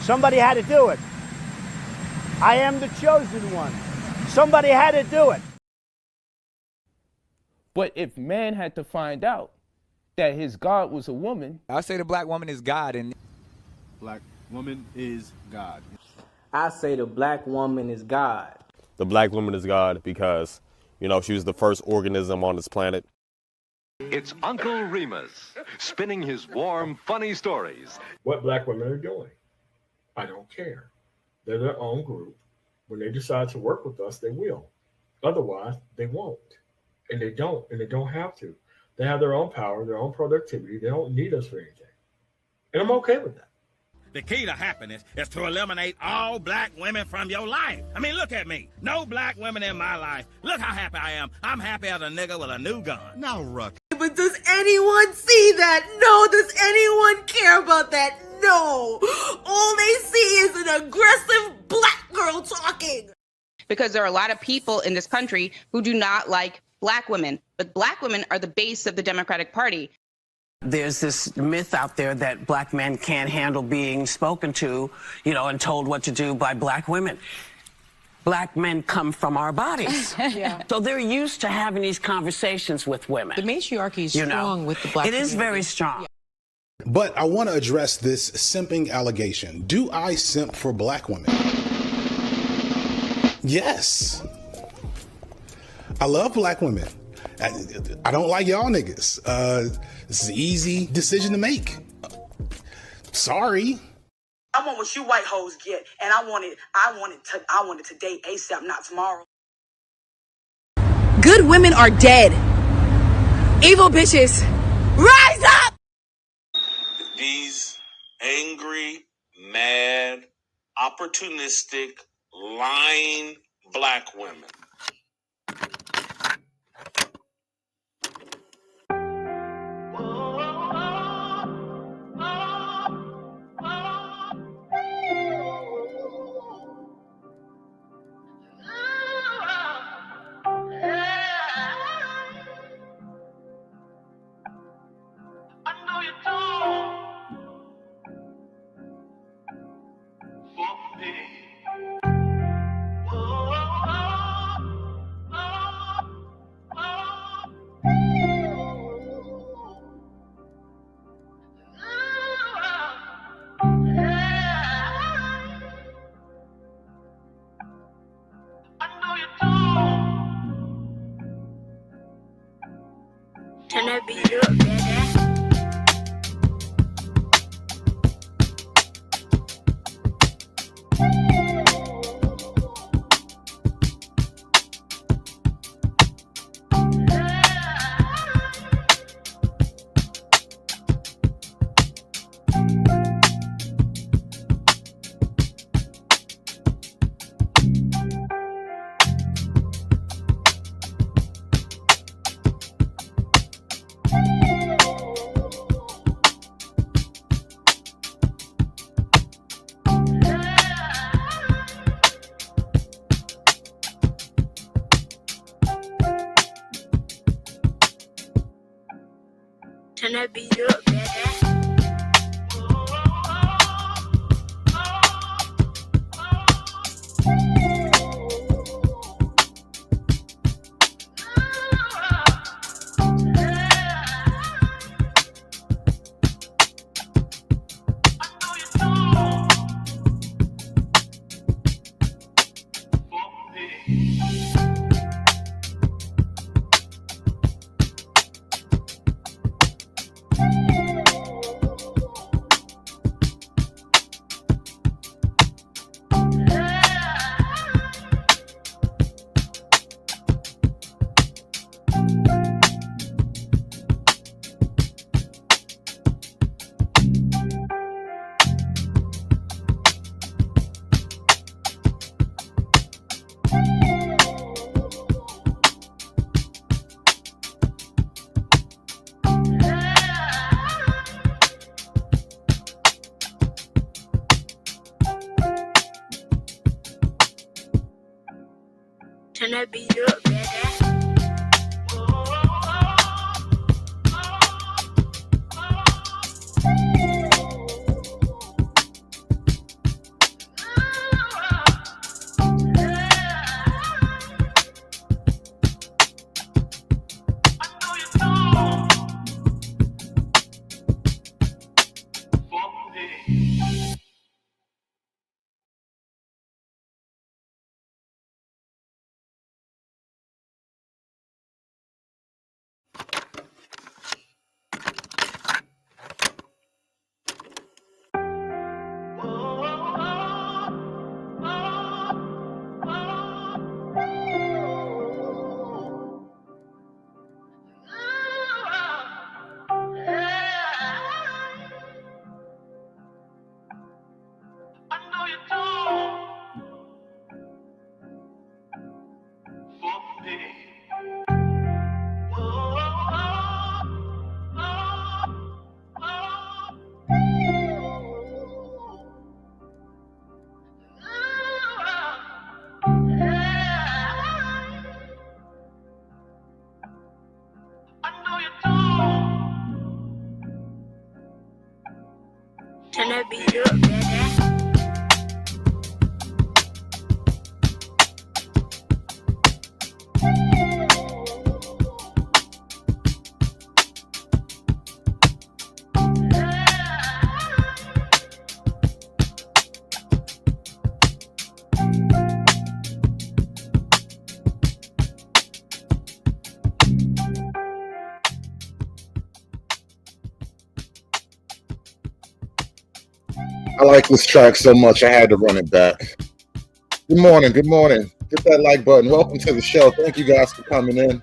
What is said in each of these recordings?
Somebody had to do it. I am the chosen one. Somebody had to do it. But if man had to find out that his God was a woman, I say the black woman is God, and black woman is God. I say the black woman is God. The black woman is God because, you know, she was the first organism on this planet. It's Uncle Remus, spinning his warm, funny stories. What black women are doing, I don't care. They're their own group. When they decide to work with us, they will. Otherwise, they won't. And they don't have to. They have their own power, their own productivity. They don't need us for anything. And I'm okay with that. The key to happiness is to eliminate all black women from your life. I mean, look at me. No black women in my life. Look how happy I am. I'm happy as a nigga with a new gun. Now, Ruck. But does anyone see that? No. Does anyone care about that? No. All they see is an aggressive black girl talking. Because there are a lot of people in this country who do not like black women. But black women are the base of the Democratic Party. There's this myth out there that black men can't handle being spoken to, you know, and told what to do by black women. Black men come from our bodies. Yeah. So they're used to having these conversations with women. The matriarchy is strong with the black community. It is very community. strong. Yeah. But I want to address this simping allegation. Do I simp for black women? Yes. I love black women. I don't like y'all niggas. This is an easy decision to make. Sorry. I want what you white hoes get, and I want it today, ASAP, not tomorrow. Good women are dead. Evil bitches, rise up! These angry, mad, opportunistic, lying black women. Turn that beat up, baby. Turn that beat up, baby. Turn that beat up, baby. Turn that beat up, baby. I like this track so much I had to run it back. Good morning, good morning. Hit that like button. Welcome to the show. Thank you guys for coming in.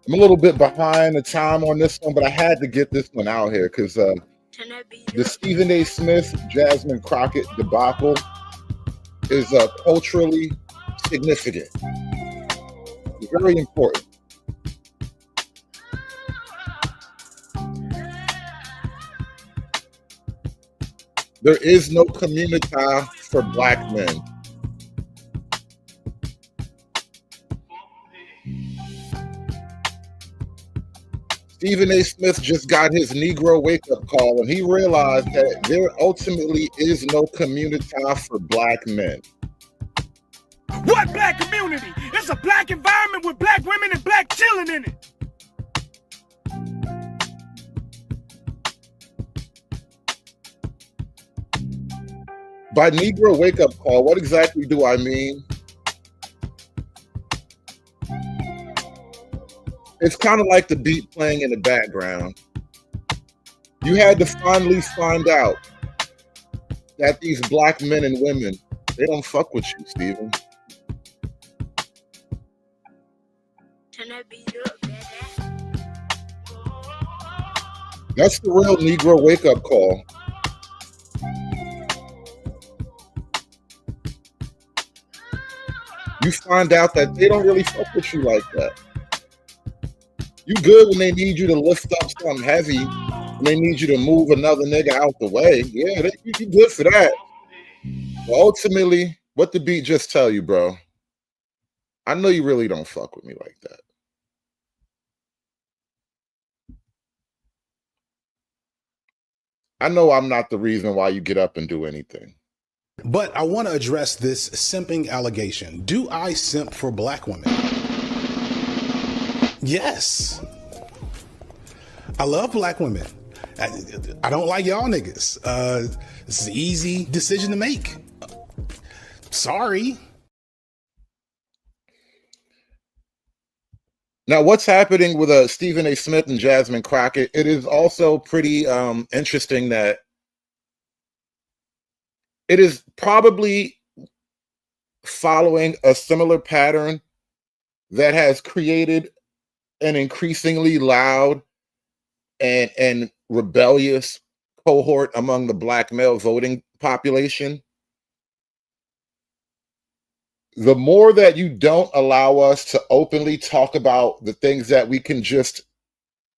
I'm a little bit behind the time on this one, but I had to get this one out here because the Stephen A. Smith, Jasmine Crockett debacle is culturally significant. Very important. There is no community for black men. Stephen A. Smith just got his Negro wake-up call, and he realized that there ultimately is no community for black men. What black community? It's a black environment with black women and black children in it. By Negro wake-up call, what exactly do I mean? It's kind of like the beat playing in the background. You had to finally find out that these black men and women, they don't fuck with you, Stephen. Turn that beat up, baby. That's the real Negro wake-up call. You find out that they don't really fuck with you like that. You good when they need you to lift up something heavy, when they need you to move another nigga out the way. Yeah, you good for that. But ultimately, what the beat just tell you, bro? I know you really don't fuck with me like that. I know I'm not the reason why you get up and do anything. But I want to address this simping allegation. Do I simp for black women? Yes. I love black women. I don't like y'all niggas. This is an easy decision to make. Sorry. Now, what's happening with Stephen A. Smith and Jasmine Crockett? It is also pretty interesting that it is probably following a similar pattern that has created an increasingly loud and rebellious cohort among the black male voting population. The more that you don't allow us to openly talk about the things that we can just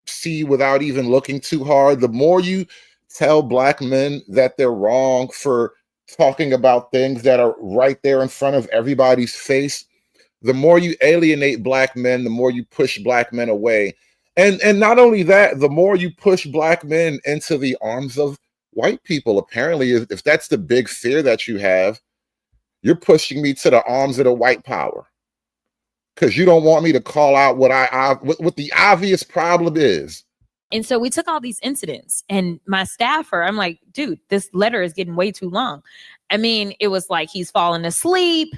see without even looking too hard, the more you tell black men that they're wrong for talking about things that are right there in front of everybody's face, the more you alienate black men, the more you push black men away. And not only that, the more you push black men into the arms of white people. Apparently, if that's the big fear that you have, you're pushing me to the arms of the white power because you don't want me to call out what what the obvious problem is. And so we took all these incidents, and my staffer, I'm like, dude, this letter is getting way too long. I mean, it was like he's falling asleep.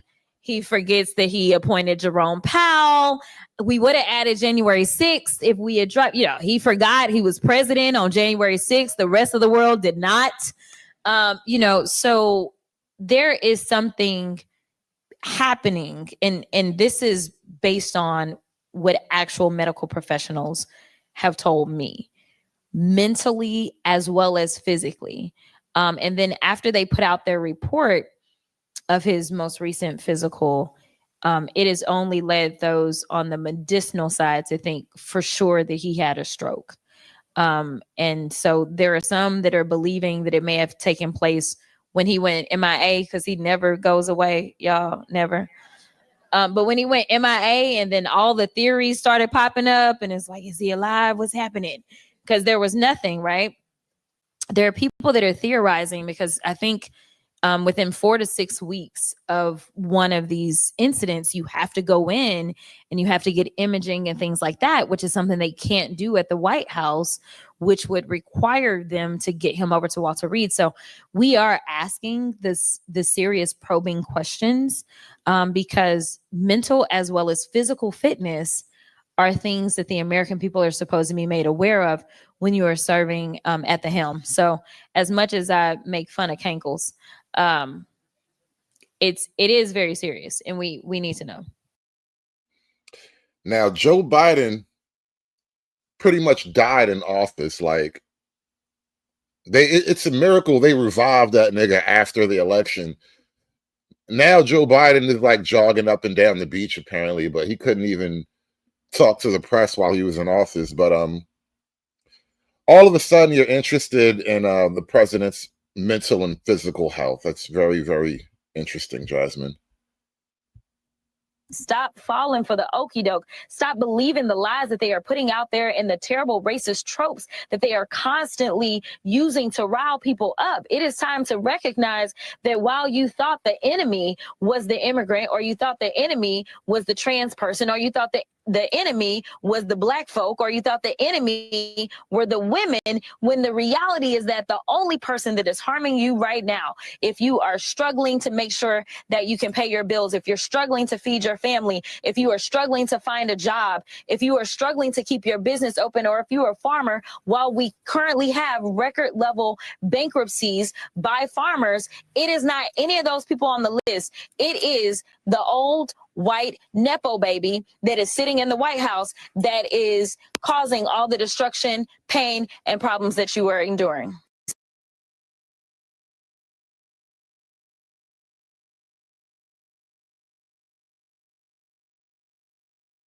He forgets that he appointed Jerome Powell. We would have added January 6th if we had dropped, he forgot he was president on January 6th. The rest of the world did not. So there is something happening, and this is based on what actual medical professionals have told me, mentally as well as physically. And then after they put out their report of his most recent physical, it has only led those on the medicinal side to think for sure that he had a stroke. And so there are some that are believing that it may have taken place when he went MIA, because he never goes away, y'all, never. But when he went MIA, and then all the theories started popping up, and it's like, is he alive? What's happening? because there was nothing, right? There are people that are theorizing because I think within 4 to 6 weeks of one of these incidents, you have to go in and you have to get imaging and things like that, which is something they can't do at the White House, which would require them to get him over to Walter Reed. So we are asking the serious probing questions because mental as well as physical fitness are things that the American people are supposed to be made aware of when you are serving at the helm. So as much as I make fun of cankles, it is very serious, and we need to know. Now, Joe Biden pretty much died in office. Like it's a miracle they revived that nigga after the election. Now Joe Biden is like jogging up and down the beach apparently, but he couldn't even talk to the press while he was in office. But all of a sudden you're interested in the president's mental and physical health. That's very, very interesting, Jasmine. Stop falling for the okie doke. Stop believing the lies that they are putting out there and the terrible racist tropes that they are constantly using to rile people up. It is time to recognize that while you thought the enemy was the immigrant, or you thought the enemy was the trans person, or you thought that the enemy was the black folk, or you thought the enemy were the women, when the reality is that the only person that is harming you right now, if you are struggling to make sure that you can pay your bills, if you're struggling to feed your family, if you are struggling to find a job, if you are struggling to keep your business open, or if you are a farmer, while we currently have record level bankruptcies by farmers, it is not any of those people on the list. It is the old white Nepo baby that is sitting in the White House that is causing all the destruction, pain, and problems that you are enduring.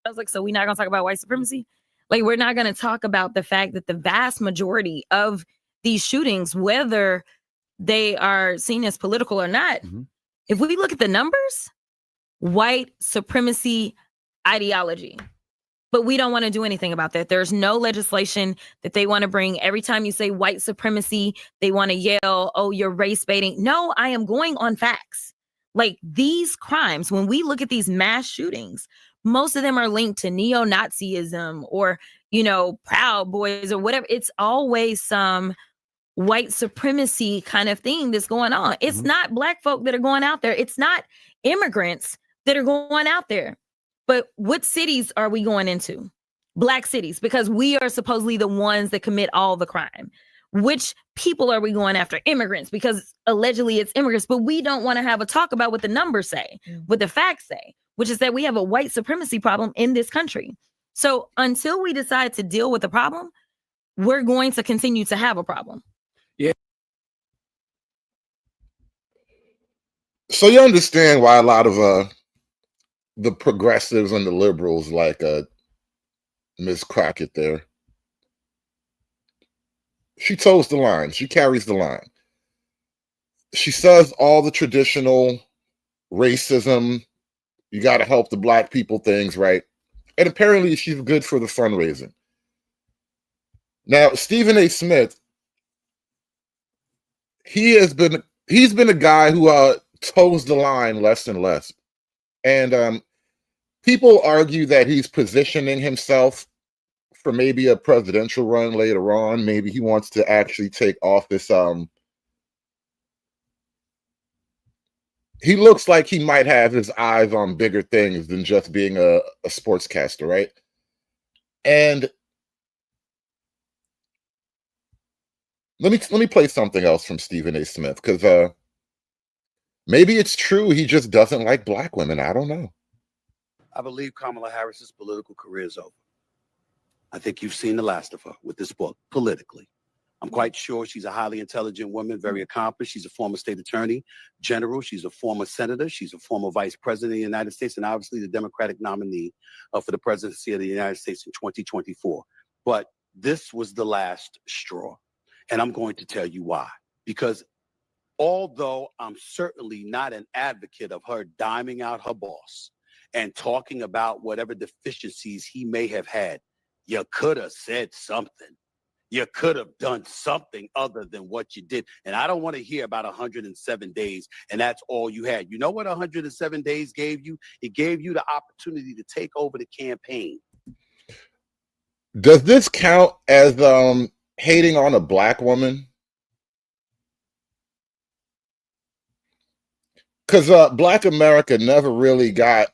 I was like, so we're not going to talk about white supremacy? Like, we're not going to talk about the fact that the vast majority of these shootings, whether they are seen as political or not, if we look at the numbers, white supremacy ideology. But we don't want to do anything about that. There's no legislation that they want to bring. Every time you say white supremacy, they want to yell, oh, you're race baiting. No, I am going on facts. Like, these crimes, when we look at these mass shootings, most of them are linked to neo-Nazism or, you know, Proud Boys or whatever. It's always some white supremacy kind of thing that's going on. It's not black folk that are going out there. It's not immigrants that are going out there. But what cities are we going into? Black cities, because we are supposedly the ones that commit all the crime. Which people are we going after? Immigrants, because allegedly it's immigrants, but we don't want to have a talk about what the numbers say, what the facts say, which is that we have a white supremacy problem in this country. So until we decide to deal with the problem, we're going to continue to have a problem. Yeah. So you understand why a lot of the progressives and the liberals like Ms. Crockett there. She toes the line. She carries the line. She says all the traditional racism, you got to help the black people things, right? And apparently she's good for the fundraising. Now, Stephen A. Smith, he's been a guy who toes the line less and less. And people argue that he's positioning himself for maybe a presidential run later on. Maybe he wants to actually take office. He looks like he might have his eyes on bigger things than just being a sportscaster, right? And let me play something else from Stephen A. Smith, because maybe it's true he just doesn't like black women. I don't know. I believe Kamala Harris's political career is over. I think you've seen the last of her with this book, politically. I'm quite sure she's a highly intelligent woman, very accomplished. She's a former state attorney general. She's a former senator. She's a former vice president of the United States, and obviously the Democratic nominee for the presidency of the United States in 2024. But this was the last straw. And I'm going to tell you why. Because although I'm certainly not an advocate of her diming out her boss and talking about whatever deficiencies he may have had, you could have said something. You could have done something other than what you did. And I don't want to hear about 107 days and that's all you had. You know what 107 days gave you? It gave you the opportunity to take over the campaign. Does this count as hating on a black woman? Because Black America never really got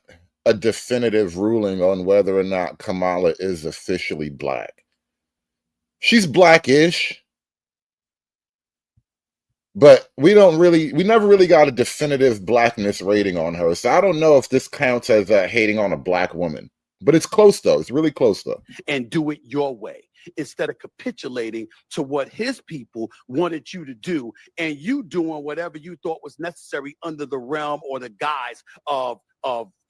a definitive ruling on whether or not Kamala is officially black. She's blackish, but we never really got a definitive blackness rating on her. So I don't know if this counts as hating on a black woman, but it's close though. It's really close though. And do it your way instead of capitulating to what his people wanted you to do and you doing whatever you thought was necessary under the realm or the guise of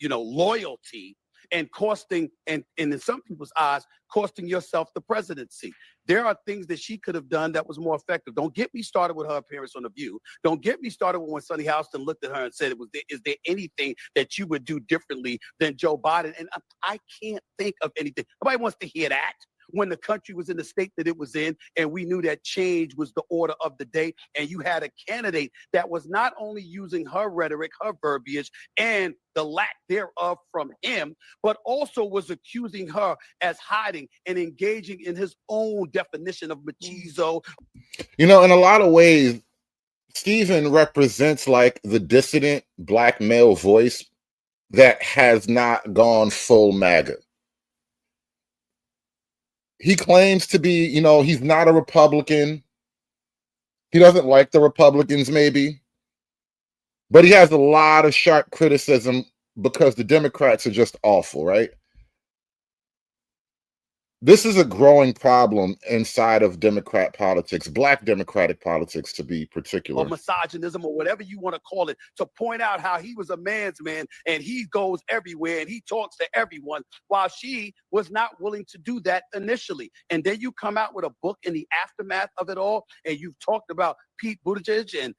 loyalty and costing, and in some people's eyes, costing yourself the presidency. There are things that she could have done that was more effective. Don't get me started with her appearance on The View. Don't get me started with when Sonny Houston looked at her and said, is there anything that you would do differently than Joe Biden? And I can't think of anything. Nobody wants to hear that. When the country was in the state that it was in, and we knew that change was the order of the day, and you had a candidate that was not only using her rhetoric, her verbiage, and the lack thereof from him, but also was accusing her as hiding and engaging in his own definition of machismo. In a lot of ways, Stephen represents like the dissident black male voice that has not gone full MAGA. He claims to be, he's not a Republican. He doesn't like the Republicans, maybe. But he has a lot of sharp criticism because the Democrats are just awful, right? This is a growing problem inside of Democrat politics, Black Democratic politics to be particular. Or misogynism or whatever you want to call it, to point out how he was a man's man and he goes everywhere and he talks to everyone while she was not willing to do that initially. And then you come out with a book in the aftermath of it all and you've talked about Pete Buttigieg and,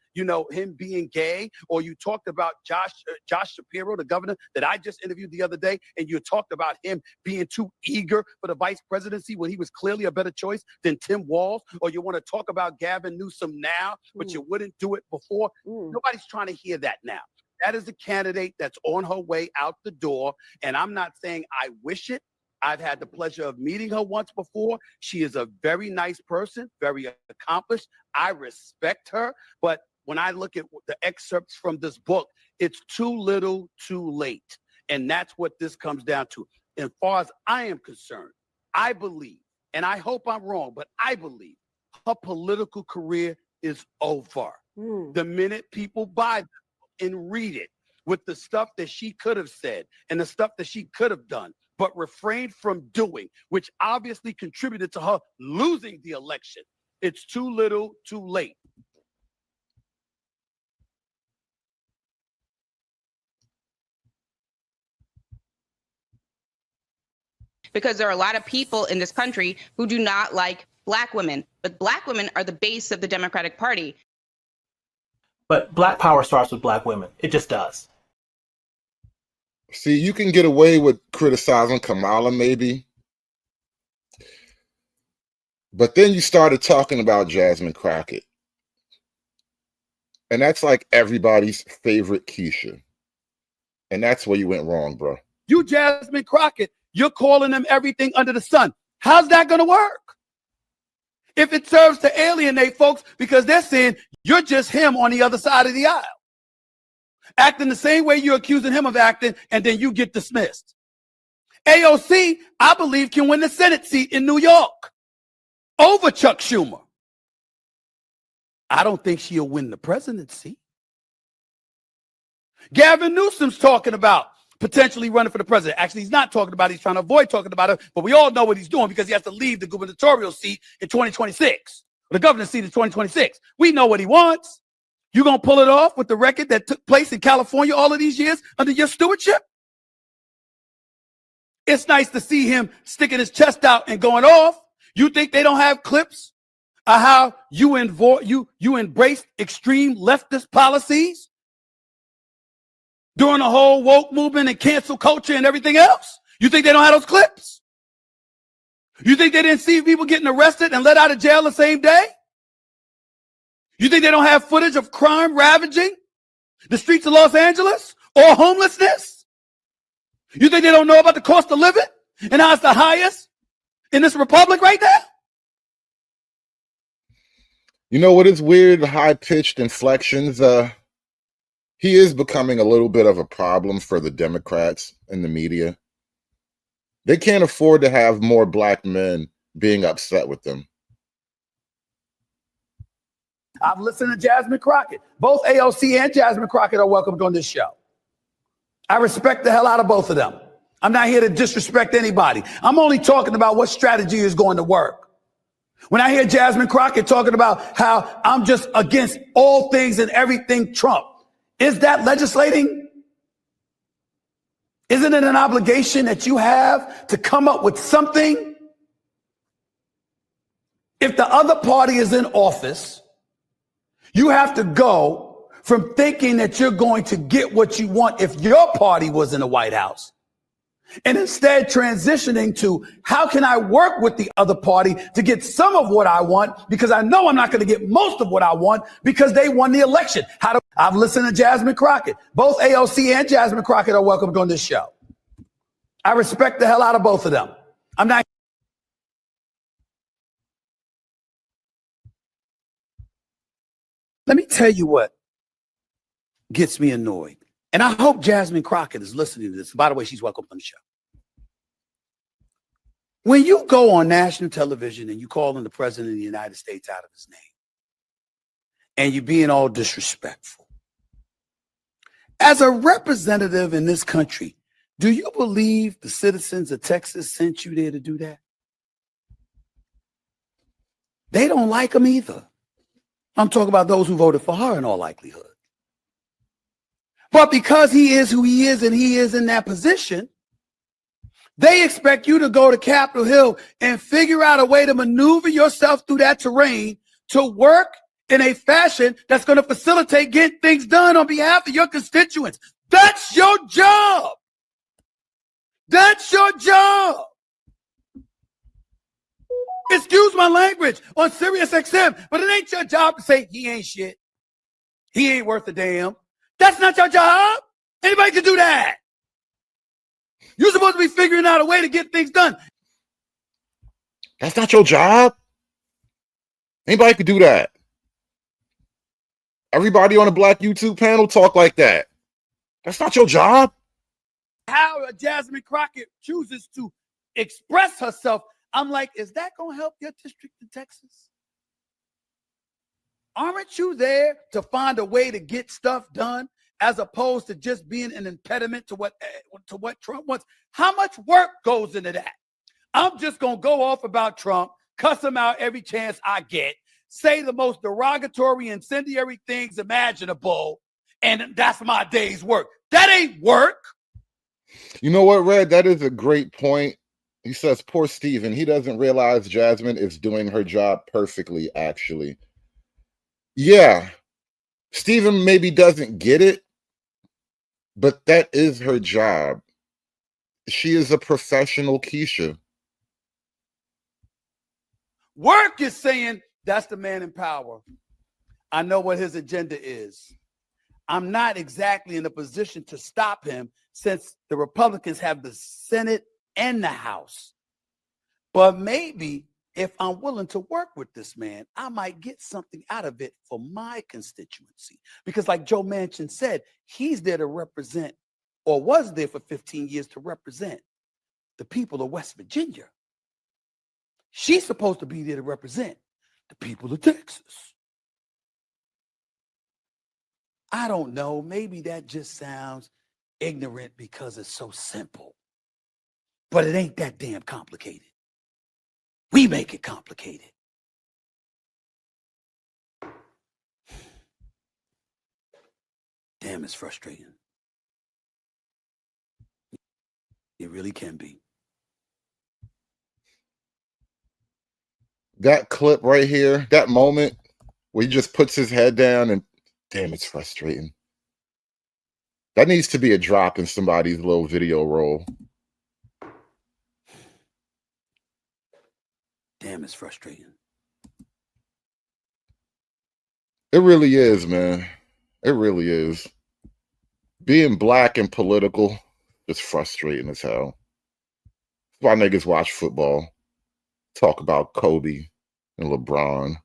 him being gay, or you talked about Josh Shapiro, the governor that I just interviewed the other day, and you talked about him being too eager for the vice presidency when he was clearly a better choice than Tim Walz, or you want to talk about Gavin Newsom now, but you wouldn't do it before. Nobody's trying to hear that now. That is a candidate that's on her way out the door, and I'm not saying I wish it. I've had the pleasure of meeting her once before. She is a very nice person, very accomplished. I respect her, but when I look at the excerpts from this book, it's too little, too late. And that's what this comes down to. As far as I am concerned, I believe, and I hope I'm wrong, but I believe her political career is over. The minute people buy and read it with the stuff that she could have said and the stuff that she could have done, but refrained from doing, which obviously contributed to her losing the election, it's too little, too late. Because there are a lot of people in this country who do not like Black women, but Black women are the base of the Democratic Party. But Black power starts with Black women. It just does. See, you can get away with criticizing Kamala, maybe. But then you started talking about Jasmine Crockett. And that's like everybody's favorite Keisha. And that's where you went wrong, bro. You, Jasmine Crockett, you're calling them everything under the sun. How's that going to work? If it serves to alienate folks because they're saying you're just him on the other side of the aisle, acting the same way you're accusing him of acting, and then you get dismissed. AOC, I believe, can win the Senate seat in New York over Chuck Schumer. I don't think she'll win the presidency. Gavin Newsom's talking about potentially running for the president. Actually, he's not talking about it. He's trying to avoid talking about it, but we all know what he's doing because he has to leave the gubernatorial seat in 2026, the governor's seat in 2026. We know what he wants. You gonna pull it off with the record that took place in California all of these years under your stewardship? It's nice to see him sticking his chest out and going off. You think they don't have clips of how you embraced extreme leftist policies during the whole woke movement and cancel culture and everything else? You think they don't have those clips? You think they didn't see people getting arrested and let out of jail the same day? You think they don't have footage of crime ravaging the streets of Los Angeles or homelessness? You think they don't know about the cost of living and how it's the highest in this republic right now? You know what is weird? High-pitched inflections. He is becoming a little bit of a problem for the Democrats and the media. They can't afford to have more black men being upset with them. I've listened to Jasmine Crockett. Both AOC and Jasmine Crockett are welcomed on this show. I respect the hell out of both of them. I'm not here to disrespect anybody. I'm only talking about what strategy is going to work. When I hear Jasmine Crockett talking about how I'm just against all things and everything Trump, is that legislating? Isn't it an obligation that you have to come up with something? If the other party is in office, you have to go from thinking that you're going to get what you want if your party was in the White House, and instead transitioning to how can I work with the other party to get some of what I want, because I know I'm not going to get most of what I want because they won the election. I've listened to Jasmine Crockett. Both AOC and Jasmine Crockett are welcomed on this show. I respect the hell out of both of them. I'm not. Let me tell you what gets me annoyed. And I hope Jasmine Crockett is listening to this. By the way, she's welcome on the show. When you go on national television and you call on the president of the United States out of his name, and you're being all disrespectful, as a representative in this country, do you believe the citizens of Texas sent you there to do that? They don't like him either. I'm talking about those who voted for her in all likelihood. But because he is who he is and he is in that position, they expect you to go to Capitol Hill and figure out a way to maneuver yourself through that terrain to work in a fashion that's going to facilitate getting things done on behalf of your constituents. That's your job. That's your job. Excuse my language on Sirius XM, but it ain't your job to say he ain't shit. He ain't worth a damn. That's not your job. Anybody can do that. You're supposed to be figuring out a way to get things done. That's not your job. Anybody could do that. Everybody on a black YouTube panel talk like that. That's not your job. How Jasmine Crockett chooses to express herself, I'm like, is that going to help your district in Texas? Aren't you there to find a way to get stuff done as opposed to just being an impediment to what Trump wants? How much work goes into that? I'm just going to go off about Trump, cuss him out every chance I get, say the most derogatory, incendiary things imaginable, and that's my day's work. That ain't work. You know what, Red? That is a great point. He says, poor Steven. He doesn't realize Jasmine is doing her job perfectly, actually. Yeah, Steven maybe doesn't get it, but that is her job. She is a professional Keisha. Work is saying that's the man in power. I know what his agenda is. I'm not exactly in a position to stop him since the Republicans have the Senate and the House. But maybe if I'm willing to work with this man, I might get something out of it for my constituency. Because like Joe Manchin said, he's there to represent, or was there for 15 years to represent, the people of West Virginia. She's supposed to be there to represent the people of Texas. I don't know. Maybe that just sounds ignorant because it's so simple. But it ain't that damn complicated. We make it complicated. Damn, it's frustrating. It really can be. That clip right here, that moment where he just puts his head down and damn, it's frustrating. That needs to be a drop in somebody's little video roll. Damn, it's frustrating. It really is, man. It really is. Being black and political is frustrating as hell. That's why niggas watch football, talk about Kobe and LeBron.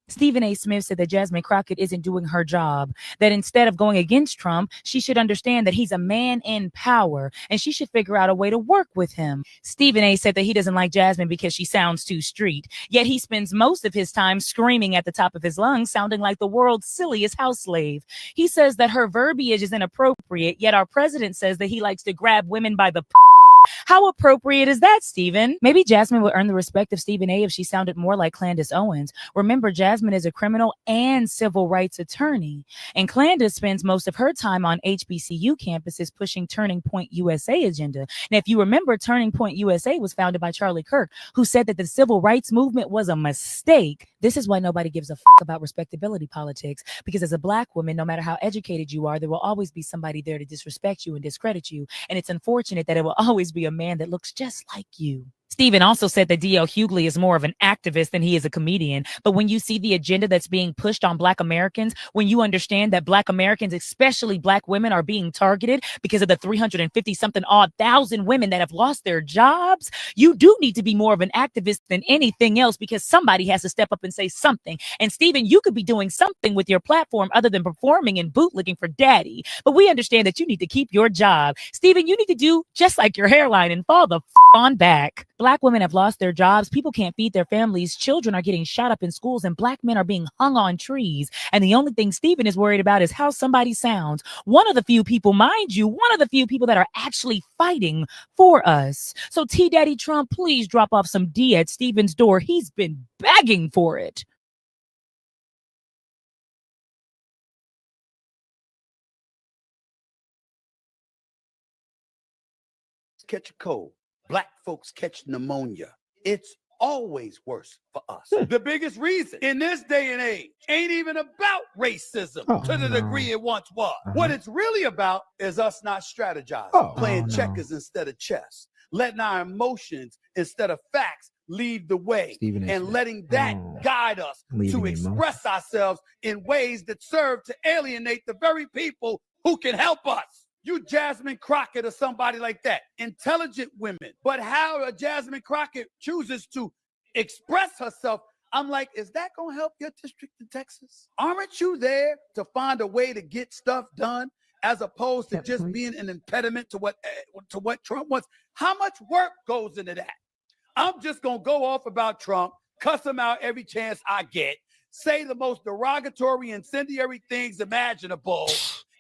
Stephen A. Smith said that Jasmine Crockett isn't doing her job, that instead of going against Trump, she should understand that he's a man in power and she should figure out a way to work with him. Stephen A. said that he doesn't like Jasmine because she sounds too street, yet he spends most of his time screaming at the top of his lungs, sounding like the world's silliest house slave. He says that her verbiage is inappropriate, yet our president says that he likes to grab women by the How appropriate is that, Stephen? Maybe Jasmine would earn the respect of Stephen A. if she sounded more like Clandis Owens. Remember, Jasmine is a criminal and civil rights attorney, and Clandis spends most of her time on HBCU campuses pushing Turning Point USA agenda. Now, if you remember, Turning Point USA was founded by Charlie Kirk, who said that the civil rights movement was a mistake. This is why nobody gives a fuck about respectability politics, because as a black woman, no matter how educated you are, there will always be somebody there to disrespect you and discredit you, and it's unfortunate that it will always be a man that looks just like you. Stephen also said that D.L. Hughley is more of an activist than he is a comedian. But when you see the agenda that's being pushed on Black Americans, when you understand that Black Americans, especially Black women, are being targeted because of the 350-something odd thousand women that have lost their jobs, you do need to be more of an activist than anything else, because somebody has to step up and say something. And Stephen, you could be doing something with your platform other than performing and bootlicking for daddy. But we understand that you need to keep your job. Stephen, you need to do just like your hairline and fall the on back. Black women have lost their jobs. People can't feed their families. Children are getting shot up in schools, and Black men are being hung on trees. And the only thing Stephen is worried about is how somebody sounds. One of the few people, mind you, one of the few people that are actually fighting for us. So T Daddy Trump, please drop off some D at Stephen's door. He's been begging for it. Catch a cold. Black folks catch pneumonia. It's always worse for us. The biggest reason in this day and age ain't even about racism to the degree it once was. What it's really about is us not strategizing, playing checkers instead of chess, letting our emotions instead of facts lead the way, and letting that guide us to express ourselves in ways that serve to alienate the very people who can help us. You Jasmine Crockett or somebody like that, intelligent women. But how a Jasmine Crockett chooses to express herself, I'm like, is that going to help your district in Texas? Aren't you there to find a way to get stuff done as opposed to just being an impediment to what Trump wants? How much work goes into that? I'm just going to go off about Trump, cuss him out every chance I get, say the most derogatory, incendiary things imaginable,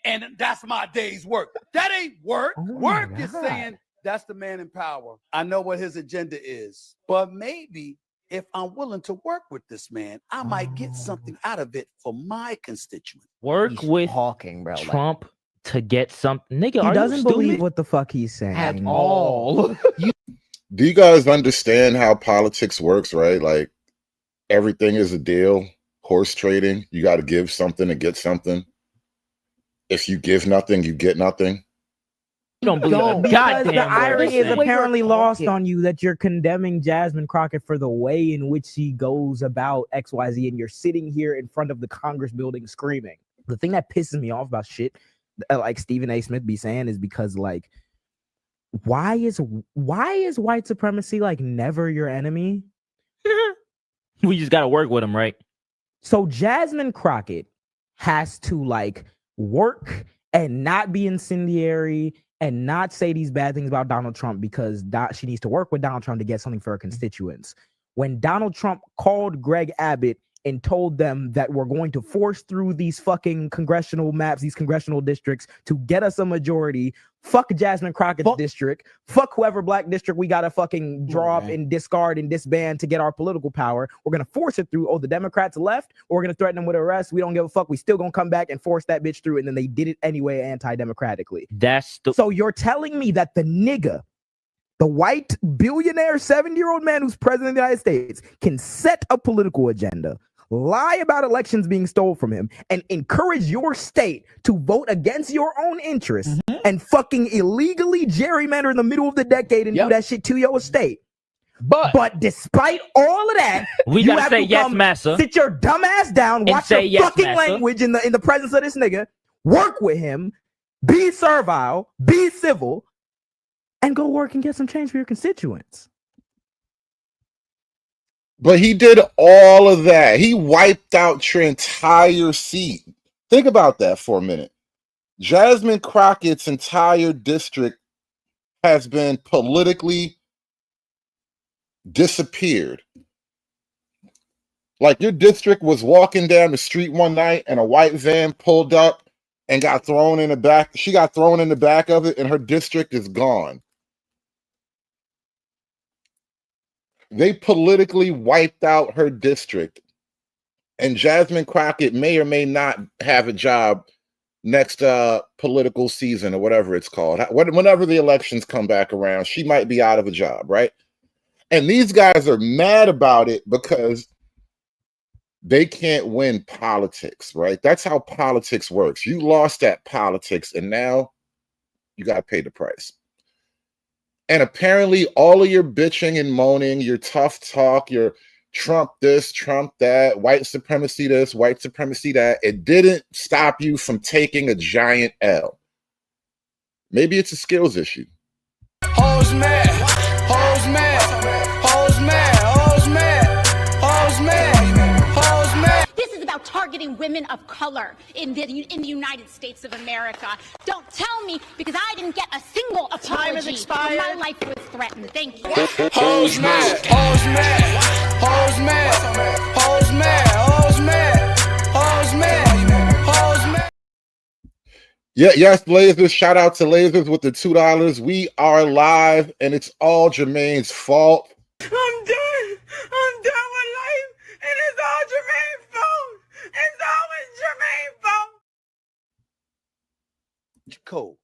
and that's my day's work. That ain't work. Work is saying that's the man in power. I know what his agenda is, but maybe if I'm willing to work with this man, I might get something out of it for my constituents. Work with talking, bro, Trump to get something. Nigga, he doesn't believe what the fuck he's saying at all. Do you guys understand how politics works, right? Like, everything is a deal. Horse trading, you got to give something to get something. If you give nothing, you get nothing. You don't believe because the irony is apparently lost on you that you're condemning Jasmine Crockett for the way in which she goes about XYZ, and you're sitting here in front of the Congress building screaming. The thing that pisses me off about shit, like Stephen A. Smith be saying, is because, like, why is white supremacy like never your enemy? We just got to work with him, right? So Jasmine Crockett has to like work and not be incendiary and not say these bad things about Donald Trump because she needs to work with Donald Trump to get something for her constituents. When Donald Trump called Greg Abbott and told them that we're going to force through these fucking congressional maps, these congressional districts to get us a majority, fuck Jasmine Crockett's district, fuck whoever black district we got to fucking draw up and discard and disband to get our political power. We're going to force it through. Oh, the Democrats left, or we're going to threaten them with arrest. We don't give a fuck. We still going to come back and force that bitch through. And then they did it anyway, anti-democratically. So you're telling me that the nigga, the white billionaire 70-year-old man who's president of the United States, can set a political agenda, lie about elections being stolen from him, and encourage your state to vote against your own interests and fucking illegally gerrymander in the middle of the decade and do that shit to your state? But despite all of that, We you gotta have say to yes, come massa. sit your dumb ass down, And watch say your yes, fucking massa. language in the presence of this nigga, work with him, be servile, be civil, and go work and get some change for your constituents. But he did all of that. He wiped out your entire seat. Think about that for a minute. Jasmine Crockett's entire district has been politically disappeared. Like your district was walking down the street one night and a white van pulled up and got thrown in the back. She got thrown in the back of it and her district is gone. They politically wiped out her district. And Jasmine Crockett may or may not have a job next political season or whatever it's called. Whenever the elections come back around, she might be out of a job, right? And these guys are mad about it because they can't win politics, right? That's how politics works. You lost at politics and now you got to pay the price. And apparently all of your bitching and moaning, your tough talk, your Trump this, Trump that, white supremacy this, white supremacy that, it didn't stop you from taking a giant L. Maybe it's a skills issue. Hoes mad, hoes mad, hoes mad, hoes mad, hoes mad, hoes mad. This is about targeting women of color in the United States of America. Don't tell me because I didn't get a single apology. Time has expired. When my life was threatened. Thank you. Hoes mad, hoes mad, hoes mad, hoes mad, hoes mad, hoes mad, hoes mad. Yeah, yes, Lasers. Shout out to Lasers with the $2. We are live, and it's all Jermaine's fault. I'm done. I'm done with life, and it's all Jermaine's fault. It's always Jermaine's fault. Cool.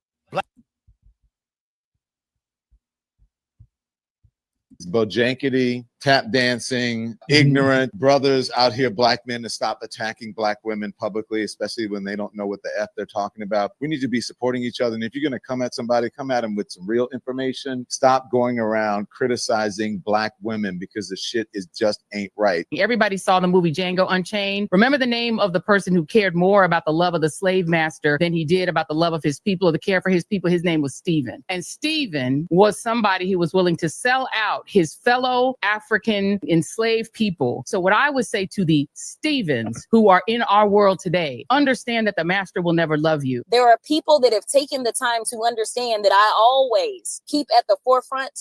Bojankety, tap dancing, ignorant brothers out here, black men, to stop attacking black women publicly, especially when they don't know what the F they're talking about. We need to be supporting each other. And if you're going to come at somebody, come at them with some real information. Stop going around criticizing black women because the shit is just ain't right. Everybody saw the movie Django Unchained. Remember the name of the person who cared more about the love of the slave master than he did about the love of his people or the care for his people? His name was Stephen. And Stephen was somebody who was willing to sell out his fellow African enslaved people. So what I would say to the Stevens who are in our world today, understand that the master will never love you. There are people that have taken the time to understand that I always keep at the forefront.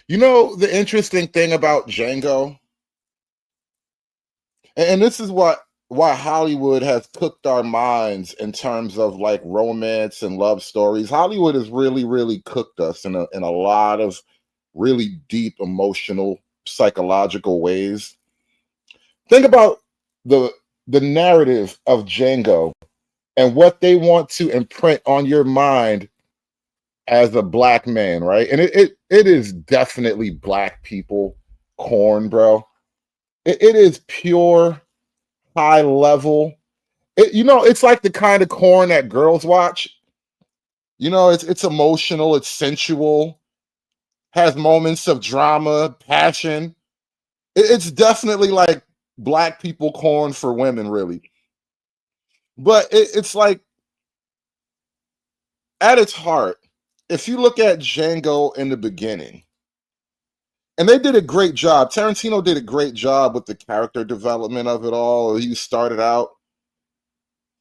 You know, the interesting thing about Django, and this is why Hollywood has cooked our minds in terms of like romance and love stories. Hollywood has really, really cooked us in a lot of really deep emotional psychological ways. Think about the narrative of Django and what they want to imprint on your mind as a black man, right? And it is definitely black people corn, bro. It is pure high level. It's like the kind of corn that girls watch. It's emotional, it's sensual, has moments of drama, passion. It's definitely like black people corn for women, really. But it's like, at its heart, if you look at Django in the beginning, and they did a great job. Tarantino did a great job with the character development of it all. He started out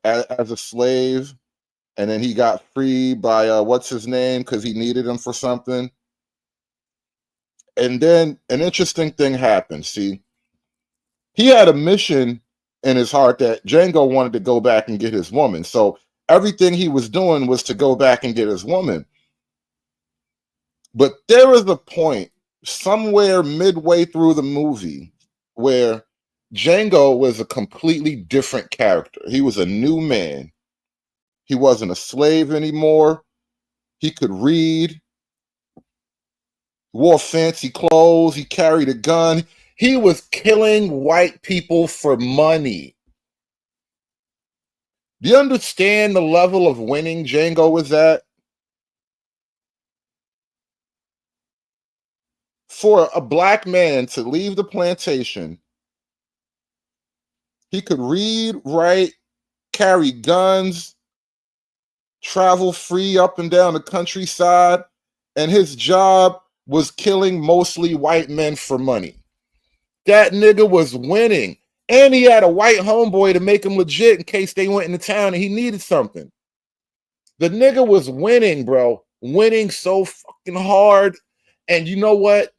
as a slave, and then he got freed by what's his name because he needed him for something. And then an interesting thing happened. See, he had a mission in his heart that Django wanted to go back and get his woman. So everything he was doing was to go back and get his woman. But there was a point somewhere midway through the movie where Django was a completely different character. He was a new man. He wasn't a slave anymore. He could read, wore fancy clothes, he carried a gun. He was killing white people for money. Do you understand the level of winning Django was at? for a black man to leave the plantation, he could read, write, carry guns, travel free up and down the countryside, and his job was killing mostly white men for money. That nigga was winning. And he had a white homeboy to make him legit in case they went into town and he needed something. The nigga was winning, bro. Winning so fucking hard. And you know what?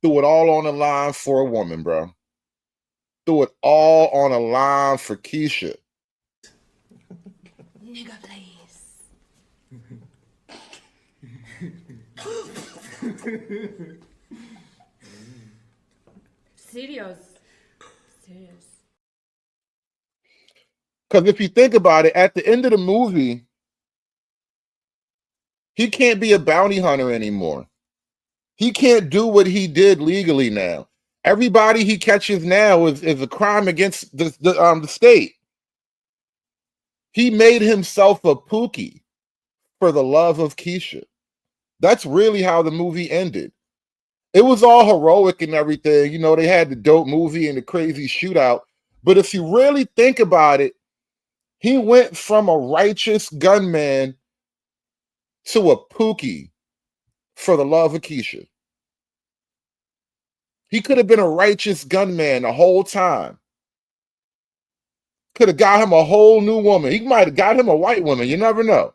Threw it all on the line for a woman, bro. Threw it all on a line for Keisha. Nigga, please. Serious. Because if you think about it, at the end of the movie, he can't be a bounty hunter anymore. He can't do what he did legally now. Everybody he catches now is a crime against the state. He made himself a Pookie for the love of Keisha. That's really how the movie ended. It was all heroic and everything. You know, they had the dope movie and the crazy shootout. But if you really think about it, he went from a righteous gunman to a Pookie for the love of Keisha. He could have been a righteous gunman the whole time. Could have got him a whole new woman. He might have got him a white woman. You never know.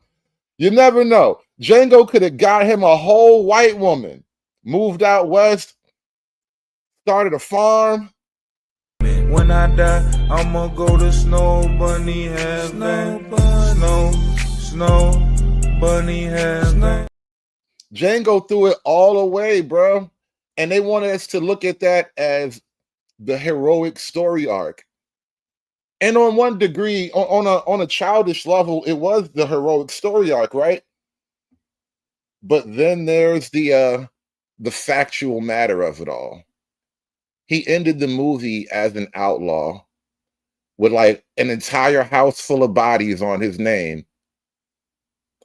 You never know. Django could have got him a whole white woman. Moved out west. Started a farm. When I die, I'ma go to Snow Bunny Heaven. Snow Bunny Heaven. Django threw it all away, bro. And they wanted us to look at that as the heroic story arc. And on one degree, on a childish level, it was the heroic story arc, right? But then there's the factual matter of it all. He ended the movie as an outlaw with like an entire house full of bodies on his name.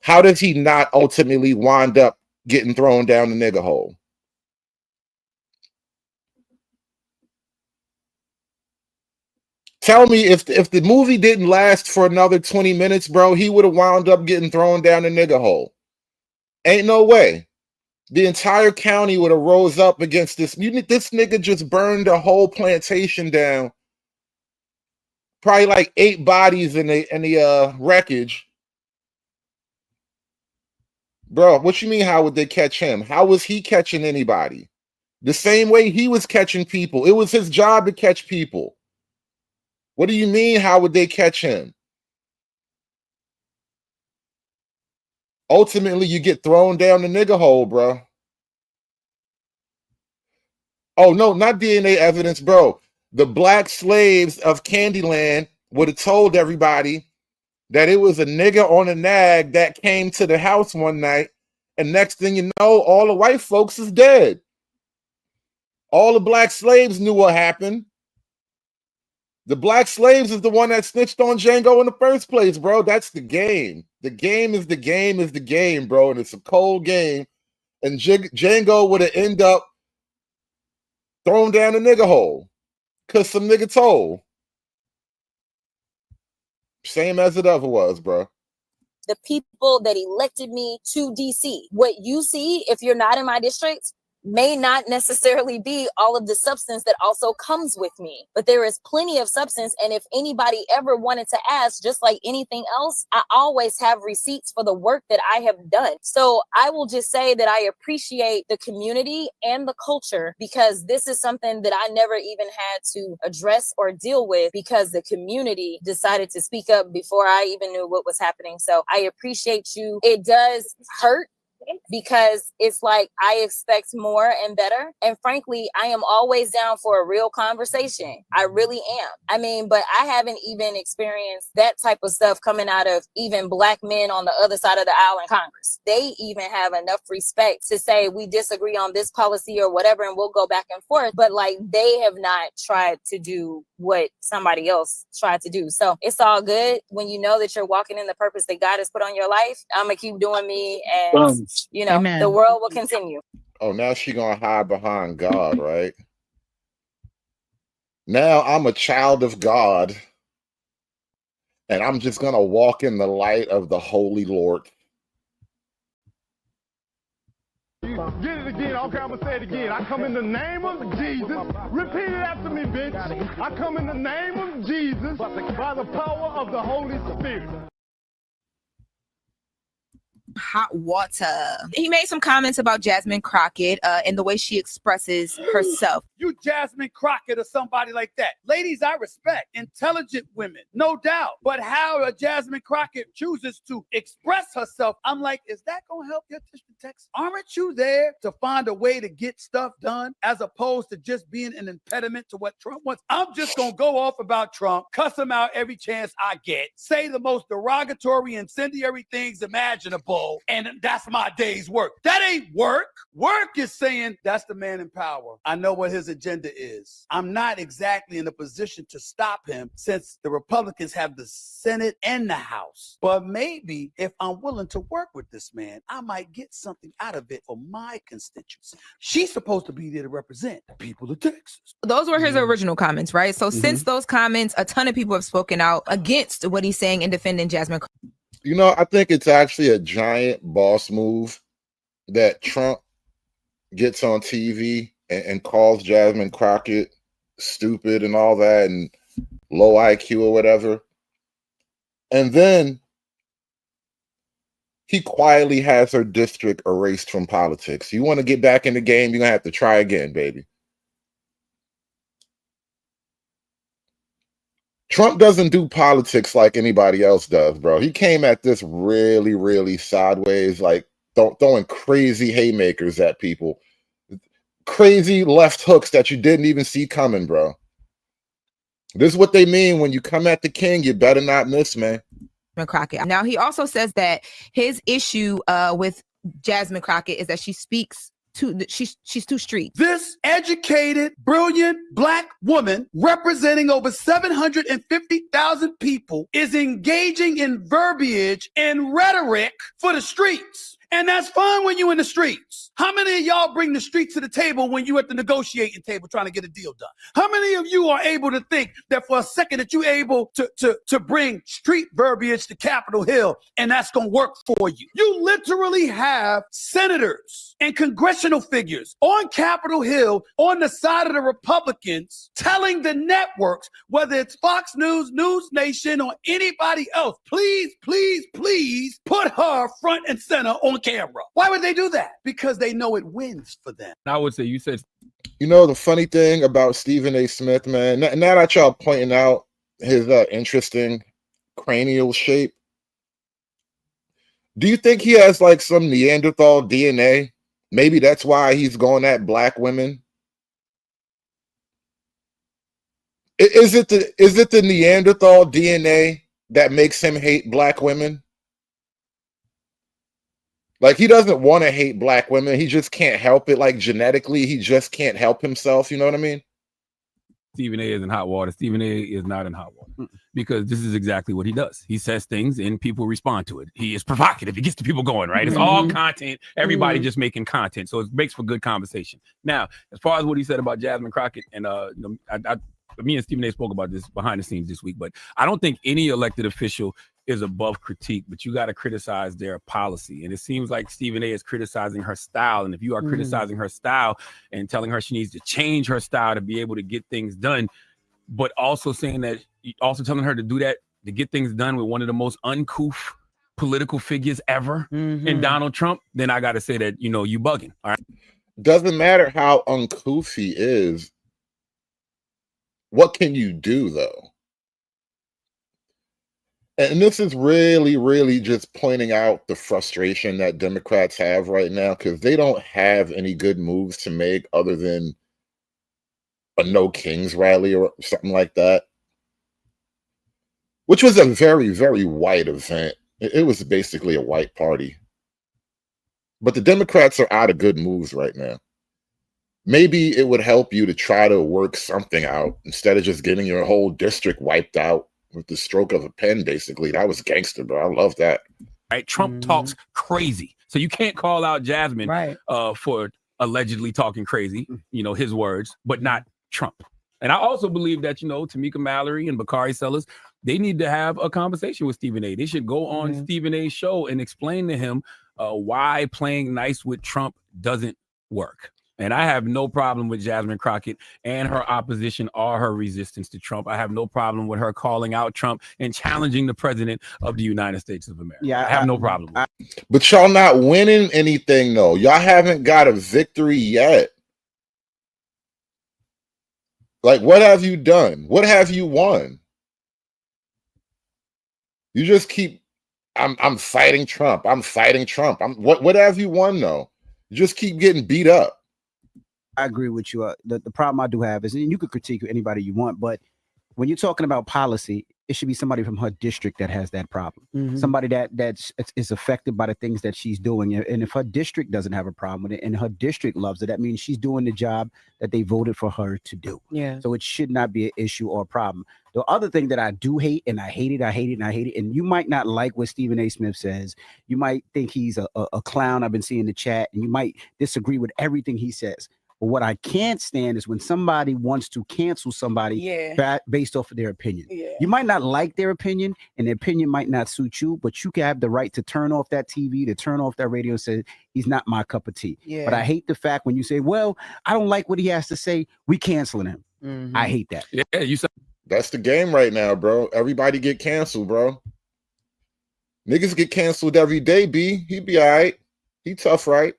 How does he not ultimately wind up getting thrown down the nigger hole? Tell me if the movie didn't last for another 20 minutes, bro, he would have wound up getting thrown down the nigger hole. Ain't no way. The entire county would have rose up against this. This nigga just burned a whole plantation down. Probably like 8 bodies in the wreckage. Bro, what you mean, how would they catch him? How was he catching anybody? The same way he was catching people. It was his job to catch people. What do you mean, how would they catch him? Ultimately, you get thrown down the nigger hole, bro. Oh, no, not DNA evidence, bro. The black slaves of Candyland would have told everybody that it was a nigger on a nag that came to the house one night, and next thing you know, all the white folks is dead. All the black slaves knew what happened. The black slaves is the one that snitched on Django in the first place, bro. That's the game. The game is the game is the game, bro. And it's a cold game. And Django would have ended up thrown down the nigger hole because some nigga told. Same as it ever was, bro. The people that elected me to DC. What you see, if you're not in my district, may not necessarily be all of the substance that also comes with me, but there is plenty of substance. And if anybody ever wanted to ask, just like anything else, I always have receipts for the work that I have done. So I will just say that I appreciate the community and the culture, because this is something that I never even had to address or deal with, because the community decided to speak up before I even knew what was happening. So I appreciate you. It does hurt, because it's like I expect more and better. And frankly, I am always down for a real conversation. I really am. I mean, but I haven't even experienced that type of stuff coming out of even black men on the other side of the aisle in Congress. They even have enough respect to say we disagree on this policy or whatever, and we'll go back and forth. But like, they have not tried to do what somebody else tried to do. So it's all good when you know that you're walking in the purpose that God has put on your life. I'm gonna keep doing me, and you know, Amen. The world will continue. Oh, now she gonna hide behind God, right? Now I'm a child of God, and I'm just gonna walk in the light of the Holy Lord. Get it again. Okay, I'm gonna say it again. I come in the name of Jesus. Repeat it after me, bitch. I come in the name of Jesus by the power of the Holy Spirit. Hot water. He made some comments about Jasmine Crockett and the way she expresses herself. You Jasmine Crockett or somebody like that. Ladies, I respect intelligent women, no doubt. But how a Jasmine Crockett chooses to express herself, I'm like, is that gonna help your district text? Aren't you there to find a way to get stuff done as opposed to just being an impediment to what Trump wants? I'm just gonna go off about Trump, cuss him out every chance I get, say the most derogatory, incendiary things imaginable, and that's my day's work. That ain't work. Work is saying that's the man in power. I know what his agenda is. I'm not exactly in a position to stop him since the Republicans have the Senate and the House. But maybe if I'm willing to work with this man, I might get something out of it for my constituents. She's supposed to be there to represent the people of Texas. Those were his original comments, right? So since those comments, a ton of people have spoken out against what he's saying and defending Jasmine. You know, I think it's actually a giant boss move that Trump gets on TV and calls Jasmine Crockett stupid and all that and low IQ or whatever. And then he quietly has her district erased from politics. You want to get back in the game, you're going to have to try again, baby. Trump doesn't do politics like anybody else does, bro. He came at this really, really sideways, like throwing crazy haymakers at people. Crazy left hooks that you didn't even see coming, bro. This is what they mean when you come at the king, you better not miss, man. Crockett. Now, he also says that his issue with Jasmine Crockett is that she speaks she's too street. This educated, brilliant black woman representing over 750,000 people is engaging in verbiage and rhetoric for the streets. And that's fine when you're in the streets. How many of y'all bring the streets to the table when you at the negotiating table trying to get a deal done? How many of you are able to think that for a second that you're able to bring street verbiage to Capitol Hill and that's going to work for you? You literally have senators and congressional figures on Capitol Hill on the side of the Republicans telling the networks, whether it's Fox News, News Nation, or anybody else, please, please, please put her front and center on camera. Why would they do that? Because they know it wins for them. I would say you said. You know, the funny thing about Stephen A. Smith, man, now that y'all pointing out his interesting cranial shape, do you think he has like some Neanderthal DNA? Maybe that's why he's going at black women. Is it the Neanderthal DNA that makes him hate black women? Like, he doesn't want to hate black women. He just can't help it. Like, genetically, he just can't help himself. You know what I mean? Stephen A. is in hot water. Stephen A. is not in hot water because this is exactly what he does. He says things and people respond to it. He is provocative. He gets the people going, right? It's all content. Everybody just making content. So it makes for good conversation. Now, as far as what he said about Jasmine Crockett, and me and Stephen A. spoke about this behind the scenes this week, but I don't think any elected official is above critique, but you got to criticize their policy. And it seems like Stephen A. is criticizing her style. And if you are criticizing her style and telling her she needs to change her style to be able to get things done, but also saying that, also telling her to do that, to get things done with one of the most uncouth political figures ever in Donald Trump, then I got to say that, you know, you bugging. All right. Doesn't matter how uncouth he is. What can you do, though? And this is really, really just pointing out the frustration that Democrats have right now because they don't have any good moves to make other than a No Kings rally or something like that, which was a very, very white event. It was basically a white party. But the Democrats are out of good moves right now. Maybe it would help you to try to work something out instead of just getting your whole district wiped out with the stroke of a pen, basically. That was gangster, bro. I love that. Right? Trump talks crazy. So you can't call out Jasmine for allegedly talking crazy, his words, but not Trump. And I also believe that, Tamika Mallory and Bakari Sellers, they need to have a conversation with Stephen A. They should go on Stephen A's show and explain to him why playing nice with Trump doesn't work. And I have no problem with Jasmine Crockett and her opposition or her resistance to Trump. I have no problem with her calling out Trump and challenging the president of the United States of America. Yeah, I have no problem with it. But y'all not winning anything, though. Y'all haven't got a victory yet. Like, what have you done? What have you won? You just keep, I'm fighting Trump. I'm fighting Trump. What have you won, though? You just keep getting beat up. I agree with you. The problem I do have is, and you could critique anybody you want, but when you're talking about policy, it should be somebody from her district that has that problem. Somebody that is affected by the things that she's doing. And if her district doesn't have a problem with it and her district loves it, that means she's doing the job that they voted for her to do. Yeah. So it should not be an issue or a problem. The other thing that I do hate, and I hate it, and you might not like what Stephen A. Smith says. You might think he's a clown. I've been seeing the chat, and you might disagree with everything he says. But what I can't stand is when somebody wants to cancel somebody based off of their opinion. You might not like their opinion, and their opinion might not suit you, but you can have the right to turn off that TV, to turn off that radio and say, he's not my cup of tea. Yeah. But I hate the fact when you say, well, I don't like what he has to say, we canceling him. I hate that. Yeah, you said that's the game right now, bro. Everybody get canceled, bro. Niggas get canceled every day, B. He be all right. He tough, right?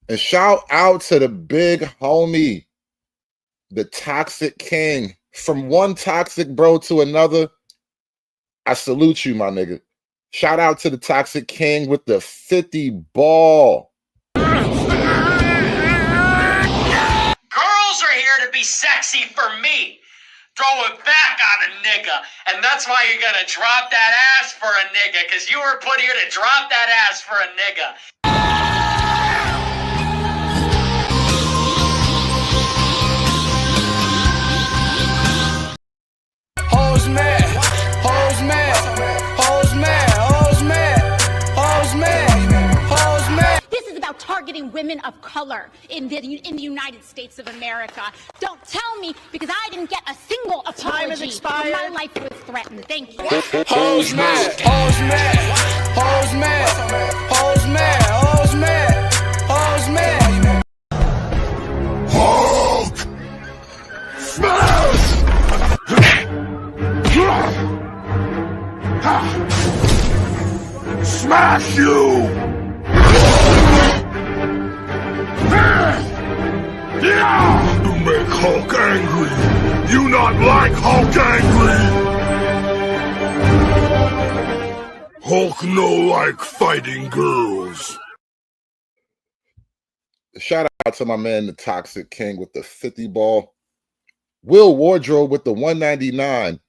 And shout out to the big homie, the Toxic King. From one toxic bro to another, I salute you, my nigga. Shout out to the Toxic King with the 50 ball. Girls are here to be sexy for me. Throw it back on a nigga. And that's why you're gonna drop that ass for a nigga, because you were put here to drop that ass for a nigga. Hoes mad, hoes mad, hoes mad, hoes mad, hoes mad, hoes mad. This is about targeting women of color in the United States of America. Don't tell me because I didn't get a single Time has apology expired. when my life was threatened. Thank you. Hoes mad, hoes mad, hoes mad, hoes mad, hoes mad, hoes mad. Hulk! Smash! Smash you! You make Hulk angry. You not like Hulk angry. Hulk no like fighting girls. Shout out to my man, the Toxic King with the 50 ball. Will Wardrobe with the 199.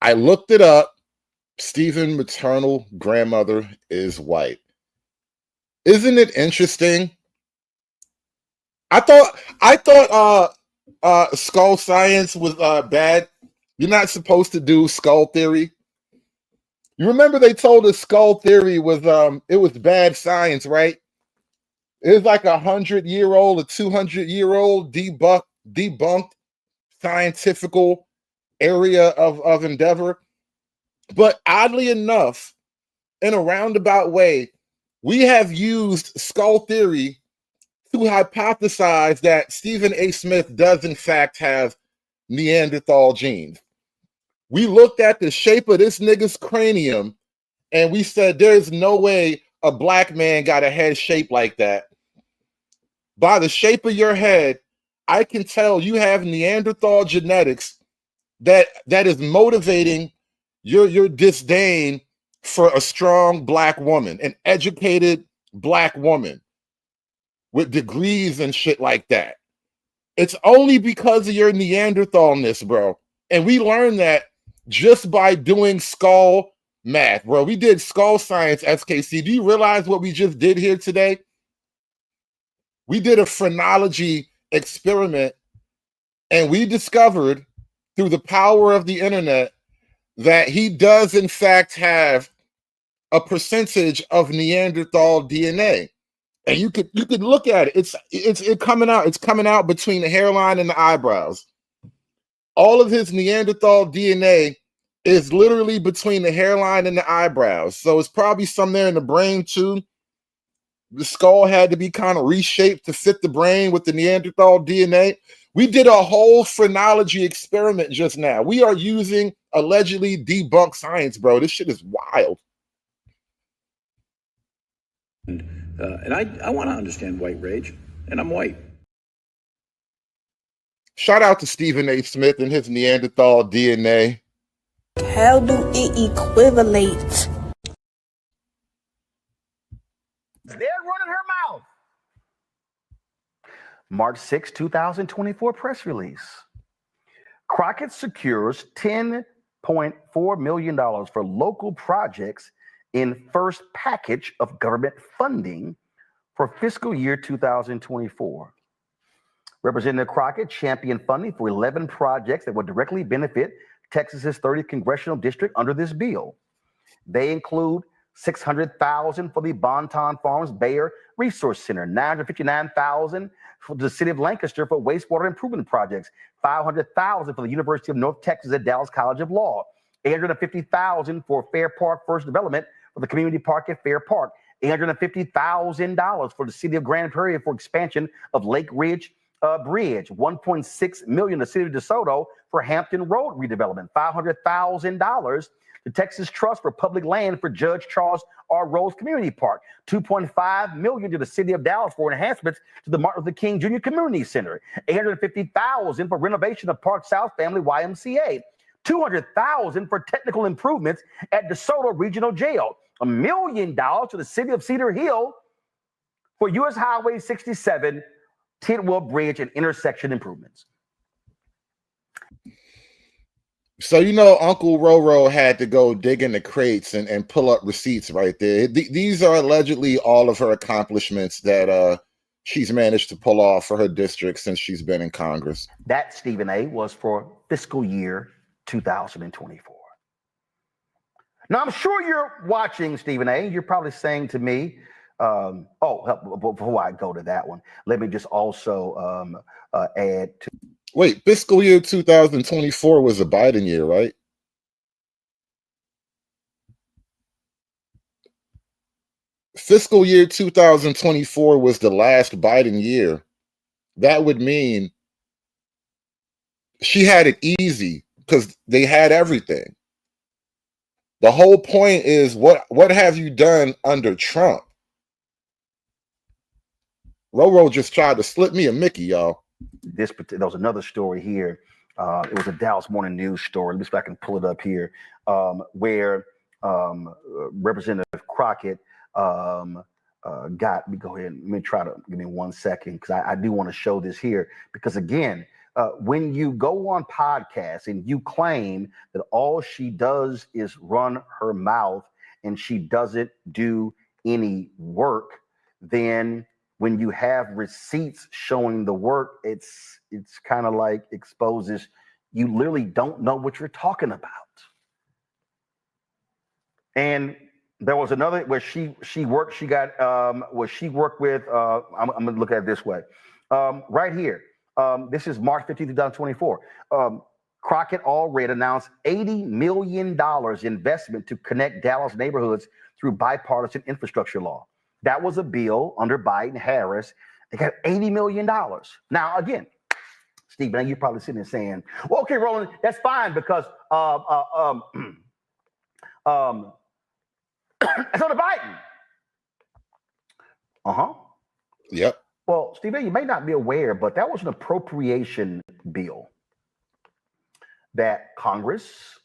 I looked it up. Stephen's maternal grandmother is white. Isn't it interesting? I thought skull science was bad. You're not supposed to do skull theory. You remember they told us skull theory was it was bad science, right? It was like 100-year-old, a 200-year-old debunked scientifical area of endeavor. But oddly enough, in a roundabout way, we have used skull theory to hypothesize that Stephen A. Smith does in fact have Neanderthal genes. We looked at the shape of this nigga's cranium and we said there's no way a black man got a head shaped like that. By the shape of your head, I can tell you have Neanderthal genetics that is motivating your disdain for a strong black woman, an educated black woman with degrees and shit like that. It's only because of your Neanderthalness, bro. And we learned that just by doing skull math, bro. We did skull science, SKC. Do you realize what we just did here today? We did a phrenology experiment and we discovered through the power of the internet that he does in fact have a percentage of Neanderthal DNA. And you could look at it. It's coming out. It's coming out between the hairline and the eyebrows. All of his Neanderthal DNA is literally between the hairline and the eyebrows. So it's probably somewhere in the brain too. The skull had to be kind of reshaped to fit the brain with the Neanderthal DNA. We did a whole phrenology experiment just now. We are using allegedly debunked science, bro. This shit is wild. And I want to understand white rage, and I'm white. Shout out to Stephen A. Smith and his Neanderthal DNA. How do it equivalate? They're running her mouth. March 6, 2024 press release. Crockett secures $10.4 million for local projects in first package of government funding for fiscal year 2024. Representative Crockett championed funding for 11 projects that would directly benefit Texas's 30th congressional district under this bill. They include $600,000 for the Bonton Farms Bayer Resource Center, $959,000 for the city of Lancaster for wastewater improvement projects, $500,000 for the University of North Texas at Dallas College of Law, $850,000 for Fair Park First Development for the community park at Fair Park, $850,000 for the city of Grand Prairie for expansion of Lake Ridge Bridge, $1.6 million to the city of DeSoto for Hampton Road redevelopment, $500,000 to Texas Trust for public land for Judge Charles R. Rose Community Park, $2.5 million to the city of Dallas for enhancements to the Martin Luther King Jr. Community Center, $850,000 for renovation of Park South Family YMCA, $200,000 for technical improvements at DeSoto Regional Jail, $1 million to the city of Cedar Hill for U.S. Highway 67, Tidwell Bridge and intersection improvements. So, you know, Uncle Roro had to go dig in the crates and pull up receipts right there. These are allegedly all of her accomplishments that she's managed to pull off for her district since she's been in Congress. That, Stephen A., was for fiscal year 2024. Now, I'm sure you're watching, Stephen A. You're probably saying to me, before I go to that one, let me just also add to. Wait, fiscal year 2024 was a Biden year, right? Fiscal year 2024 was the last Biden year. That would mean she had it easy because they had everything. The whole point is, what have you done under Trump? Roro just tried to slip me a Mickey, y'all. There was another story here. It was a Dallas Morning News story. Let me see if I can pull it up here, where Representative Crockett let me go ahead and let me try to give me 1 second because I do want to show this here because again, when you go on podcasts and you claim that all she does is run her mouth and she doesn't do any work, then when you have receipts showing the work, it's kind of like exposes you literally don't know what you're talking about. And there was another where she worked. She got she worked with. I'm gonna look at it this way, right here. This is March 15, 2024. Crockett Allred announced $80 million investment to connect Dallas neighborhoods through bipartisan infrastructure law. That was a bill under Biden-Harris. They got $80 million. Now, again, Stephen, you're probably sitting there saying, well, okay, Roland, that's fine because it's under Biden. Yep. Well, Stephen, you may not be aware, but that was an appropriation bill that Congress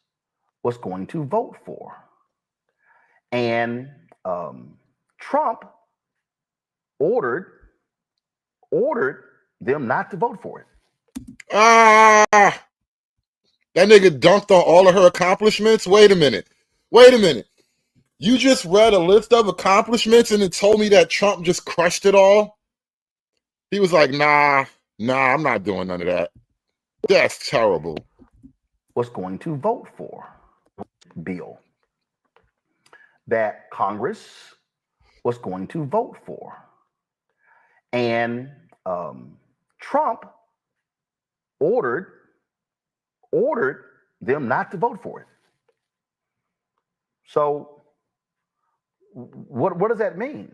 was going to vote for. And Trump ordered them not to vote for it. That nigga dunked on all of her accomplishments. Wait a minute. You just read a list of accomplishments and then told me that Trump just crushed it all? He was like, nah, I'm not doing none of that. That's terrible. Was going to vote for bill that Congress was going to vote for. And Trump ordered them not to vote for it. So what does that mean?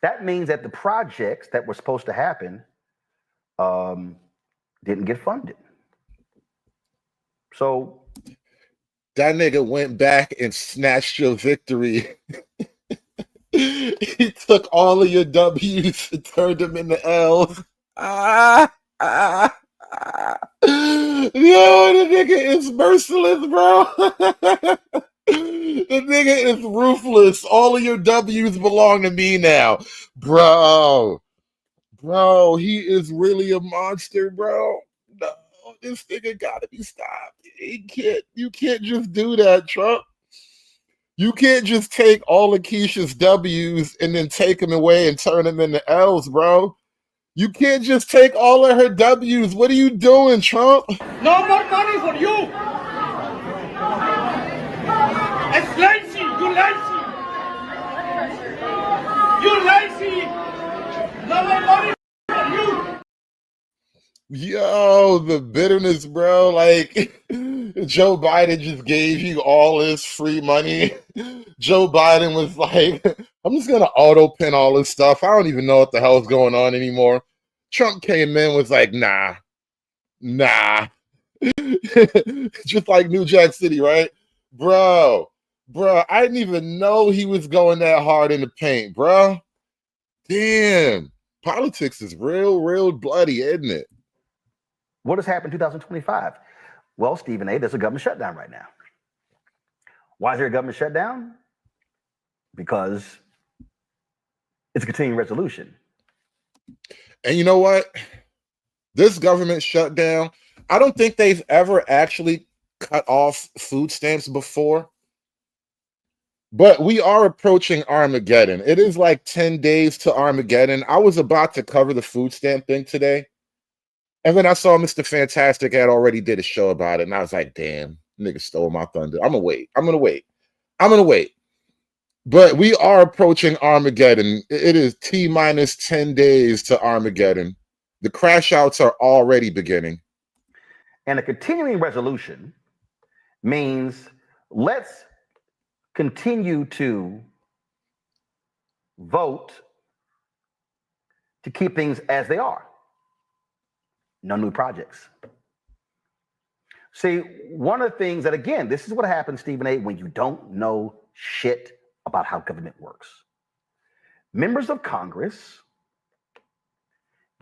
That means that the projects that were supposed to happen didn't get funded. So that nigga went back and snatched your victory. He took all of your W's and turned them into L's. Yo, the nigga is merciless, bro. The nigga is ruthless. All of your W's belong to me now. Bro, he is really a monster, bro. No, this nigga gotta be stopped. You can't just do that, Trump. You can't just take all of Keisha's W's and then take them away and turn them into L's, bro. You can't just take all of her W's. What are you doing, Trump? No more money for you. It's lazy. You lazy. You lazy. No more money for you. Yo, the bitterness, bro. Like, Joe Biden just gave you all this free money. Joe Biden was like, I'm just going to auto pin all this stuff. I don't even know what the hell's going on anymore. Trump came in, was like, nah. Just like New Jack City, right? Bro, I didn't even know he was going that hard in the paint, bro. Damn. Politics is real bloody, isn't it? What has happened in 2025? Well, Stephen A., there's a government shutdown right now. Why is there a government shutdown? Because it's a continuing resolution. And you know what? This government shutdown, I don't think they've ever actually cut off food stamps before. But we are approaching Armageddon. It is like 10 days to Armageddon. I was about to cover the food stamp thing today. And then I saw Mr. Fantastic had already did a show about it. And I was like, damn, nigga stole my thunder. I'm going to wait. But we are approaching Armageddon. It is T-minus 10 days to Armageddon. The crash outs are already beginning. And a continuing resolution means let's continue to vote to keep things as they are. No new projects. See, one of the things that, again, this is what happens, Stephen A., when you don't know shit about how government works. Members of Congress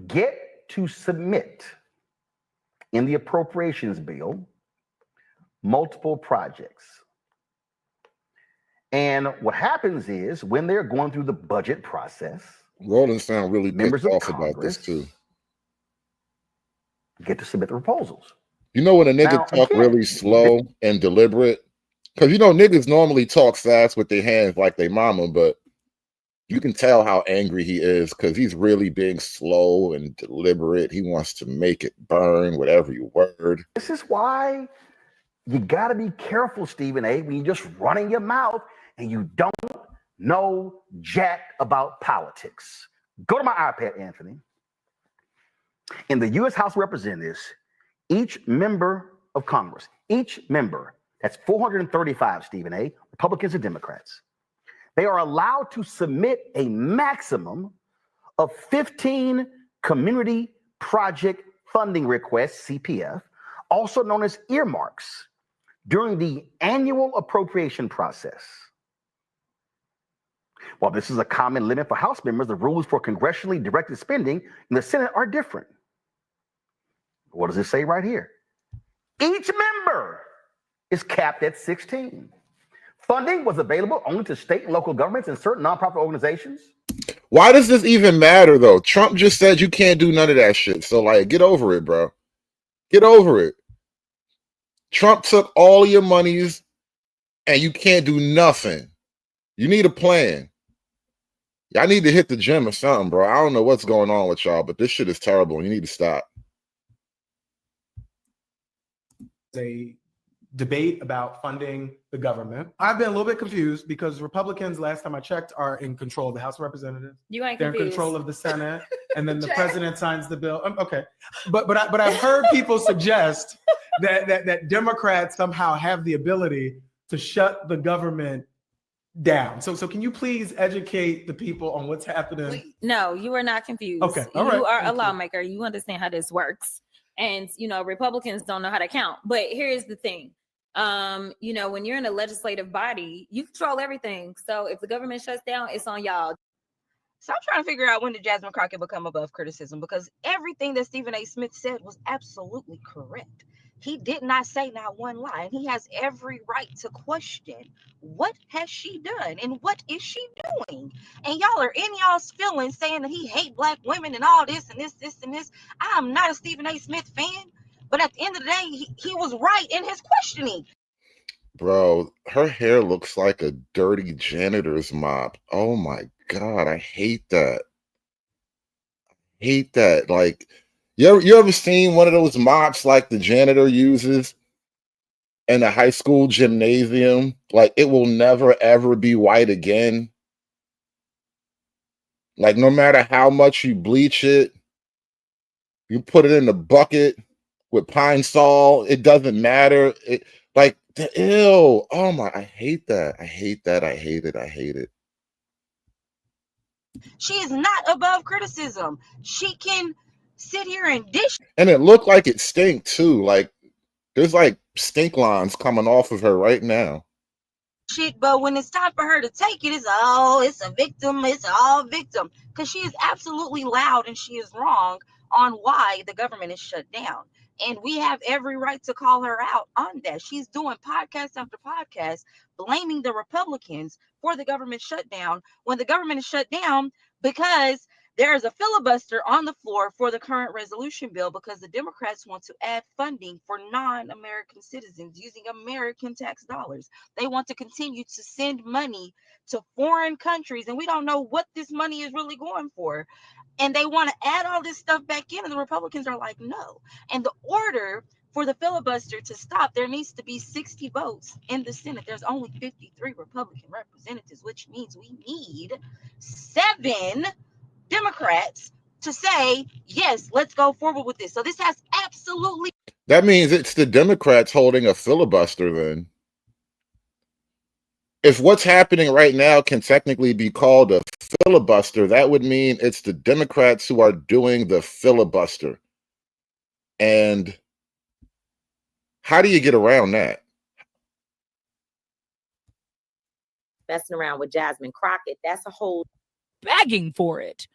get to submit in the appropriations bill multiple projects. And what happens is when they're going through the budget process, Roland sound really members pissed of off about this too. Get to submit the proposals. You know when a nigga Now, talk again, really slow and deliberate? Because, you know, niggas normally talk fast with their hands like they mama, but you can tell how angry he is because he's really being slow and deliberate. He wants to make it burn with every word. This is why you got to be careful, Stephen A., when you're just running your mouth and you don't know jack about politics. Go to my iPad, Anthony. In the U.S. House of Representatives, each member of Congress, that's 435, Stephen A., Republicans and Democrats, they are allowed to submit a maximum of 15 community project funding requests, CPF, also known as earmarks, during the annual appropriation process. While this is a common limit for House members, the rules for congressionally directed spending in the Senate are different. What does it say right here? Each member is capped at 16. Funding was available only to state and local governments and certain nonprofit organizations. Why does this even matter, though? Trump just said you can't do none of that shit. So, like, get over it, bro. Get over it. Trump took all your monies and you can't do nothing. You need a plan. Y'all need to hit the gym or something, bro. I don't know what's going on with y'all, but this shit is terrible. You need to stop. A debate about funding the government. I've been a little bit confused because Republicans, last time I checked, are in control of the House of Representatives. You ain't They're in confused. control of the Senate, and then the Jack. president signs the bill. Okay, but I've heard people suggest that Democrats somehow have the ability to shut the government down. So can you please educate the people on what's happening? No, you are not confused. Okay, all right, You are a thank you. lawmaker. You understand how this works. And, Republicans don't know how to count. But here's the thing. When you're in a legislative body, you control everything. So if the government shuts down, it's on y'all. So I'm trying to figure out when did Jasmine Crockett become above criticism, because everything that Stephen A. Smith said was absolutely correct. He did not say not one lie, and he has every right to question what has she done and what is she doing. And y'all are in y'all's feelings saying that he hate black women and all this and this and this. I'm not a Stephen A. Smith fan, but at the end of the day, he was right in his questioning. Bro, her hair looks like a dirty janitor's mop. Oh my God, I hate that. Hate that. Like, you ever seen one of those mops like the janitor uses in a high school gymnasium? Like, it will never ever be white again. Like, no matter how much you bleach it, you put it in the bucket with Pine Sol, it doesn't matter. Ew. Oh my, I hate that. I hate that. I hate it. I hate it. She is not above criticism. She can sit here and dish And it looked like it stink too. Like, there's like stink lines coming off of her right now. shit, but when it's time for her to take it, it's a victim. It's all victim, because she is absolutely loud and she is wrong on why the government is shut down. And we have every right to call her out on that. She's doing podcast after podcast blaming the Republicans for the government shutdown, when the government is shut down because there is a filibuster on the floor for the current resolution bill, because the Democrats want to add funding for non-American citizens using American tax dollars. They want to continue to send money to foreign countries, and we don't know what this money is really going for. And they want to add all this stuff back in, and the Republicans are like, no. And the order for the filibuster to stop, there needs to be 60 votes in the Senate. There's only 53 Republican representatives, which means we need 7 Democrats to say, yes, let's go forward with this. So this has absolutely... That means it's the Democrats holding a filibuster then. If what's happening right now can technically be called a filibuster, that would mean it's the Democrats who are doing the filibuster. And how do you get around that? Messing around with Jasmine Crockett, that's a whole begging for it.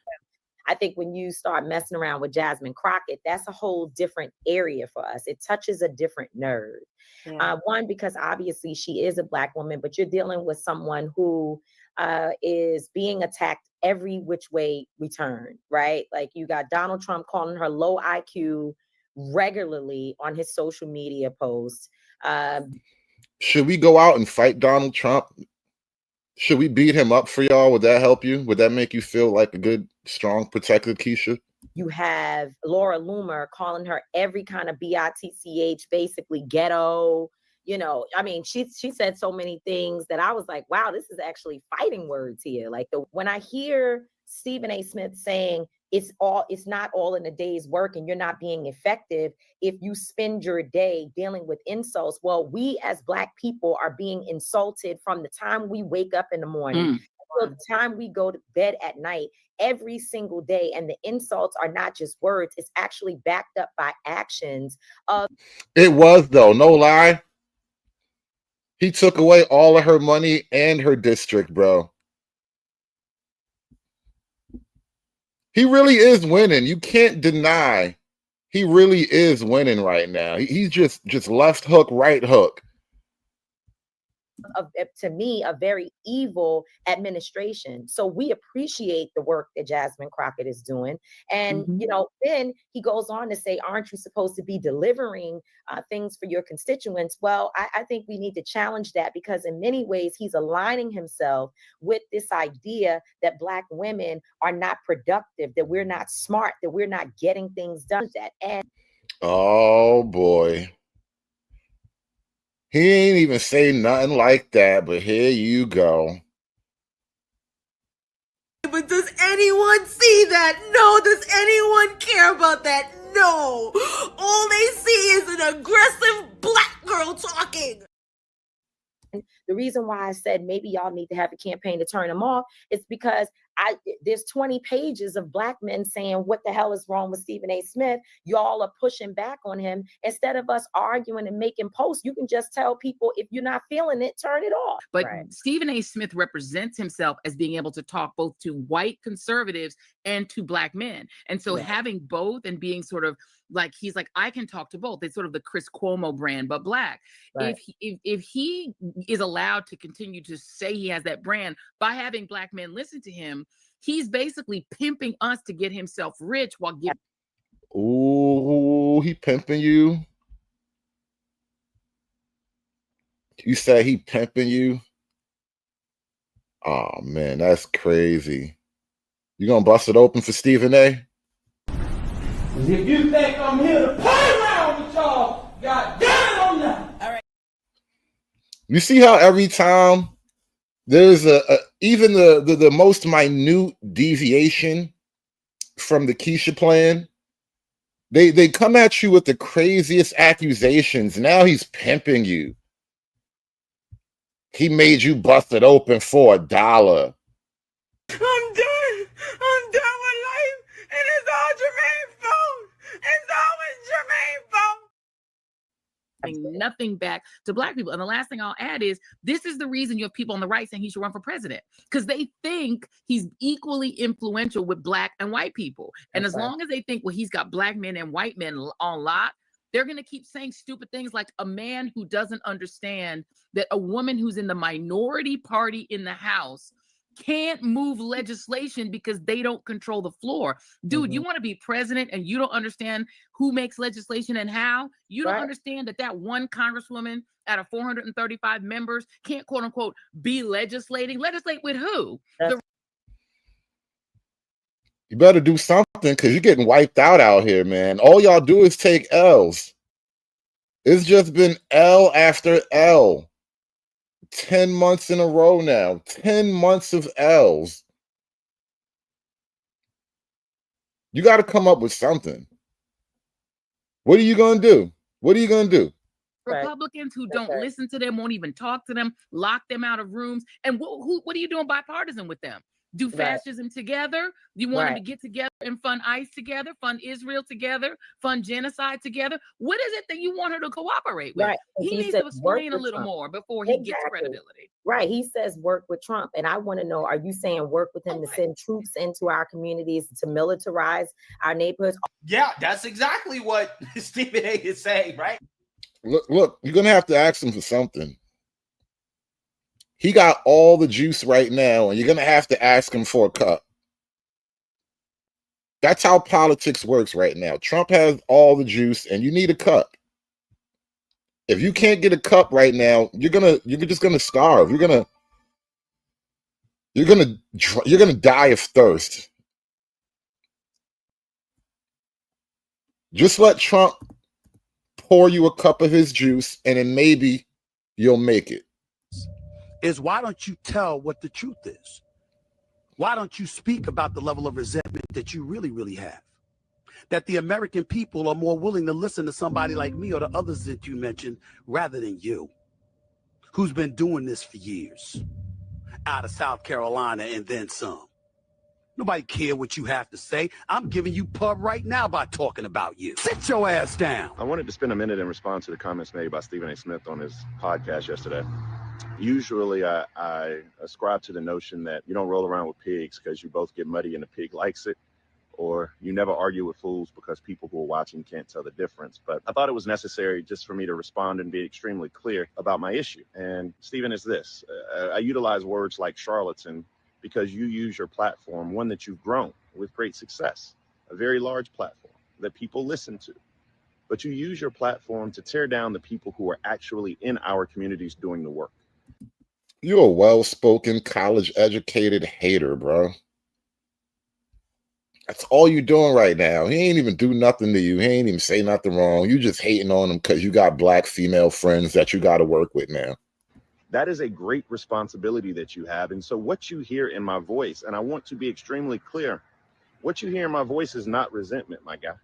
I think when you start messing around with Jasmine Crockett, that's a whole different area for us. It touches a different nerve. Yeah. One, because obviously she is a Black woman, but you're dealing with someone who is being attacked every which way we turn, right? Like, you got Donald Trump calling her low IQ regularly on his social media posts. Should we go out and fight Donald Trump? Should we beat him up for y'all? Would that help you? Would that make you feel like a good, strong, protected Keisha? You have Laura Loomer calling her every kind of BITCH, basically ghetto. You know, I mean, she said so many things that I was like, wow, this is actually fighting words here. Like, when I hear Stephen A. Smith saying it's not all in a day's work and you're not being effective if you spend your day dealing with insults. Well, we as Black people are being insulted from the time we wake up in the morning until the time we go to bed at night, every single day. And the insults are not just words, it's actually backed up by actions of... It was, though, no lie. He took away all of her money and her district, bro. He really is winning. You can't deny he really is winning right now. He's just left hook, right hook. To me, a very evil administration. So we appreciate the work that Jasmine Crockett is doing. And, you know, then he goes on to say, aren't you supposed to be delivering things for your constituents? Well, I think we need to challenge that, because in many ways, he's aligning himself with this idea that Black women are not productive, that we're not smart, that we're not getting things done. And oh, boy. He ain't even say nothing like that, but here you go. But does anyone see that? No. Does anyone care about that? No. All they see is an aggressive black girl talking. The reason why I said maybe y'all need to have a campaign to turn him off is because there's 20 pages of black men saying what the hell is wrong with Stephen A. Smith. Y'all are pushing back on him. Instead of us arguing and making posts, you can just tell people, if you're not feeling it, turn it off. But Stephen A. Smith represents himself as being able to talk both to white conservatives and to black men. And so having both and being sort of like, he's like, I can talk to both. It's sort of the Chris Cuomo brand, but black. Right. If he is allowed to continue to say he has that brand by having black men listen to him, he's basically pimping us to get himself rich while giving. Ooh, he pimping you. You say he pimping you? Oh man, that's crazy. You gonna bust it open for Stephen A? If you think I'm here to play around with y'all, God damn it, I'm not. All right. You see how every time there's even the most minute deviation from the Keisha plan, they come at you with the craziest accusations. Now he's pimping you. He made you bust it open for $1. I'm done. I'm done with life, and it's all Jermaine's fault. It's always Jermaine's fault. Nothing back to black people. And the last thing I'll add is this is the reason you have people on the right saying he should run for president, because they think he's equally influential with black and white people. And as long as they think, well, he's got black men and white men on lock, they're going to keep saying stupid things like a man who doesn't understand that a woman who's in the minority party in the House can't move legislation because they don't control the floor. Dude, you want to be president and you don't understand who makes legislation and how? You don't understand that one congresswoman out of 435 members can't, quote unquote, be legislating. Legislate with who? You better do something, because you're getting wiped out here, man. All y'all do is take L's. It's just been L after L. 10 months in a row now. 10 months of L's. You got to come up with something. What are you going to do? What are you going to do? Republicans who don't listen to them, won't even talk to them, lock them out of rooms. And what are you doing bipartisan with them? Do fascism together? You want them to get together and fund ICE together, fund Israel together, fund genocide together? What is it that you want her to cooperate with? He needs to explain a little more before he gets credibility. Right. He says work with Trump. And I want to know, are you saying work with him to send troops into our communities, to militarize our neighborhoods? Yeah, that's exactly what Stephen A. is saying, right? Look, you're going to have to ask him for something. He got all the juice right now, and you're going to have to ask him for a cut. That's how politics works right now. Trump has all the juice, and you need a cut. If you can't get a cup right now, you're just gonna starve. You're gonna die of thirst. Just let Trump pour you a cup of his juice, and then maybe you'll make it. Is why don't you tell what the truth is? Why don't you speak about the level of resentment that you really, really have? That the American people are more willing to listen to somebody like me or the others that you mentioned rather than you, who's been doing this for years, out of South Carolina and then some. Nobody care what you have to say. I'm giving you pub right now by talking about you. Sit your ass down. I wanted to spend a minute and respond to the comments made by Stephen A. Smith on his podcast yesterday. Usually I ascribe to the notion that you don't roll around with pigs because you both get muddy and the pig likes it, or you never argue with fools because people who are watching can't tell the difference. But I thought it was necessary just for me to respond and be extremely clear about my issue. And Stephen, is this. I utilize words like charlatan because you use your platform, one that you've grown with great success, a very large platform that people listen to. But you use your platform to tear down the people who are actually in our communities doing the work. You're a well-spoken, college-educated hater, bro. That's all you doing right now. He ain't even do nothing to you. He ain't even say nothing wrong. You just hating on him because you got black female friends that you got to work with now. That is a great responsibility that you have. And so what you hear in my voice, and I want to be extremely clear, what you hear in my voice is not resentment, my guy.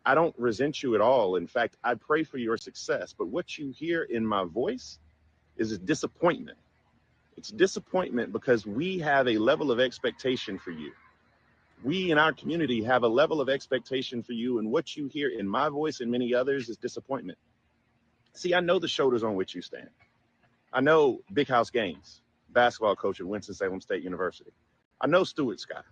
I don't resent you at all. In fact, I pray for your success. But what you hear in my voice is a disappointment. It's disappointment because we have a level of expectation for you. We in our community have a level of expectation for you, and what you hear in my voice and many others is disappointment. See, I know the shoulders on which you stand. I know Big House Gaines, basketball coach at Winston-Salem State University. I know Stuart Scott.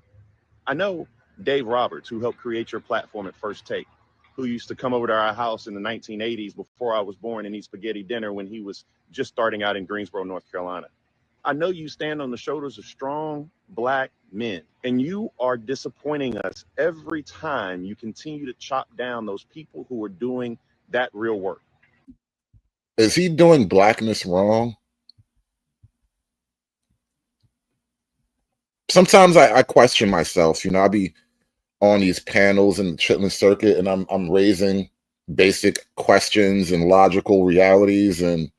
I know Dave Roberts, who helped create your platform at First Take, who used to come over to our house in the 1980s before I was born and eat spaghetti dinner when he was just starting out in Greensboro, North Carolina. I know you stand on the shoulders of strong black men, and you are disappointing us every time you continue to chop down those people who are doing that real work. Is he doing blackness wrong? Sometimes I question myself. You know, I'll be on these panels in the Chitlin circuit, and I'm raising basic questions and logical realities, and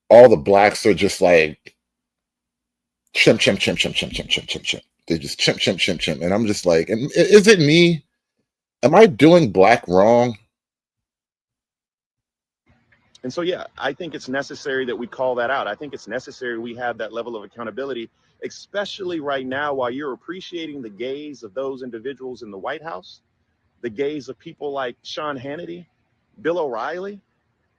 all the blacks are just like chimp, chimp, chimp, chimp, chimp, chimp, chimp, chimp, chimp. They just chimp, chimp, chimp, chimp. And I'm just like, is it me? Am I doing black wrong? And so, yeah, I think it's necessary that we call that out. I think it's necessary we have that level of accountability, especially right now while you're appreciating the gaze of those individuals in the White House, the gaze of people like Sean Hannity, Bill O'Reilly,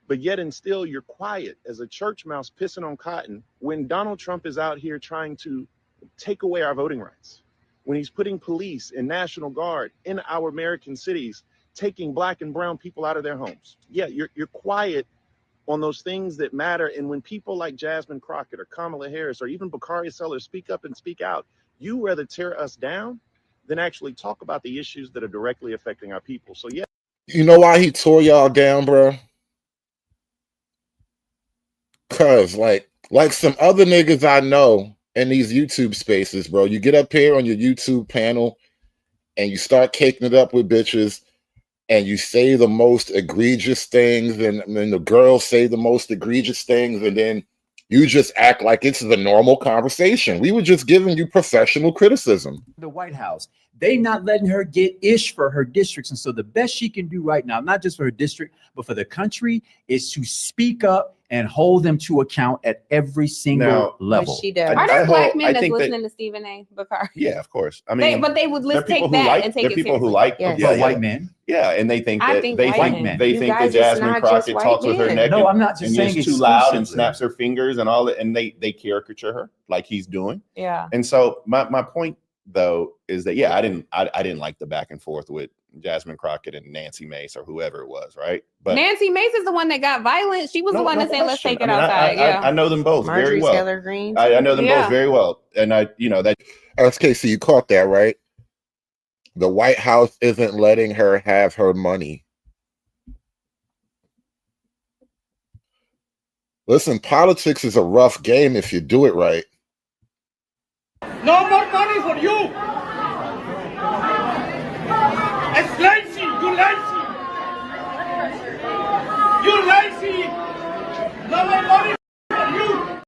but yet and still you're quiet as a church mouse pissing on cotton when Donald Trump is out here trying to take away our voting rights, when he's putting police and National Guard in our American cities, taking black and brown people out of their homes. Yeah, you're quiet on those things that matter. And when people like Jasmine Crockett or Kamala Harris or even Bakari Sellers speak up and speak out, you rather tear us down than actually talk about the issues that are directly affecting our people. So, yeah. You know why he tore y'all down, bro? Cause like some other niggas I know in these YouTube spaces, bro, you get up here on your YouTube panel and you start caking it up with bitches and you say the most egregious things, and then the girls say the most egregious things, and then you just act like it's the normal conversation. We were just giving you professional criticism. The White House, they not letting her get ish for her districts. And so the best she can do right now, not just for her district, but for the country, is to speak up and hold them to account at every single level. She does. Are there black men that's listening to Stephen A. Bakari? Yeah, of course. I mean, but they would take that and take it seriously. People who like white men. Yeah, and they think I that think they white think men. they You think guys, that it's Jasmine not just Crockett white talks with her men. neck. No, I'm not just saying it's too loud and exclusively. snaps her fingers and all that, and they caricature her like he's doing. Yeah. And so my point though is that I didn't like the back and forth with Jasmine Crockett and Nancy Mace or whoever it was, right? But Nancy Mace is the one that got violent. She was the one that said, "Let's take it outside." I know them both very well. Taylor Greene. I know them both very well, and that SKC, you caught that, right? The White House isn't letting her have her money. Listen, politics is a rough game if you do it right. No more money for you. It's lazy. You lazy. You lazy. No more money for you.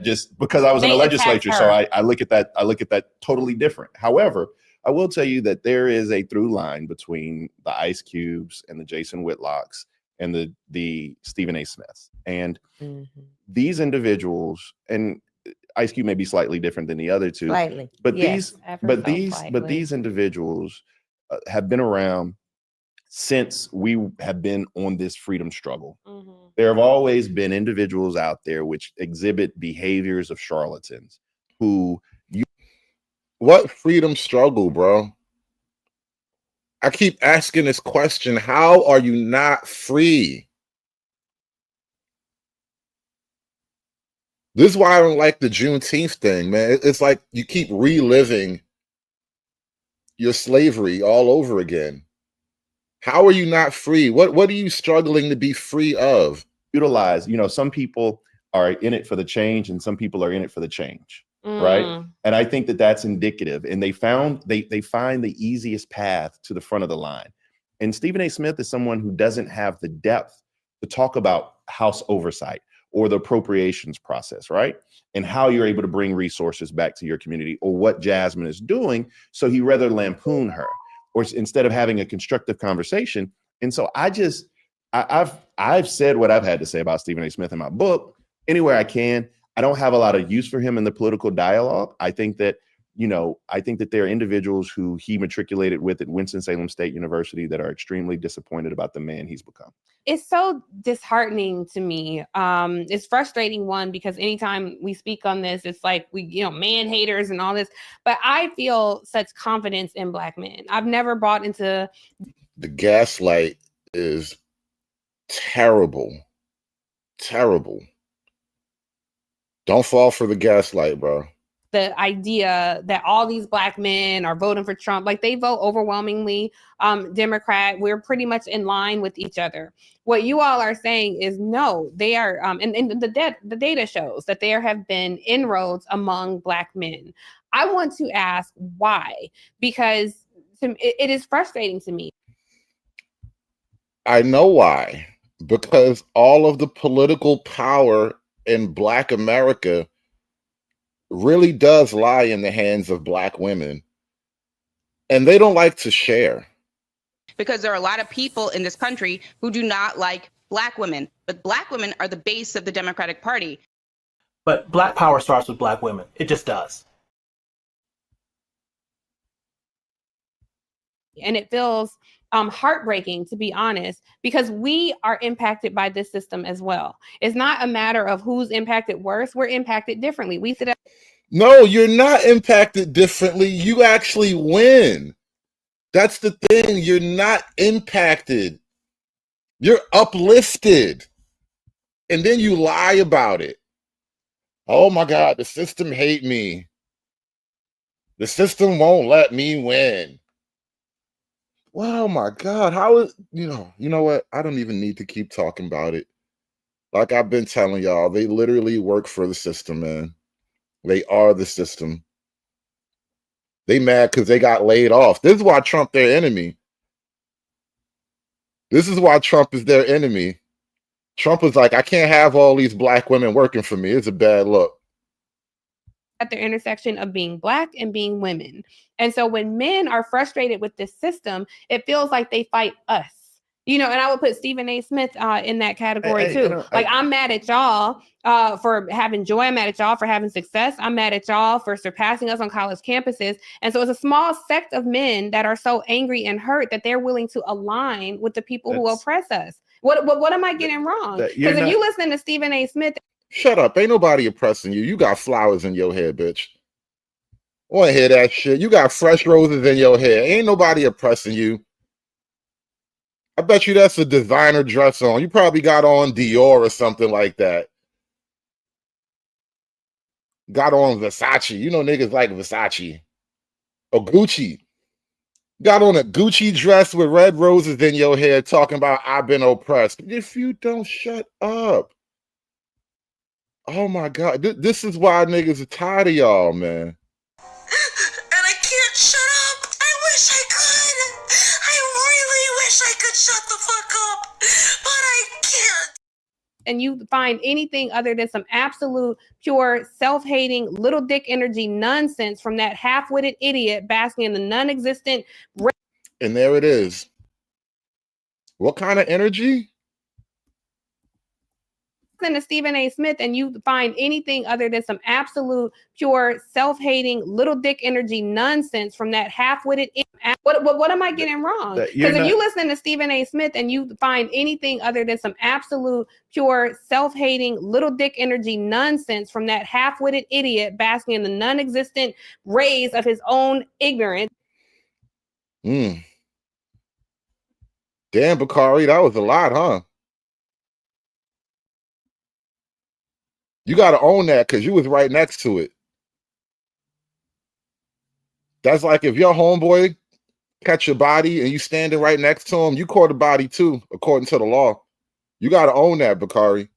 just because I was in the They attacked legislature, so her. I look at that totally different. However, I will tell you that there is a through line between the Ice Cubes and the Jason Whitlocks and the Stephen A. Smiths. And these individuals, and Ice Cube may be slightly different than the other two, Slightly, but yes, these individuals have been around since we have been on this freedom struggle. There have always been individuals out there which exhibit behaviors of charlatans who What freedom struggle, bro? I keep asking this question. How are you not free? This is why I don't like the Juneteenth thing, man. It's like you keep reliving your slavery all over again. How are you not free? What are you struggling to be free of? utilize, some people are in it for the change and some people are in it for the change. right? And I think that that's indicative. And they find the easiest path to the front of the line. And Stephen A. Smith is someone who doesn't have the depth to talk about House oversight or the appropriations process, right? And how you're able to bring resources back to your community, or what Jasmine is doing. So he rather lampoon her, or instead of having a constructive conversation. And so I've said what I've had to say about Stephen A. Smith in my book anywhere I can. I don't have a lot of use for him in the political dialogue. I think that there are individuals who he matriculated with at Winston-Salem State University that are extremely disappointed about the man he's become. It's so disheartening to me. It's frustrating, one, because anytime we speak on this, it's like man haters and all this. But I feel such confidence in Black men. I've never bought into the gaslight is terrible. Terrible. Don't fall for the gaslight, bro. the idea that all these Black men are voting for Trump. Like, they vote overwhelmingly Democrat. We're pretty much in line with each other. What you all are saying is no, they are, and the data shows that there have been inroads among Black men. I want to ask why, because it is frustrating to me. I know why. Because all of the political power in Black America really does lie in the hands of Black women. And they don't like to share. Because there are a lot of people in this country who do not like Black women. But Black women are the base of the Democratic Party. But Black power starts with Black women. It just does. And it feels heartbreaking, to be honest, because we are impacted by this system as well. It's not a matter of who's impacted worse. We're impacted differently. We sit. No, you're not impacted differently. You actually win. That's the thing. You're not impacted. You're uplifted. And then you lie about it. Oh my God, the system hate me. The system won't let me win. Wow, my God, how is, you know what? I don't even need to keep talking about it. Like I've been telling y'all, they literally work for the system, man. They are the system. They mad because they got laid off. This is why Trump their enemy. This is why Trump is their enemy. Trump was like, I can't have all these Black women working for me. It's a bad look. At the intersection of being Black and being women. And so when men are frustrated with this system, it feels like they fight us. And I would put Stephen A. Smith in that category too. I'm mad at y'all for having joy. I'm mad at y'all for having success. I'm mad at y'all for surpassing us on college campuses. And so it's a small sect of men that are so angry and hurt that they're willing to align with the people who oppress us. What am I getting wrong? Because if you listen to Stephen A. Smith. Shut up. Ain't nobody oppressing you. You got flowers in your hair, bitch. I want to hear that shit. You got fresh roses in your hair. Ain't nobody oppressing you. I bet you that's a designer dress on. You probably got on Dior or something like that. Got on Versace. You know niggas like Versace. Or Gucci. Got on a Gucci dress with red roses in your hair talking about I've been oppressed. If you don't shut up. Oh my God. This is why niggas are tired of y'all, man. And I can't shut up. I wish I could. I really wish I could shut the fuck up. But I can't. And you find anything other than some absolute pure self-hating little dick energy nonsense from that half-witted idiot basking in the non-existent. And there it is. What kind of energy? To Stephen A. Smith, and you find anything other than some absolute pure self-hating little dick energy nonsense from that half-witted. What am I getting wrong? Because if you listen to Stephen A. Smith and you find anything other than some absolute pure self-hating little dick energy nonsense from that half-witted idiot basking in the non-existent rays of his own ignorance. Damn, Bakari, that was a lot, huh? You got to own that because you was right next to it. That's like if your homeboy catch your body and you standing right next to him, you caught the body too, according to the law. You got to own that, Bakari.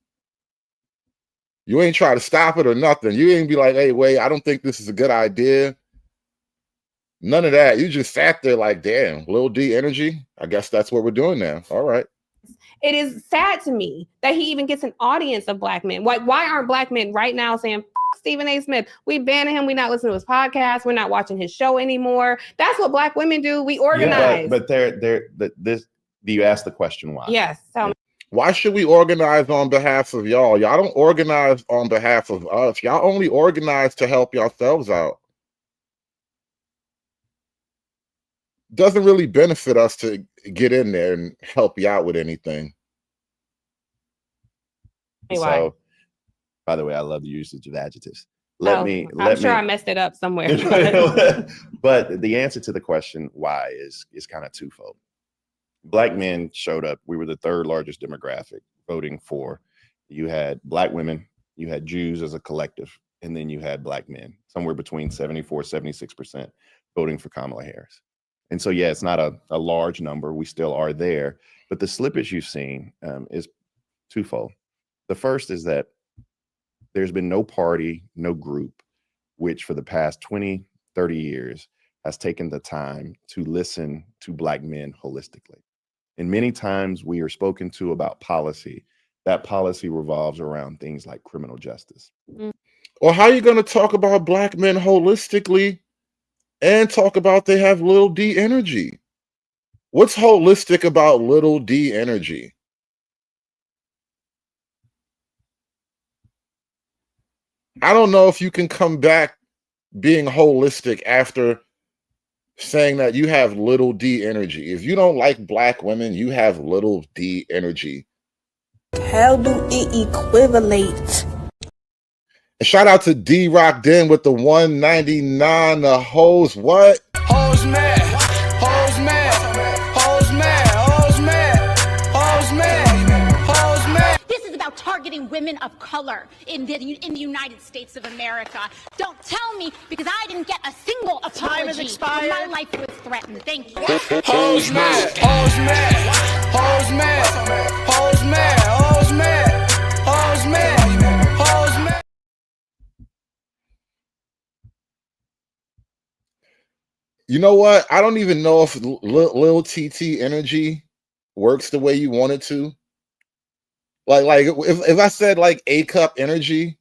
You ain't try to stop it or nothing. You ain't be like, hey, wait, I don't think this is a good idea. None of that. You just sat there like, damn, Lil D energy. I guess that's what we're doing now. All right. It is sad to me that he even gets an audience of black men. Why aren't black men right now saying, Stephen A. Smith, we banning him, we not listening to his podcast, we're not watching his show anymore? That's what black women do. We organize. But this. Do you ask the question why? Yes. Why should we organize on behalf of y'all? Y'all don't organize on behalf of us. Y'all only organize to help yourselves out. Doesn't really benefit us to get in there and help you out with anything. So, by the way, I love the usage of adjectives. I'm sure I messed it up somewhere. But the answer to the question why is kind of twofold. Black men showed up. We were the third largest demographic voting for. You had black women, you had Jews as a collective, and then you had black men, somewhere between 74, 76% voting for Kamala Harris. And so, yeah, it's not a large number. We still are there. But the slippage you've seen is twofold. The first is that there's been no party, no group, which for the past 20, 30 years has taken the time to listen to black men holistically. And many times we are spoken to about policy. That policy revolves around things like criminal justice. Well, how are you going to talk about black men holistically and talk about they have Lil D energy? What's holistic about Lil D energy? I don't know if you can come back being holistic after saying that you have Lil D energy. If you don't like black women, you have Lil D energy. How do it equivalate? And shout out to D Rock Den with the 199. The hoes what? Hoes mad, hoes mad, hoes mad, hoes mad, hoes mad, hoes mad. This is about targeting women of color in the United States of America. Don't tell me, because I didn't get a single apology. Time has expired. My life was threatened. Thank you. Hoes mad, hoes mad, hoes mad, hoes mad, hoes mad, hoes mad, hoes mad. You know what? I don't even know if Lil TT energy works the way you want it to. Like if I said like A cup energy,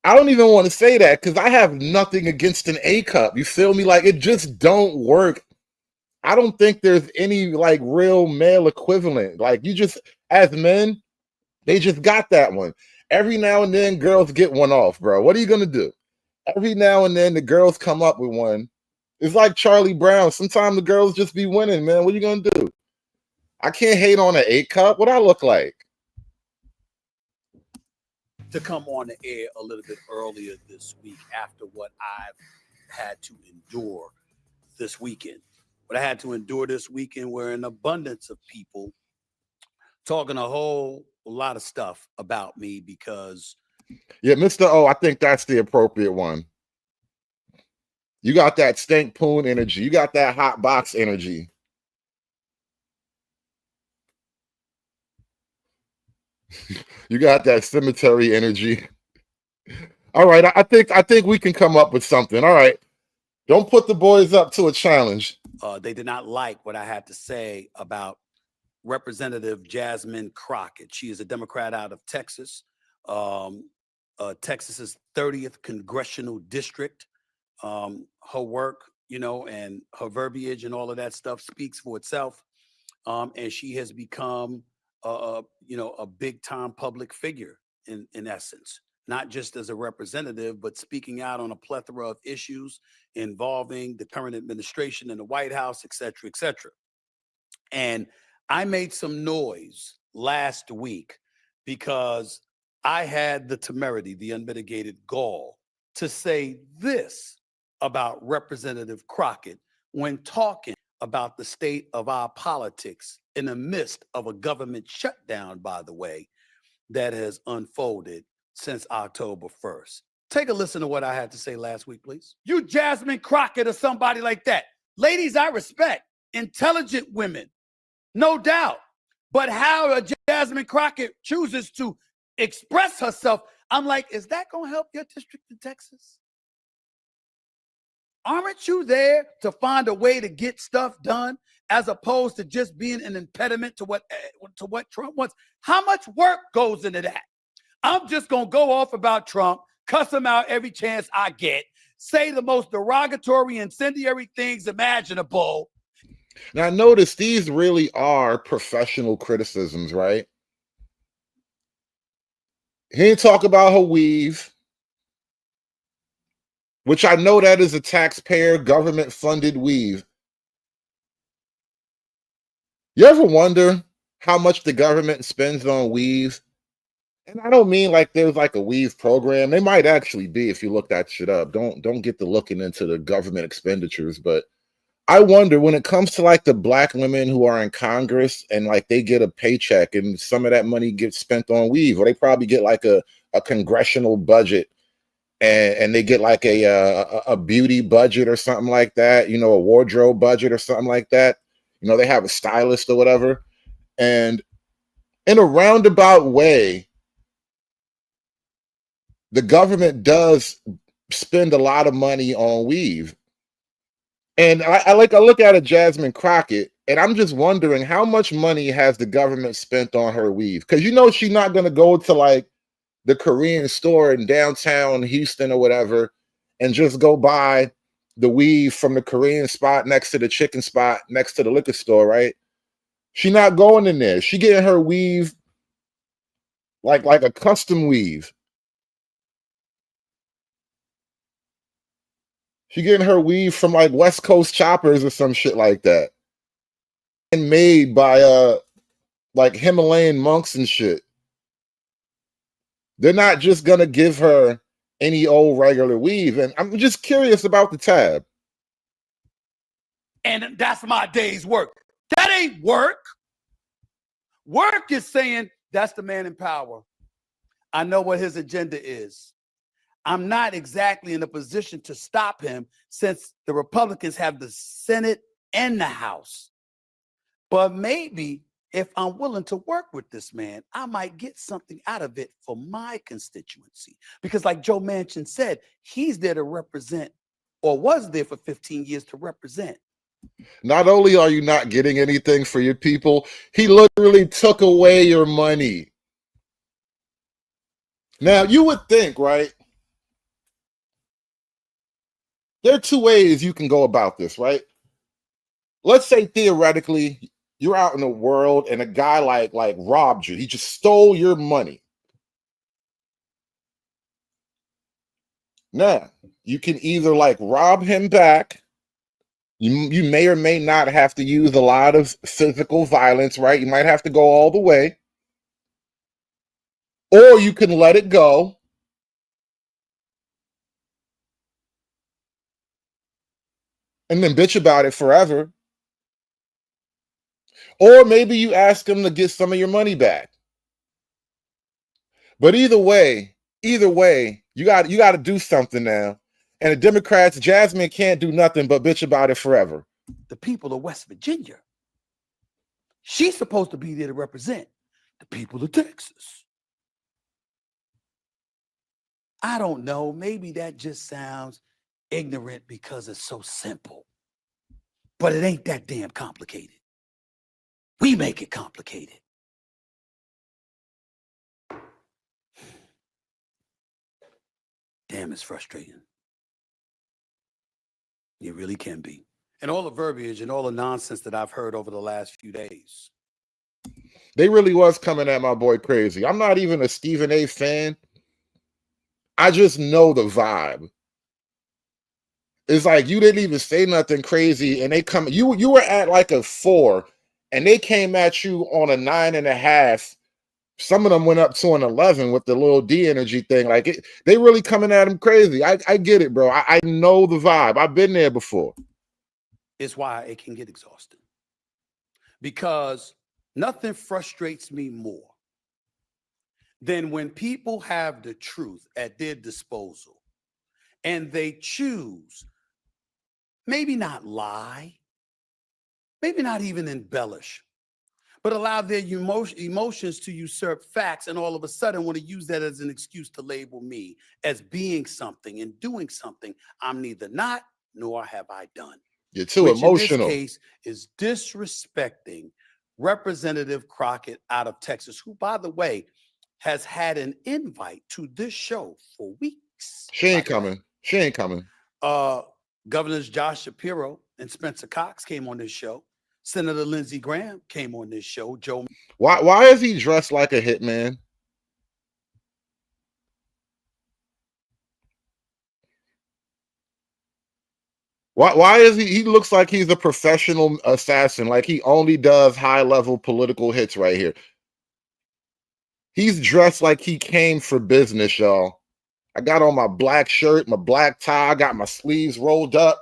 I don't even want to say that because I have nothing against an A cup. You feel me? Like it just don't work. I don't think there's any like real male equivalent. Like you just, as men, they just got that one. Every now and then girls get one off, bro. What are you gonna do? Every now and then the girls come up with one. It's like Charlie Brown. Sometimes the girls just be winning, man. What are you gonna do? I can't hate on an 8 cup. What I look like? To come on the air a little bit earlier this week after what I've had to endure this weekend. What I had to endure this weekend were an abundance of people talking a whole lot of stuff about me because yeah, Mr. O, I think that's the appropriate one. You got that stank poon energy. You got that hot box energy. You got that cemetery energy. All right, I think we can come up with something. All right. Don't put the boys up to a challenge. They did not like what I had to say about Representative Jasmine Crockett. She is a Democrat out of Texas. Texas's 30th congressional district. Her work, and her verbiage and all of that stuff speaks for itself. And she has become, a big time public figure in essence, not just as a representative, but speaking out on a plethora of issues involving the current administration and the White House, et cetera, et cetera. And I made some noise last week because I had the temerity, the unmitigated gall to say this about Representative Crockett when talking about the state of our politics in the midst of a government shutdown, by the way, that has unfolded since October 1st. Take a listen to what I had to say last week, please. You Jasmine Crockett or somebody like that. Ladies, I respect intelligent women, no doubt. But how Jasmine Crockett chooses to express herself. I'm like, is that going to help your district in Texas? Aren't you there to find a way to get stuff done as opposed to just being an impediment to what Trump wants? How much work goes into that? I'm just going to go off about Trump, cuss him out every chance I get, say the most derogatory, incendiary things imaginable. Now, notice these really are professional criticisms, right? He didn't talk about her weave, which I know that is a taxpayer government-funded weave. You ever wonder how much the government spends on weave? And I don't mean like there's like a weave program. They might actually be if you look that shit up. Don't get to looking into the government expenditures, but I wonder when it comes to like the black women who are in Congress and like they get a paycheck and some of that money gets spent on weave, or they probably get like a congressional budget and they get like a beauty budget or something like that, you know, a wardrobe budget or something like that. You know, they have a stylist or whatever. And in a roundabout way, the government does spend a lot of money on weave. And I look at a Jasmine Crockett, and I'm just wondering how much money has the government spent on her weave? Because you know she's not going to go to like the Korean store in downtown Houston or whatever and just go buy the weave from the Korean spot next to the chicken spot next to the liquor store, right? She's not going in there. She getting her weave like a custom weave. She getting her weave from like West Coast Choppers or some shit like that. And made by like Himalayan monks and shit. They're not just gonna give her any old regular weave. And I'm just curious about the tab. And that's my day's work. That ain't work. Work is saying that's the man in power. I know what his agenda is. I'm not exactly in a position to stop him since the Republicans have the Senate and the House. But maybe if I'm willing to work with this man, I might get something out of it for my constituency. Because like Joe Manchin said, he's there to represent, or was there for 15 years to represent. Not only are you not getting anything for your people, he literally took away your money. Now, you would think, right? There are two ways you can go about this, right? Let's say theoretically, you're out in the world and a guy like robbed you. He just stole your money. Now, you can either like rob him back. You may or may not have to use a lot of physical violence, right? You might have to go all the way. Or you can let it go. And then bitch about it forever. Or maybe you ask him to get some of your money back. But either way, you got to do something now. And the Democrats, Jasmine can't do nothing but bitch about it forever. The people of West Virginia. She's supposed to be there to represent the people of Texas. I don't know. Maybe that just sounds ignorant because it's so simple. But it ain't that damn complicated. We make it complicated. Damn, it's frustrating. It really can be. And all the verbiage and all the nonsense that I've heard over the last few days. They really was coming at my boy crazy. I'm not even a Stephen A. fan. I just know the vibe. It's like you didn't even say nothing crazy, and they come. You were at like a 4, and they came at you on a 9.5. Some of them went up to an 11 with the little D energy thing. Like they really coming at him crazy. I get it, bro. I know the vibe. I've been there before. It's why it can get exhausting. Because nothing frustrates me more than when people have the truth at their disposal and they choose, maybe not lie, maybe not even embellish, but allow their emotions to usurp facts, and all of a sudden want to use that as an excuse to label me as being something and doing something I'm neither not nor have I done. You're too Which emotional. in this case is disrespecting Representative Crockett out of Texas, who, by the way, has had an invite to this show for weeks. She ain't coming. She ain't coming. Governors Josh Shapiro and Spencer Cox came on this show. Senator Lindsey Graham came on this show. Joe. Why is he dressed like a hitman? Why is he looks like he's a professional assassin, like he only does high-level political hits right here. He's dressed like he came for business, y'all. I got on my black shirt, my black tie, I got my sleeves rolled up.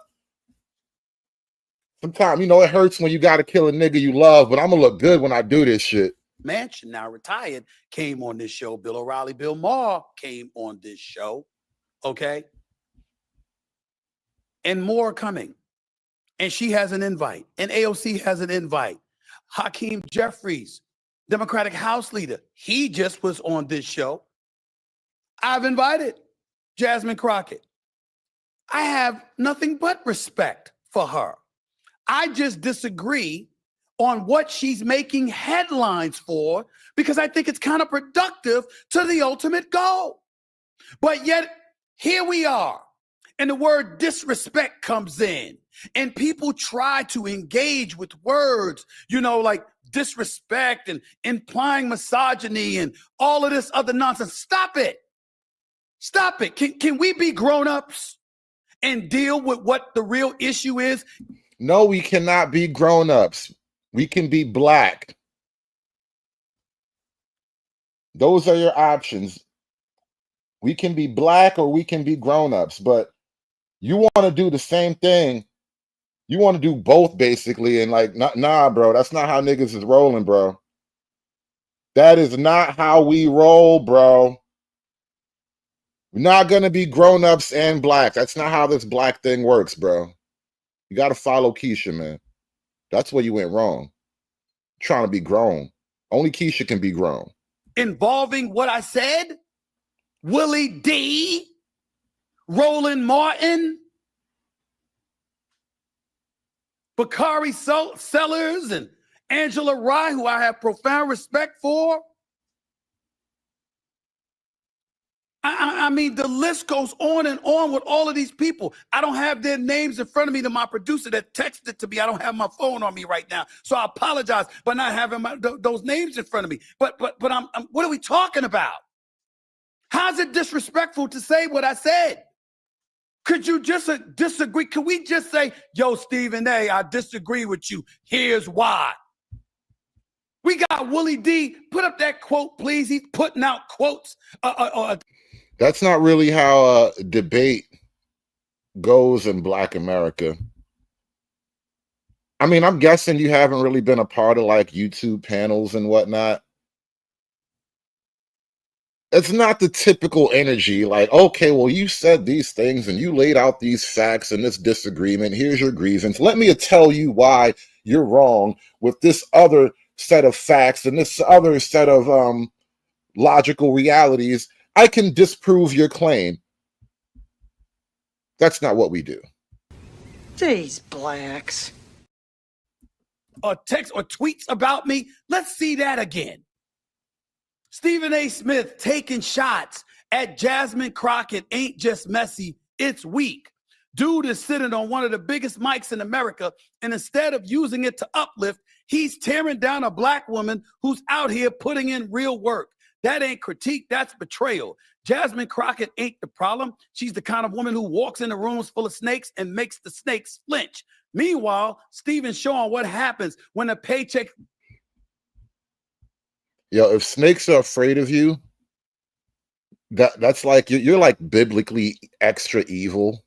Sometimes, it hurts when you got to kill a nigga you love, but I'm gonna look good when I do this shit. Manchin, now retired, came on this show. Bill O'Reilly, Bill Maher came on this show. Okay. And more coming. And she has an invite. And AOC has an invite. Hakeem Jeffries, Democratic House Leader, he just was on this show. I've invited Jasmine Crockett. I have nothing but respect for her. I just disagree on what she's making headlines for because I think it's counterproductive to the ultimate goal. But yet, here we are, and the word disrespect comes in, and people try to engage with words, like disrespect and implying misogyny and all of this other nonsense. Stop it. Stop it. Can we be grown-ups and deal with what the real issue is? No, we cannot be grown-ups. We can be black. Those are your options. We can be black or we can be grown-ups, but you want to do the same thing. You want to do both, basically, and nah, bro, that's not how niggas is rolling, bro. That is not how we roll, bro. We're not going to be grown-ups and black. That's not how this black thing works, bro. You got to follow Keisha, man. That's where you went wrong. Trying to be grown. Only Keisha can be grown. Involving what I said, Willie D, Roland Martin, Bakari Sellers, and Angela Rye, who I have profound respect for. I mean, the list goes on and on with all of these people. I don't have their names in front of me to my producer that texted to me. I don't have my phone on me right now. So I apologize for not having those names in front of me. But I'm what are we talking about? How's it disrespectful to say what I said? Could you just disagree? Could we just say, yo, Stephen A., I disagree with you. Here's why. We got Willie D. Put up that quote, please. He's putting out quotes. That's not really how a debate goes in Black America. I mean, I'm guessing you haven't really been a part of like YouTube panels and whatnot. It's not the typical energy like, okay, well, you said these things and you laid out these facts and this disagreement. Here's your grievance. Let me tell you why you're wrong with this other set of facts and this other set of logical realities. I can disprove your claim. That's not what we do. These blacks. Or text or tweets about me. Let's see that again. Stephen A. Smith taking shots at Jasmine Crockett ain't just messy, it's weak. Dude is sitting on one of the biggest mics in America, and instead of using it to uplift, he's tearing down a black woman who's out here putting in real work. That ain't critique, that's betrayal. Jasmine Crockett ain't the problem. She's the kind of woman who walks into rooms full of snakes and makes the snakes flinch. Meanwhile, Stephen's showing what happens when a paycheck. Yo, if snakes are afraid of you, that's like you're like biblically extra evil.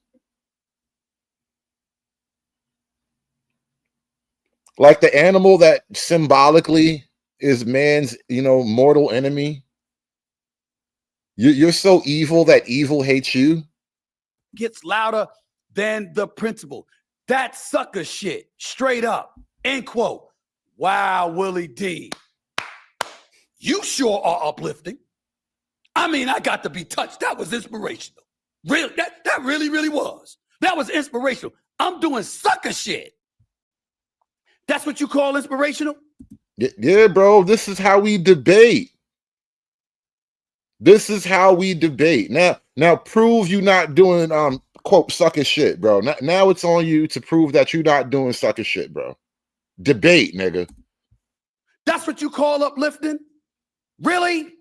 Like the animal that symbolically is man's, mortal enemy. You're so evil that evil hates you. Gets louder than the principle. That's sucker shit, straight up, end quote. Wow, Willie D. You sure are uplifting. I mean, I got to be touched. That was inspirational. Really, that really, really was. That was inspirational. I'm doing sucker shit. That's what you call inspirational? Yeah, bro. This is how we debate. This is how we debate. Now prove you not doing quote sucker shit, bro. Now it's on you to prove that you're not doing sucker shit, bro. Debate, nigga. That's what you call uplifting? Really?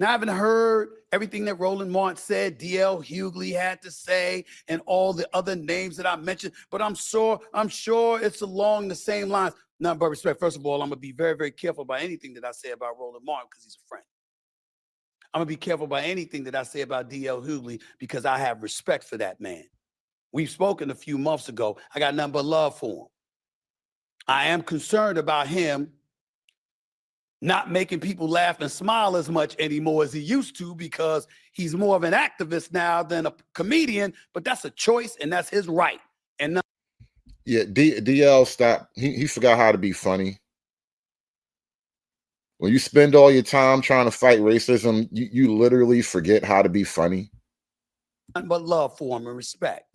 Now, I haven't heard everything that Roland Martin said, D.L. Hughley had to say, and all the other names that I mentioned, but I'm sure it's along the same lines. None but respect. First of all, I'm going to be very, very careful about anything that I say about Roland Martin because he's a friend. I'm going to be careful about anything that I say about D.L. Hughley because I have respect for that man. We've spoken a few months ago. I got nothing but love for him. I am concerned about him not making people laugh and smile as much anymore as he used to because he's more of an activist now than a comedian, but that's a choice and that's his right. And yeah, DL stopped. He forgot how to be funny. When you spend all your time trying to fight racism, you literally forget how to be funny. But love for him and respect.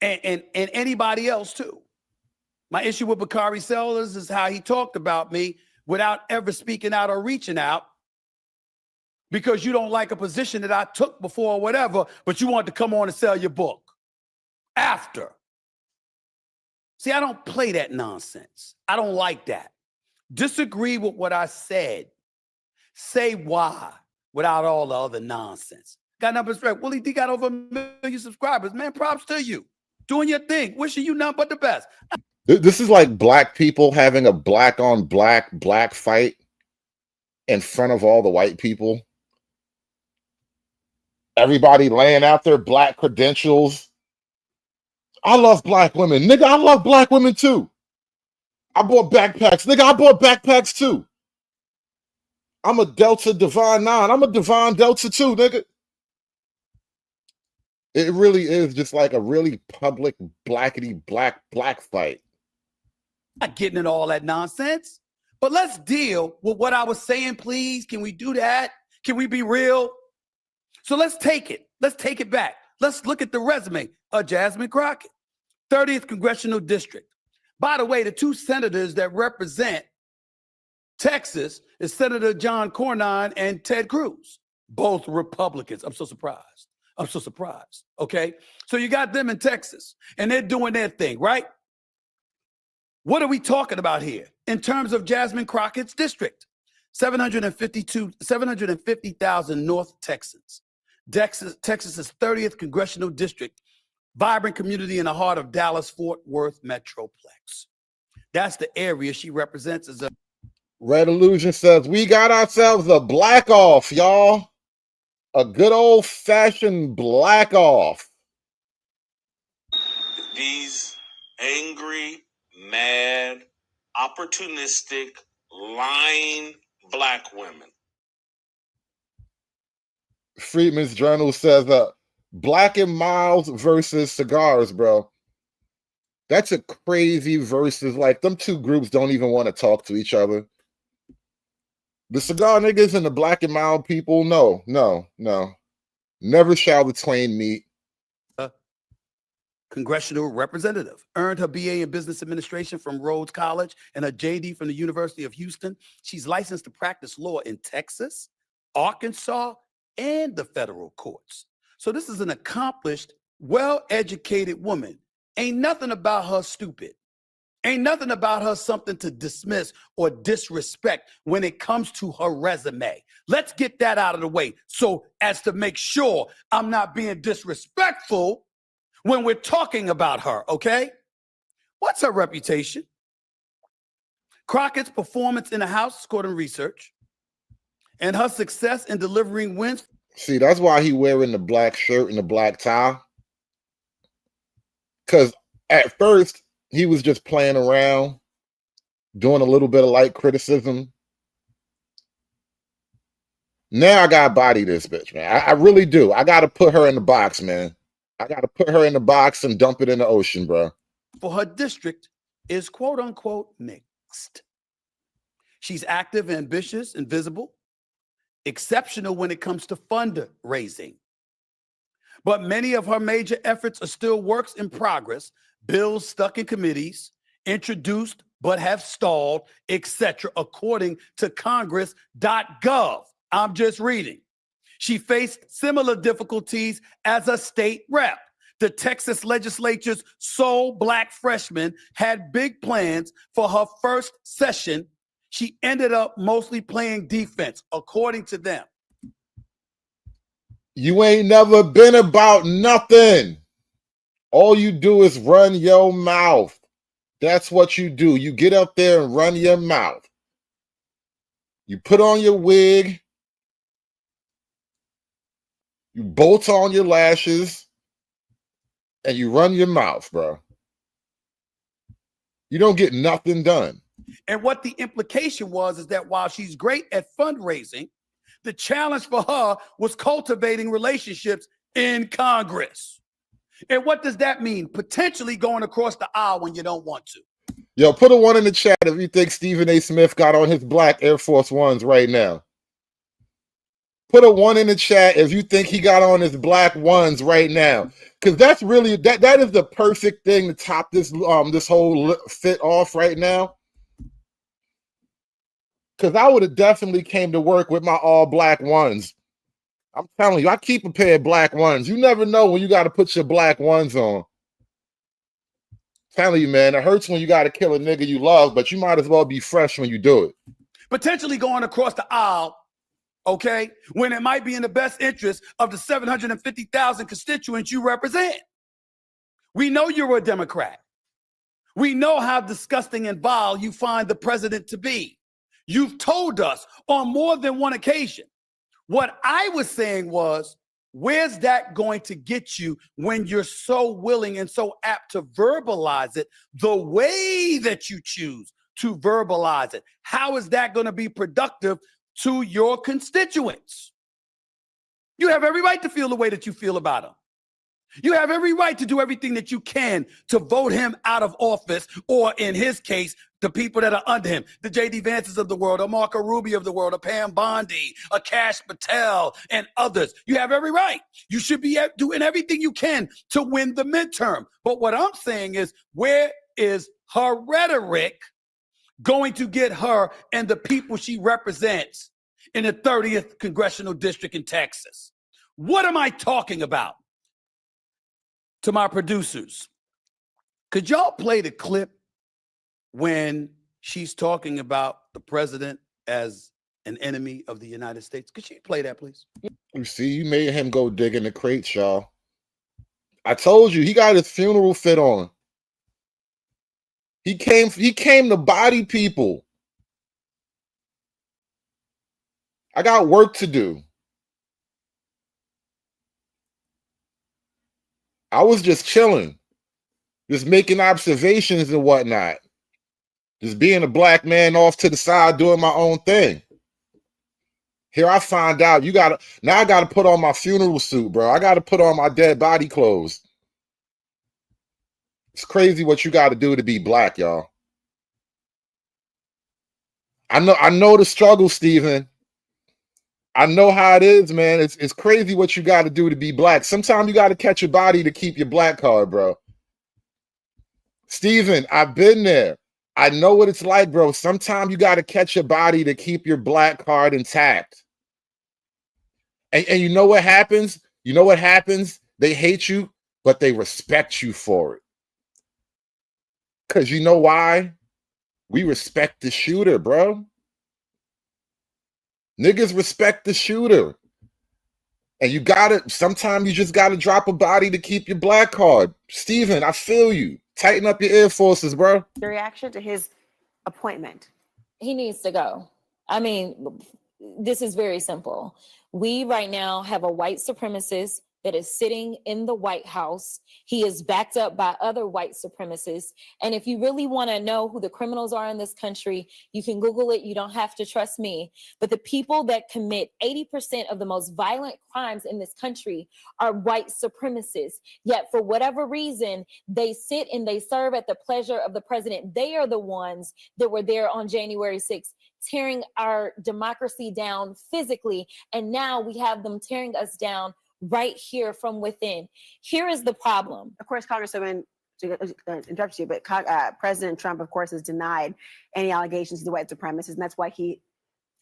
And anybody else too. My issue with Bakari Sellers is how he talked about me without ever speaking out or reaching out because you don't like a position that I took before or whatever, but you want to come on and sell your book after. See, I don't play that nonsense. I don't like that. Disagree with what I said. Say why without all the other nonsense. Got nothing but respect. Willie D got over 1 million subscribers. Man, props to you. Doing your thing. Wishing you nothing but the best. This is like black people having a black on black fight in front of all the white people. Everybody laying out their black credentials. I love black women. Nigga, I love black women too. I bought backpacks. Nigga, I bought backpacks too. I'm a Delta Divine 9. I'm a Divine Delta too, nigga. It really is just like a really public blackety black fight. Not getting into all that nonsense, but let's deal with what I was saying, please. Can we do that? Can we be real? So let's take it. Let's take it back. Let's look at the resume of Jasmine Crockett, 30th Congressional District. By the way, the two senators that represent Texas is Senator John Cornyn and Ted Cruz, both Republicans. I'm so surprised. I'm so surprised. Okay. So you got them in Texas and they're doing their thing, right? What are we talking about here in terms of Jasmine Crockett's district? 750,000 North Texans. Texas's 30th Congressional District, vibrant community in the heart of Dallas-Fort Worth Metroplex. That's the area she represents as a... Red Illusion says, we got ourselves a black off, y'all. A good old-fashioned black off. These angry, mad, opportunistic, lying black women. Freedman's Journal says, Black and Miles versus cigars, bro. That's a crazy versus. Like, them two groups don't even want to talk to each other. The cigar niggas and the Black and Mild people, no. Never shall the twain meet. Congressional representative, earned her BA in business administration from Rhodes College and a JD from the University of Houston. She's licensed to practice law in Texas, Arkansas, and the federal courts. So this is an accomplished, well-educated woman. Ain't nothing about her stupid. Ain't nothing about her something to dismiss or disrespect when it comes to her resume. Let's get that out of the way so as to make sure I'm not being disrespectful when we're talking about her, okay? What's her reputation? Crockett's performance in the House, according to research, and her success in delivering wins. See, that's why he wearing the black shirt and the black tie. Because at first, he was just playing around, doing a little bit of light criticism. Now I gotta body this bitch, man. I really do. I gotta put her in the box, man. I gotta put her in the box and dump it in the ocean, bro. For her district is quote unquote mixed. She's active, ambitious, and visible, exceptional when it comes to fundraising. But many of her major efforts are still works in progress, bills stuck in committees, introduced but have stalled, etc., according to Congress.gov. I'm just reading. She faced similar difficulties as a state rep. The Texas legislature's sole Black freshman had big plans for her first session. She ended up mostly playing defense, according to them. You ain't never been about nothing. All you do is run your mouth. That's what you do. You get up there and run your mouth. You put on your wig. You bolt on your lashes. And you run your mouth, bro. You don't get nothing done. And what the implication was is that while she's great at fundraising, the challenge for her was cultivating relationships in Congress. And what does that mean? Potentially going across the aisle when you don't want to. Yo, put a 1 in the chat if you think Stephen A. Smith got on his black Air Force Ones right now. Put a 1 in the chat if you think he got on his black ones right now. Because that's really, that is the perfect thing to top this this whole fit off right now. Because I would have definitely came to work with my all black ones. I'm telling you, I keep a pair of black ones. You never know when you got to put your black ones on. Telling you, man, it hurts when you got to kill a nigga you love, but you might as well be fresh when you do it. Potentially going across the aisle, okay, when it might be in the best interest of the 750,000 constituents you represent. We know you're a Democrat. We know how disgusting and vile you find the president to be. You've told us on more than one occasion. What I was saying was, where's that going to get you when you're so willing and so apt to verbalize it the way that you choose to verbalize it? How is that going to be productive to your constituents? You have every right to feel the way that you feel about him. You have every right to do everything that you can to vote him out of office, or in his case, the people that are under him, the J.D. Vances of the world, a Marco Rubio of the world, a Pam Bondi, a Kash Patel, and others. You have every right. You should be doing everything you can to win the midterm. But what I'm saying is, where is her rhetoric going to get her and the people she represents in the 30th congressional district in Texas? What am I talking about? To my producers, could y'all play the clip when she's talking about the president as an enemy of the United States? Could she play that, please? You see, you made him go dig in the crates, y'all. I told you, he got his funeral fit on. He came to body people. I got work to do. I was just chilling, just making observations and whatnot. Just being a black man off to the side, doing my own thing. Here I find out now I gotta put on my funeral suit, bro. I gotta put on my dead body clothes. It's crazy what you gotta do to be black, y'all. I know the struggle, Stephen. I know how it is, man. It's crazy what you got to do to be black. Sometimes you got to catch your body to keep your black card, bro. Stephen, I've been there. I know what it's like, bro. Sometimes you got to catch your body to keep your black card intact. And you know what happens? You know what happens? They hate you, but they respect you for it. Because you know why? We respect the shooter, bro. Niggas respect the shooter. And sometimes you just gotta drop a body to keep your black card. Stephen, I feel you. Tighten up your Air Forces, bro. The reaction to his appointment. He needs to go. I mean, this is very simple. We right now have a white supremacist that is sitting in the White House. He is backed up by other white supremacists. And if you really want to know who the criminals are in this country, you can Google it. You don't have to trust me. But the people that commit 80% of the most violent crimes in this country are white supremacists. Yet for whatever reason, they sit and they serve at the pleasure of the president. They are the ones that were there on January 6th, tearing our democracy down physically. And now we have them tearing us down right here from within. Here is the problem. Of course, Congresswoman, to interrupt you, but President Trump, of course, has denied any allegations of the white supremacists, and that's why he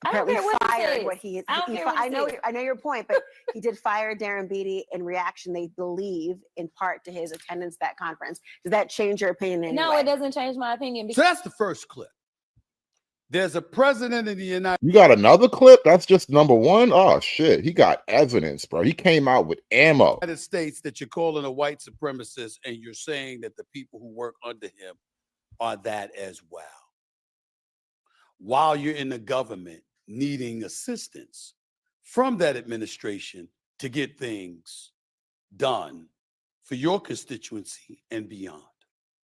apparently fired what he. I know your point, but he did fire Darren Beatty in reaction, they believe, in part to his attendance at that conference. Does that change your opinion in any No, way? it doesn't change my opinion. So that's the first clip. There's a president of the United You got another clip? That's just number one? Oh, shit. He got evidence, bro. He came out with ammo. States that you're calling a white supremacist, and you're saying that the people who work under him are that as well. While you're in the government needing assistance from that administration to get things done for your constituency and beyond.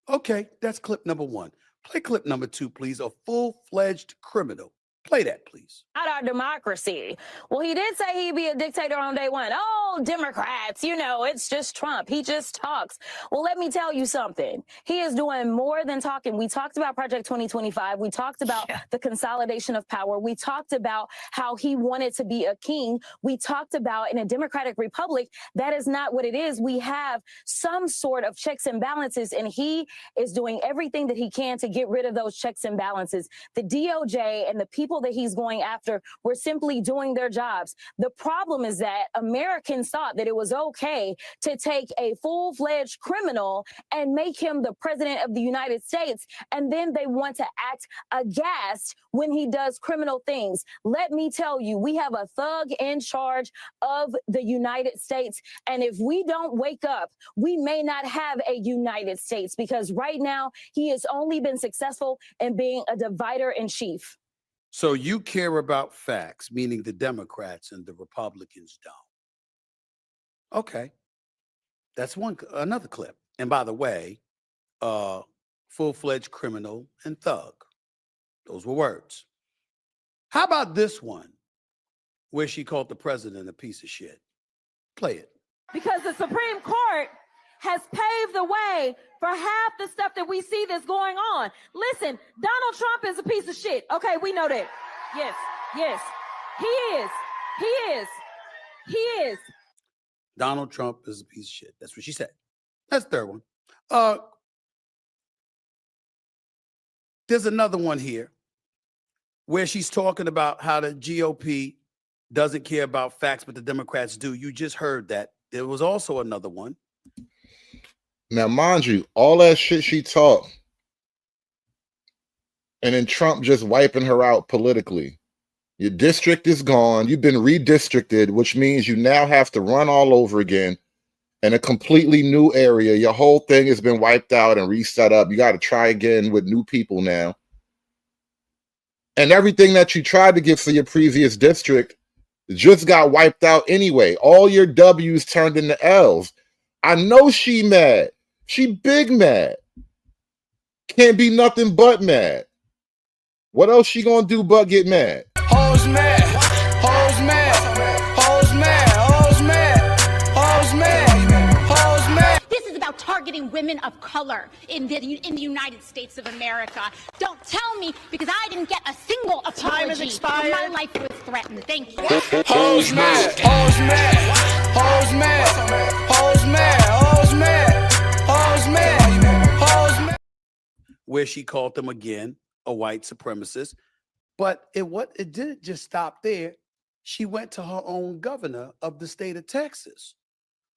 Okay, that's clip number one. Play clip number two, please. A full-fledged criminal. Play that, please. Not our democracy. Well, he did say he'd be a dictator on day one. Oh, Democrats, you know, it's just Trump. He just talks. Well, let me tell you something. He is doing more than talking. We talked about Project 2025. We talked about the consolidation of power. We talked about how he wanted to be a king. We talked about in a democratic republic, that is not what it is. We have some sort of checks and balances, and he is doing everything that he can to get rid of those checks and balances. The DOJ and the people that he's going after were simply doing their jobs. The problem is that Americans thought that it was okay to take a full-fledged criminal and make him the president of the United States, and then they want to act aghast when he does criminal things. Let me tell you, we have a thug in charge of the United States, and if we don't wake up, we may not have a United States, because right now he has only been successful in being a divider in chief. So you care about facts, meaning the Democrats and the Republicans don't. Okay. That's another clip. And by the way, full-fledged criminal and thug. Those were words. How about this one where she called the president a piece of shit? Play it. Because the Supreme Court has paved the way for half the stuff that we see that's going on. Listen, Donald Trump is a piece of shit. Okay, we know that. Yes, yes. He is. He is. He is. Donald Trump is a piece of shit. That's what she said. That's the third one. There's another one here where she's talking about how the GOP doesn't care about facts, but the Democrats do. You just heard that. There was also another one. Now, mind you, all that shit she talked, and then Trump just wiping her out politically. Your district is gone. You've been redistricted, which means you now have to run all over again in a completely new area. Your whole thing has been wiped out and reset up. You got to try again with new people now. And everything that you tried to get for your previous district just got wiped out anyway. All your W's turned into L's. I know she mad. She big mad. Can't be nothing but mad. What else she gonna do but get mad? Hoes mad, hoes mad, hoes mad, hoes mad, hoes mad, hoes mad. This is about targeting women of color in the United States of America. Don't tell me, because I didn't get a single apology. Time has expired. My life was threatened. Thank you. Hoes mad, hoes mad, hoes mad, hoes mad, hoes mad, hoes mad, hoes mad. Where she called them again a white supremacist. But it didn't just stop there. She went to her own governor of the state of Texas,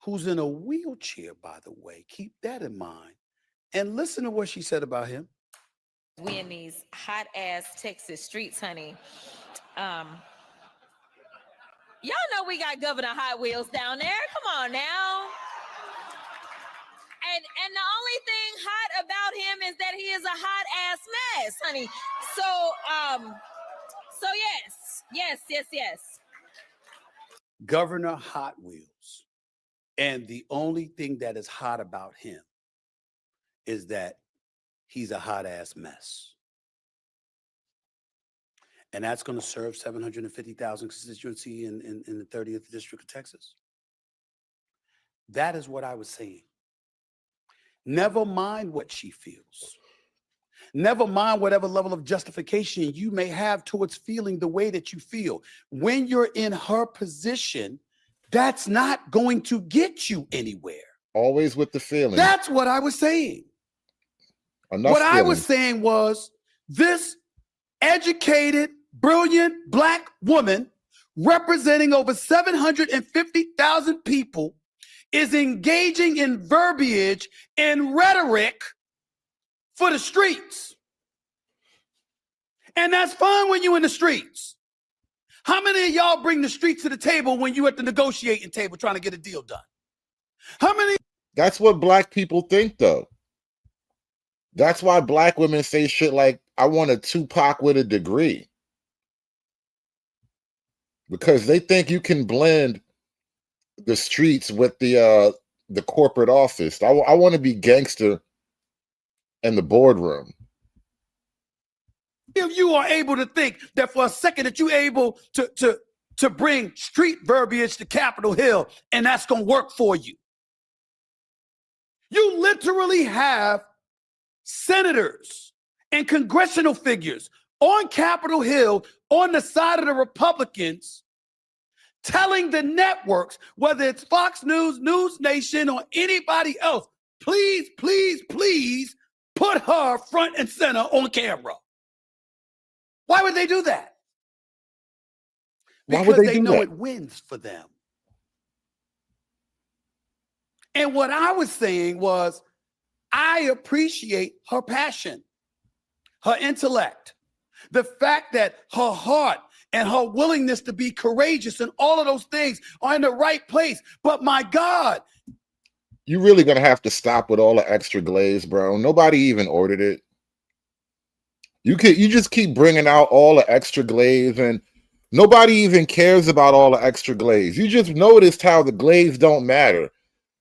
who's in a wheelchair, by the way. Keep that in mind. And listen to what she said about him. We in these hot ass Texas streets, honey. Y'all know we got Governor Hot Wheels down there. Come on now. And the only thing hot about him is that he is a hot ass mess, honey. So yes. Governor Hot Wheels. And the only thing that is hot about him is that he's a hot ass mess. And that's going to serve 750,000 constituency in the 30th District of Texas. That is what I was saying. Never mind what she feels. Never mind whatever level of justification you may have towards feeling the way that you feel. When you're in her position, that's not going to get you anywhere. Always with the feeling. That's what I was saying. Enough what I feeling. was saying was this educated, brilliant Black woman representing over 750,000 people is engaging in verbiage and rhetoric for the streets. And that's fine when you're in the streets. How many of y'all bring the streets to the table when you at the negotiating table trying to get a deal done? How many? That's what Black people think, though. That's why Black women say shit like, I want a Tupac with a degree. Because they think you can blend the streets with the corporate office. I want to be gangster in the boardroom. If you are able to think that for a second that you're able to bring street verbiage to Capitol Hill and that's going to work for you. You literally have senators and congressional figures on Capitol Hill on the side of the Republicans telling the networks, whether it's Fox News, News Nation, or anybody else, please, please, please put her front and center on camera. Why would they do that? Because they know it wins for them. And what I was saying was, I appreciate her passion, her intellect, the fact that her heart and her willingness to be courageous and all of those things are in the right place. But my God. You really gonna have to stop with all the extra glaze, bro. Nobody even ordered it. You just keep bringing out all the extra glaze and nobody even cares about all the extra glaze. You just noticed how the glaze don't matter.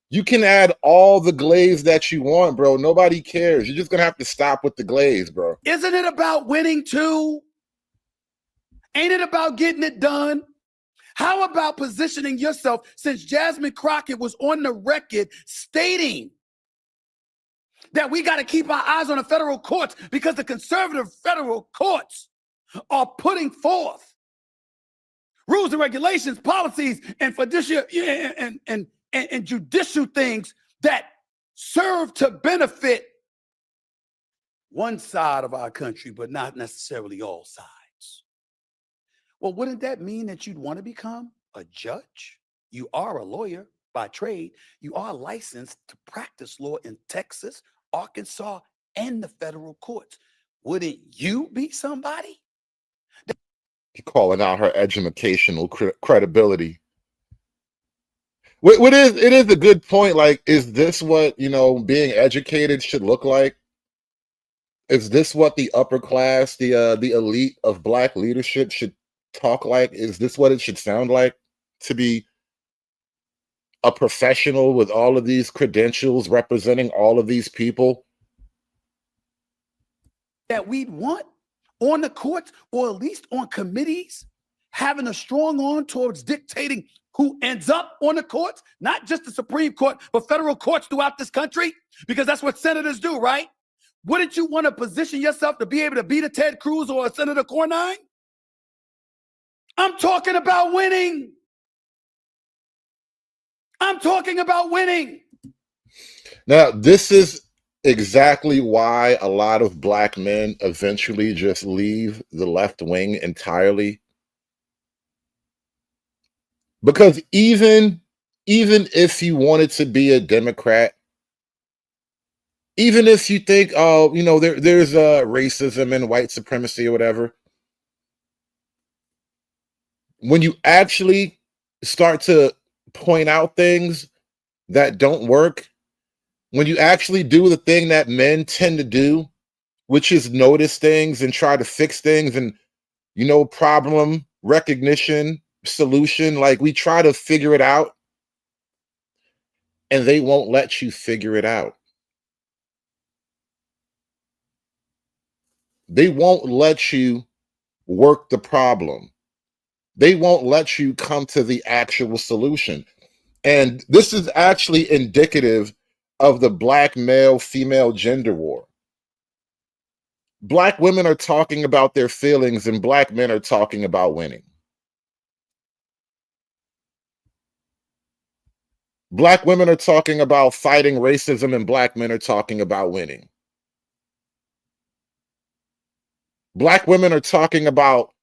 You can add all the glaze that you want, bro. Nobody cares. You're just gonna have to stop with the glaze, bro. Isn't it about winning too? Ain't it about getting it done? How about positioning yourself, since Jasmine Crockett was on the record stating that we got to keep our eyes on the federal courts because the conservative federal courts are putting forth rules and regulations, policies, and fiduciary and judicial things that serve to benefit one side of our country, but not necessarily all sides. Well, wouldn't that mean that you'd want to become a judge? You are a lawyer by trade. You are licensed to practice law in Texas, Arkansas, and the federal courts. Wouldn't you be somebody? You're calling out her educational credibility. It is a good point. Like, is this what, being educated should look like? Is this what the upper class, the elite of Black leadership should talk like? Is this what it should sound like to be a professional with all of these credentials representing all of these people? That we'd want on the courts, or at least on committees, having a strong arm towards dictating who ends up on the courts, not just the Supreme Court, but federal courts throughout this country, because that's what senators do, right? Wouldn't you want to position yourself to be able to beat a Ted Cruz or a Senator Cornyn? I'm talking about winning. I'm talking about winning. Now, this is exactly why a lot of Black men eventually just leave the left wing entirely. Because even if you wanted to be a Democrat, even if you think, there's racism and white supremacy or whatever, when you actually start to point out things that don't work, when you actually do the thing that men tend to do, which is notice things and try to fix things and, problem, recognition, solution, like we try to figure it out. and they won't let you figure it out. They won't let you work the problem. They won't let you come to the actual solution. And this is actually indicative of the black male-female gender war. Black women are talking about their feelings and black men are talking about winning. Black women are talking about fighting racism and black men are talking about winning. Black women are talking about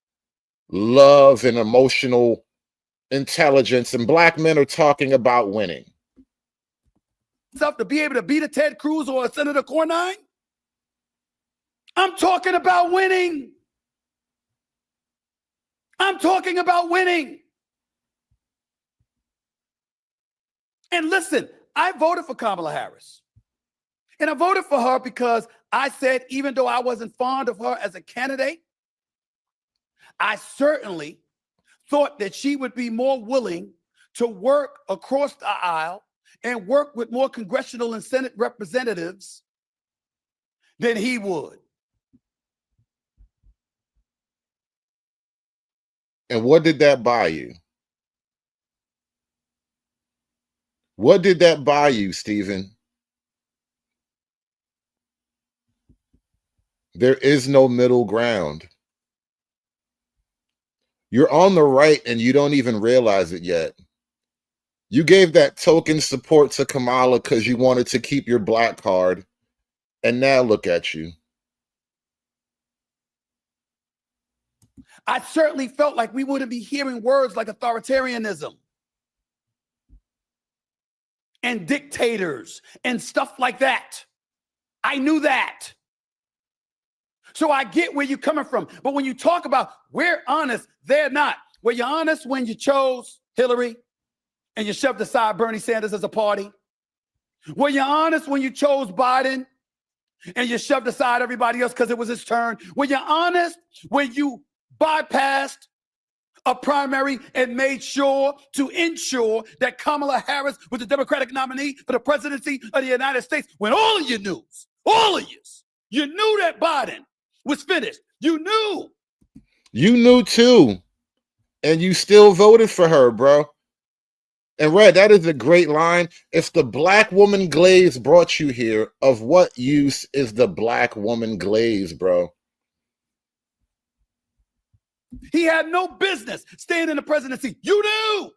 love and emotional intelligence, and black men are talking about winning. Stuff to be able to beat a Ted Cruz or a Senator Cornyn? I'm talking about winning. I'm talking about winning. And listen, I voted for Kamala Harris. And I voted for her because I said, even though I wasn't fond of her as a candidate, I certainly thought that she would be more willing to work across the aisle and work with more congressional and Senate representatives than he would. And what did that buy you? What did that buy you, Stephen? There is no middle ground. You're on the right and you don't even realize it yet. You gave that token support to Kamala because you wanted to keep your black card. And now look at you. I certainly felt like we wouldn't be hearing words like authoritarianism and dictators and stuff like that. I knew that. So I get where you're coming from. But when you talk about we're honest, they're not. Were you honest when you chose Hillary and you shoved aside Bernie Sanders as a party? Were you honest when you chose Biden and you shoved aside everybody else because it was his turn? Were you honest when you bypassed a primary and made sure to ensure that Kamala Harris was the Democratic nominee for the presidency of the United States when all of you knew, you knew that Biden was finished. You knew. You knew too. And you still voted for her, bro. And Red, that is a great line. If the black woman glaze brought you here, of what use is the black woman glaze, bro? He had no business staying in the presidency. You knew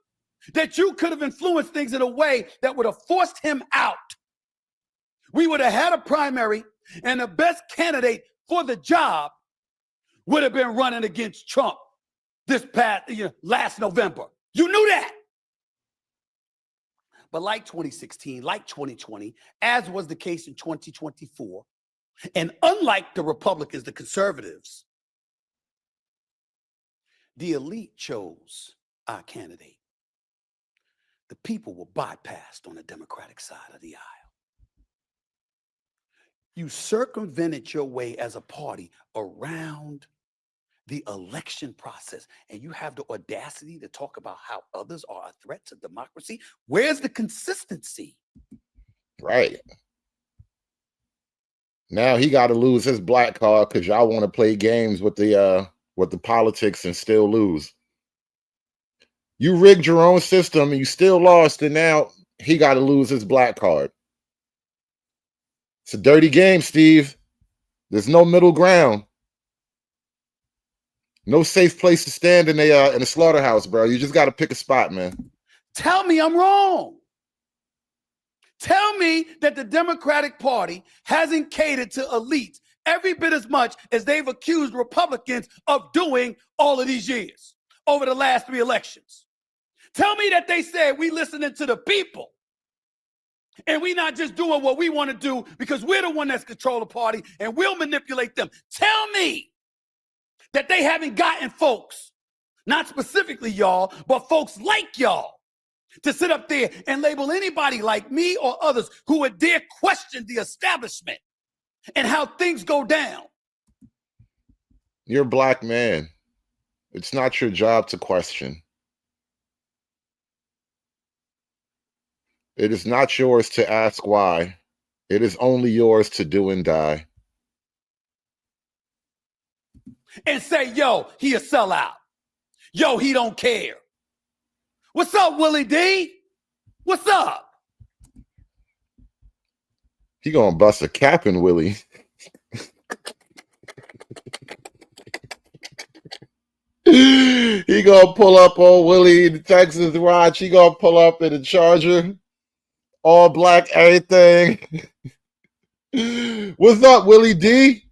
that you could have influenced things in a way that would have forced him out. We would have had a primary, and the best candidate for the job would have been running against Trump this past last November. You knew that. But like 2016, like 2020, as was the case in 2024, and unlike the Republicans, the conservatives, the elite chose our candidate. The people were bypassed on the Democratic side of the aisle. You circumvented your way as a party around the election process, and you have the audacity to talk about how others are a threat to democracy. Where's the consistency? Right. Now he got to lose his black card because y'all want to play games with the politics and still lose. You rigged your own system and you still lost, and now he got to lose his black card. It's a dirty game, Steve. There's no middle ground. No safe place to stand in a slaughterhouse, bro. You just got to pick a spot, man. Tell me I'm wrong. Tell me that the Democratic Party hasn't catered to elites every bit as much as they've accused Republicans of doing all of these years over the last 3 elections. Tell me that they said we listening to the people and we not just doing what we want to do because we're the one that's control the party and we'll manipulate them. Tell me that they haven't gotten folks, not specifically y'all, but folks like y'all, to sit up there and label anybody like me or others who would dare question the establishment and how things go down. You're a black man. It's not your job to question. It is not yours to ask why. It is only yours to do and die. And say, yo, he a sellout. Yo, he don't care. What's up, Willie D? What's up? He gonna bust a cap in Willie. He gonna pull up on Willie in the Texas Watch. He gonna pull up in a Charger, all black, everything. What's up, Willie D?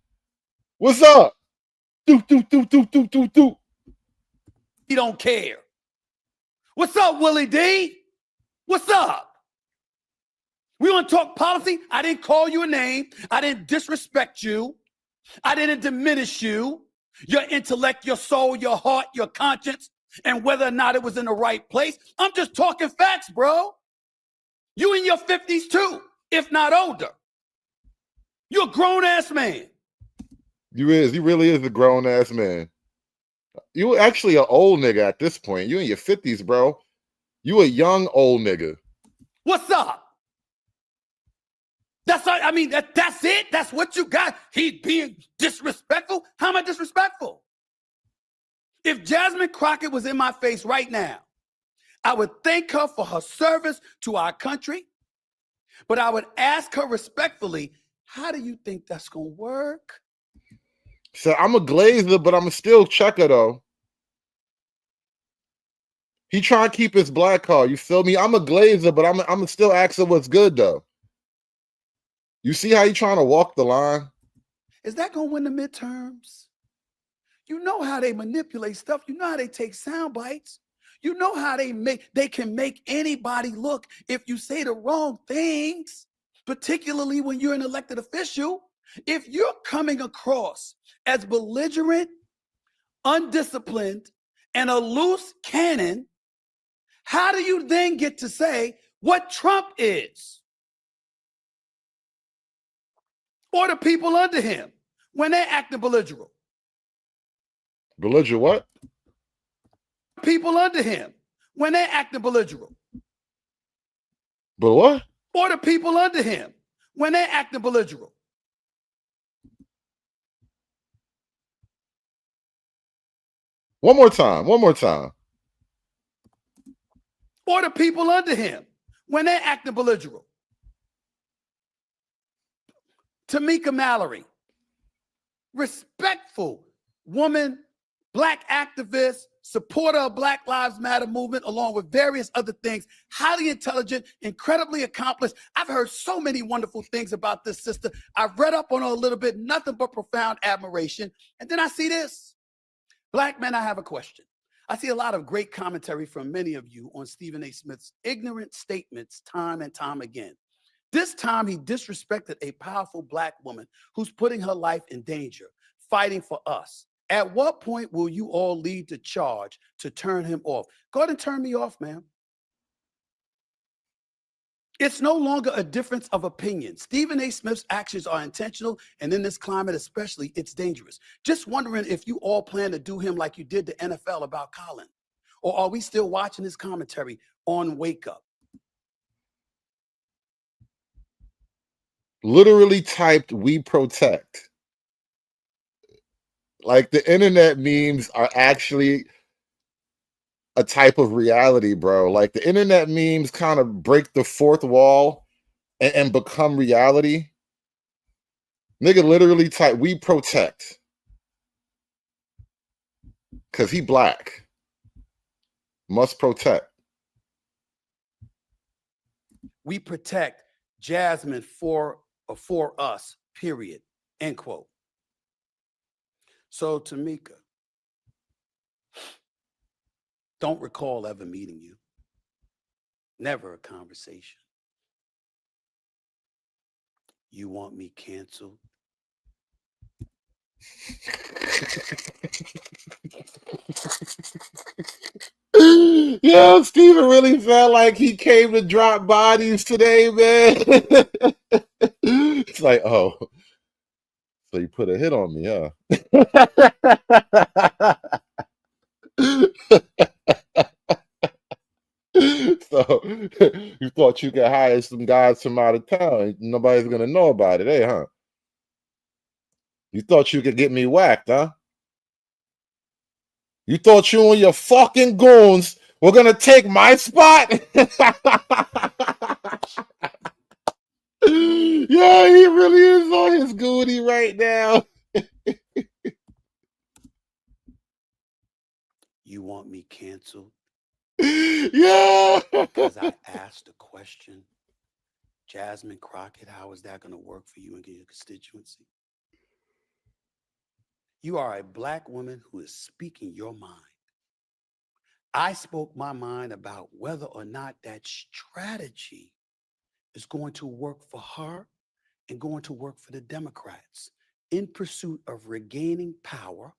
What's up? Do. He don't care. What's up, Willie D? What's up? We want to talk policy? I didn't call you a name. I didn't disrespect you. I didn't diminish you. Your intellect, your soul, your heart, your conscience, and whether or not it was in the right place. I'm just talking facts, bro. You in your 50s too, if not older. You're a grown-ass man. He really is a grown-ass man. You actually an old nigga at this point. You in your 50s, bro. You a young old nigga. What's up? That's it? That's what you got? He being disrespectful? How am I disrespectful? If Jasmine Crockett was in my face right now, I would thank her for her service to our country, but I would ask her respectfully, how do you think that's going to work? So I'm a glazer, but I'm a still checker, though. He trying to keep his black card. You feel me? I'm a glazer, but I'm still asking what's good, though. You see how he trying to walk the line? Is that going to win the midterms? You know how they manipulate stuff. You know how they take sound bites. You know how they can make anybody look if you say the wrong things, particularly when you're an elected official. If you're coming across as belligerent, undisciplined, and a loose cannon, how do you then get to say what Trump is? Or the people under him when they're acting belligerent? Belligerent what? People under him when they're acting belligerent. But what? Or the people under him when they're acting belligerent. One more time. Or the people under him when they're acting belligerent. Tamika Mallory, respectful woman, black activist, supporter of Black Lives Matter movement, along with various other things, highly intelligent, incredibly accomplished. I've heard so many wonderful things about this sister. I've read up on her a little bit, nothing but profound admiration. And then I see this. Black men, I have a question. I see a lot of great commentary from many of you on Stephen A. Smith's ignorant statements time and time again. This time he disrespected a powerful black woman who's putting her life in danger, fighting for us. At what point will you all lead the charge to turn him off? Go ahead and turn me off, ma'am. It's no longer a difference of opinion. Stephen A. Smith's actions are intentional, and in this climate especially, it's dangerous. Just wondering if you all plan to do him like you did the NFL about Colin, or are we still watching his commentary on Wake Up? Literally typed, "We protect." Like the internet memes are actually a type of reality, bro. Like the internet memes kind of break the fourth wall and become reality. Nigga literally type, "We protect." Cause he black. Must protect. We protect Jasmine for us, period. End quote. So Tamika, don't recall ever meeting you. Never a conversation. You want me canceled? Yo, Steven really felt like he came to drop bodies today, man. It's like, oh, so you put a hit on me, huh? So you thought you could hire some guys from out of town and nobody's gonna know about it, huh? You thought you could get me whacked, huh? You thought you and your fucking goons were gonna take my spot? Yeah, he really is on his goody right now. You want me canceled? Yeah. Because I asked a question. Jasmine Crockett, how is that going to work for you and your constituency? You are a Black woman who is speaking your mind. I spoke my mind about whether or not that strategy is going to work for her and going to work for the Democrats in pursuit of regaining power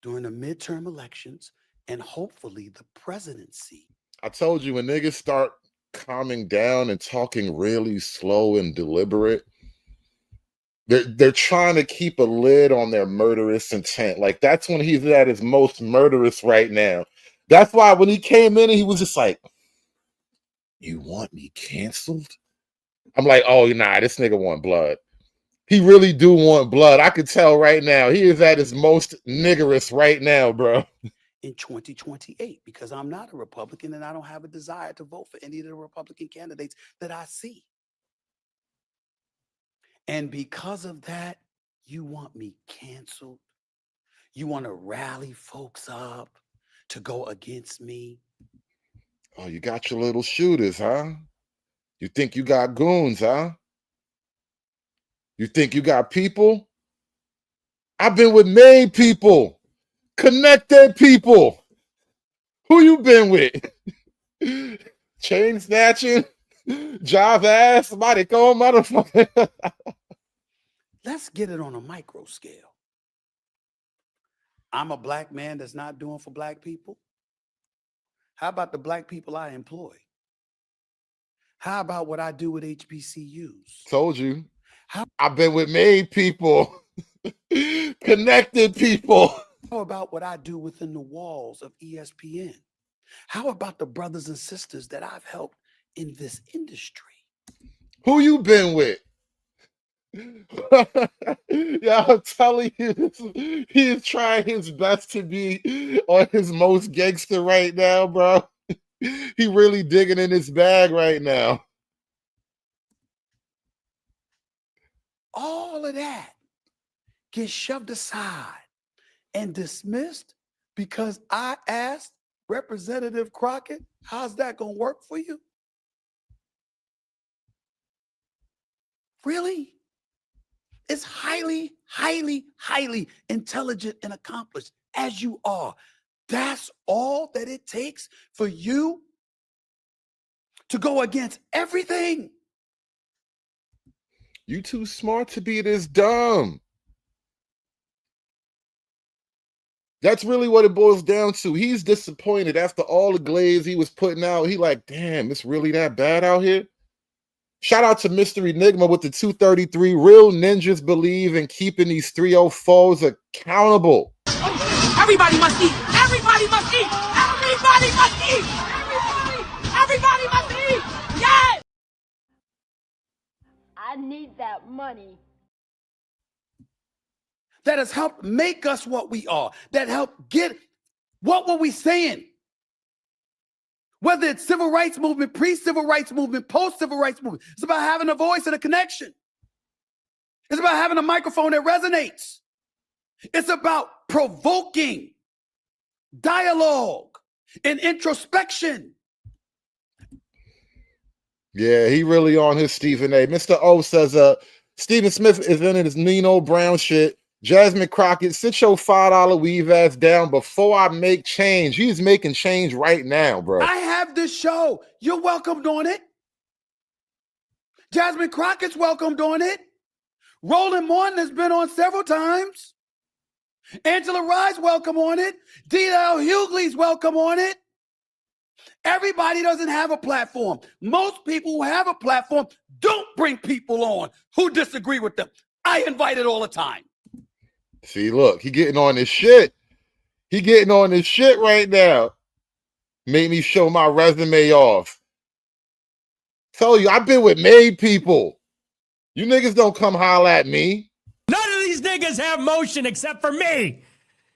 during the midterm elections and hopefully the presidency. I told you, when niggas start calming down and talking really slow and deliberate, they're trying to keep a lid on their murderous intent. Like, that's when he's at his most murderous right now. That's why when he came in, he was just like, you want me canceled? I'm like, oh, nah, this nigga want blood. He really do want blood. I could tell right now. He is at his most niggerous right now, bro. In 2028, because I'm not a Republican and I don't have a desire to vote for any of the Republican candidates that I see. And because of that, you want me canceled? You want to rally folks up to go against me? Oh, you got your little shooters, huh? You think you got goons, huh? You think you got people? I've been with made people, connected people. Who you been with? Chain snatching, job ass, somebody call motherfucker. Let's get it on a micro scale. I'm a Black man that's not doing for Black people. How about the Black people I employ? How about what I do with HBCUs? Told you. I've been with made people, connected people. How about what I do within the walls of ESPN? How about the brothers and sisters that I've helped in this industry? Who you been with? Yeah, I'm telling you, he is trying his best to be on his most gangster right now, bro. He really digging in his bag right now. All of that gets shoved aside and dismissed because I asked Representative Crockett, how's that going to work for you? Really? It's highly, highly, highly intelligent and accomplished as you are. That's all that it takes for you to go against everything. You too smart to be this dumb. That's really what it boils down to. He's disappointed after all the glaze he was putting out. He like, damn, it's really that bad out here? Shout out to Mr. Enigma with the 233. Real ninjas believe in keeping these 304s accountable. Everybody must eat. Everybody must eat. Everybody must eat. Everybody must eat. Yes. I need that money. That has helped make us what we are. That helped get, what were we saying? Whether it's civil rights movement, pre-civil rights movement, post-civil rights movement, it's about having a voice and a connection. It's about having a microphone that resonates. It's about provoking dialogue and introspection. Yeah, he really on his Stephen A. Mr. O says, Stephen Smith is in his Nino Brown shit. Jasmine Crockett, sit your $5 weave ass down before I make change. He's making change right now, bro. I have this show. You're welcomed on it. Jasmine Crockett's welcomed on it. Roland Martin has been on several times. Angela Rye's welcome on it. D.L. Hughley's welcome on it. Everybody doesn't have a platform. Most people who have a platform don't bring people on who disagree with them. I invite it all the time. See, look, he getting on this shit. He getting on this shit right now. Made me show my resume off. Tell you, I've been with made people. You niggas don't come holler at me. None of these niggas have motion except for me.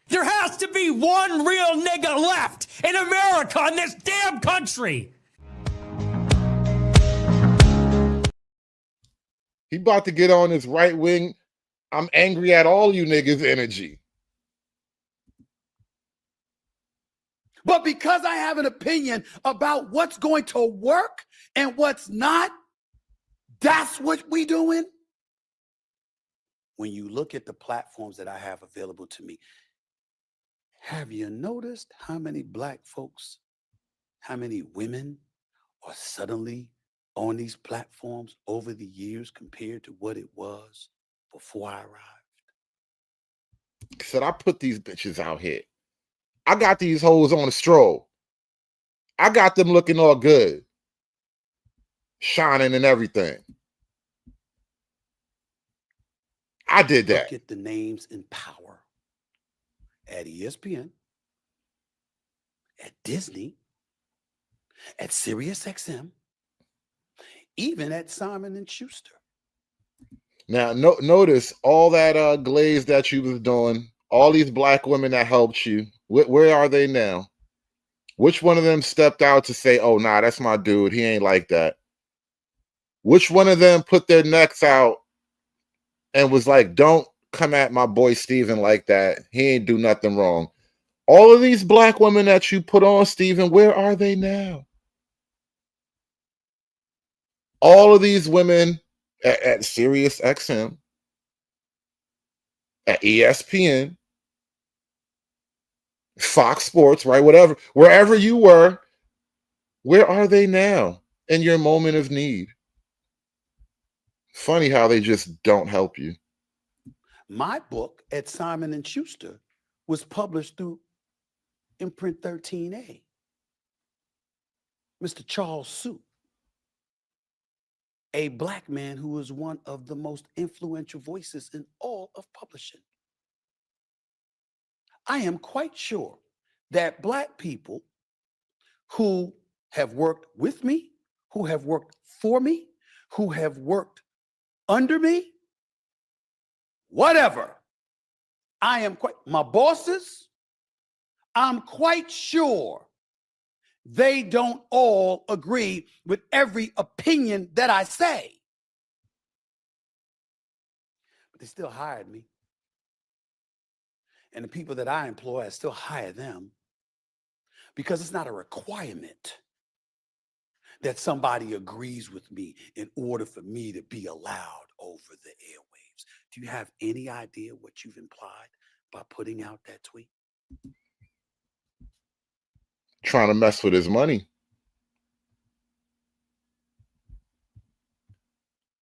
There has to be one real nigga left in America, in this damn country. He about to get on his right wing. I'm angry at all you niggas energy. But because I have an opinion about what's going to work and what's not, that's what we doing. When you look at the platforms that I have available to me, have you noticed how many black folks, how many women are suddenly on these platforms over the years compared to what it was before I arrived? Said I put these bitches out here. I got these hoes on a stroll. I got them looking all good, shining and everything. I did that. Look at the names in power at ESPN, at Disney, at SiriusXM, even at Simon & Schuster. Now, notice all that glaze that you was doing, all these black women that helped you. Where are they now? Which one of them stepped out to say, oh, nah, that's my dude. He ain't like that. Which one of them put their necks out and was like, don't come at my boy Steven like that. He ain't do nothing wrong. All of these black women that you put on, Steven, where are they now? All of these women at SiriusXM, at ESPN, Fox Sports, right? Whatever, wherever you were, where are they now in your moment of need? Funny how they just don't help you. My book at Simon & Schuster was published through Imprint 13A. Mr. Charles Sue, a black man who is one of the most influential voices in all of publishing. I am quite sure that black people who have worked with me, who have worked for me, who have worked under me, whatever, my bosses, I'm quite sure they don't all agree with every opinion that I say. But they still hired me. And the people that I employ, I still hire them because it's not a requirement that somebody agrees with me in order for me to be allowed over the airwaves. Do you have any idea what you've implied by putting out that tweet? Trying to mess with his money.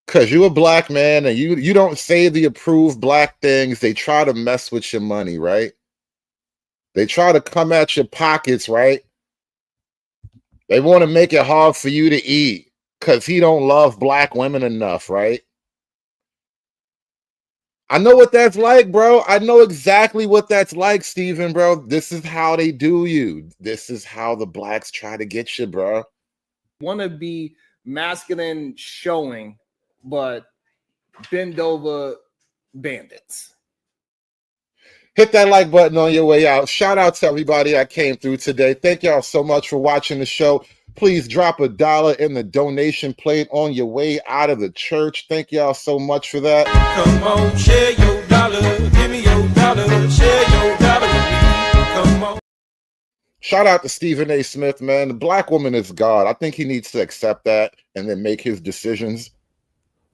Because you're a black man and you don't say the approved black things. They try to mess with your money, right? They try to come at your pockets, right? They want to make it hard for you to eat because he don't love black women enough, right? I know what that's like, bro. I know exactly what that's like, Steven, bro. This is how they do you. This is how the blacks try to get you, bro. Want to be masculine showing, but bend over bandits. Hit that like button on your way out. Shout out to everybody that came through today. Thank y'all so much for watching the show. Please drop $1 in the donation plate on your way out of the church. Thank y'all so much for that. Come on, share your dollar. Give me your dollar. Share your dollar with me. Come on. Shout out to Stephen A. Smith, man. The black woman is God. I think he needs to accept that and then make his decisions.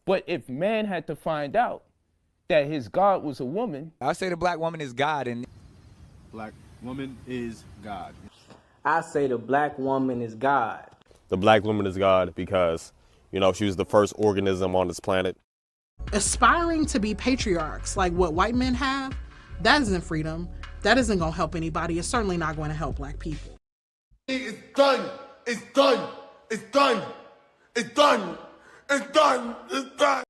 But if man had to find out that his God was a woman, I say the black woman is God, and black woman is God. I say the black woman is God. The black woman is God because, you know, she was the first organism on this planet. Aspiring to be patriarchs like what white men have, that isn't freedom. That isn't going to help anybody. It's certainly not going to help black people. It's done. It's done. It's done. It's done. It's done. It's done.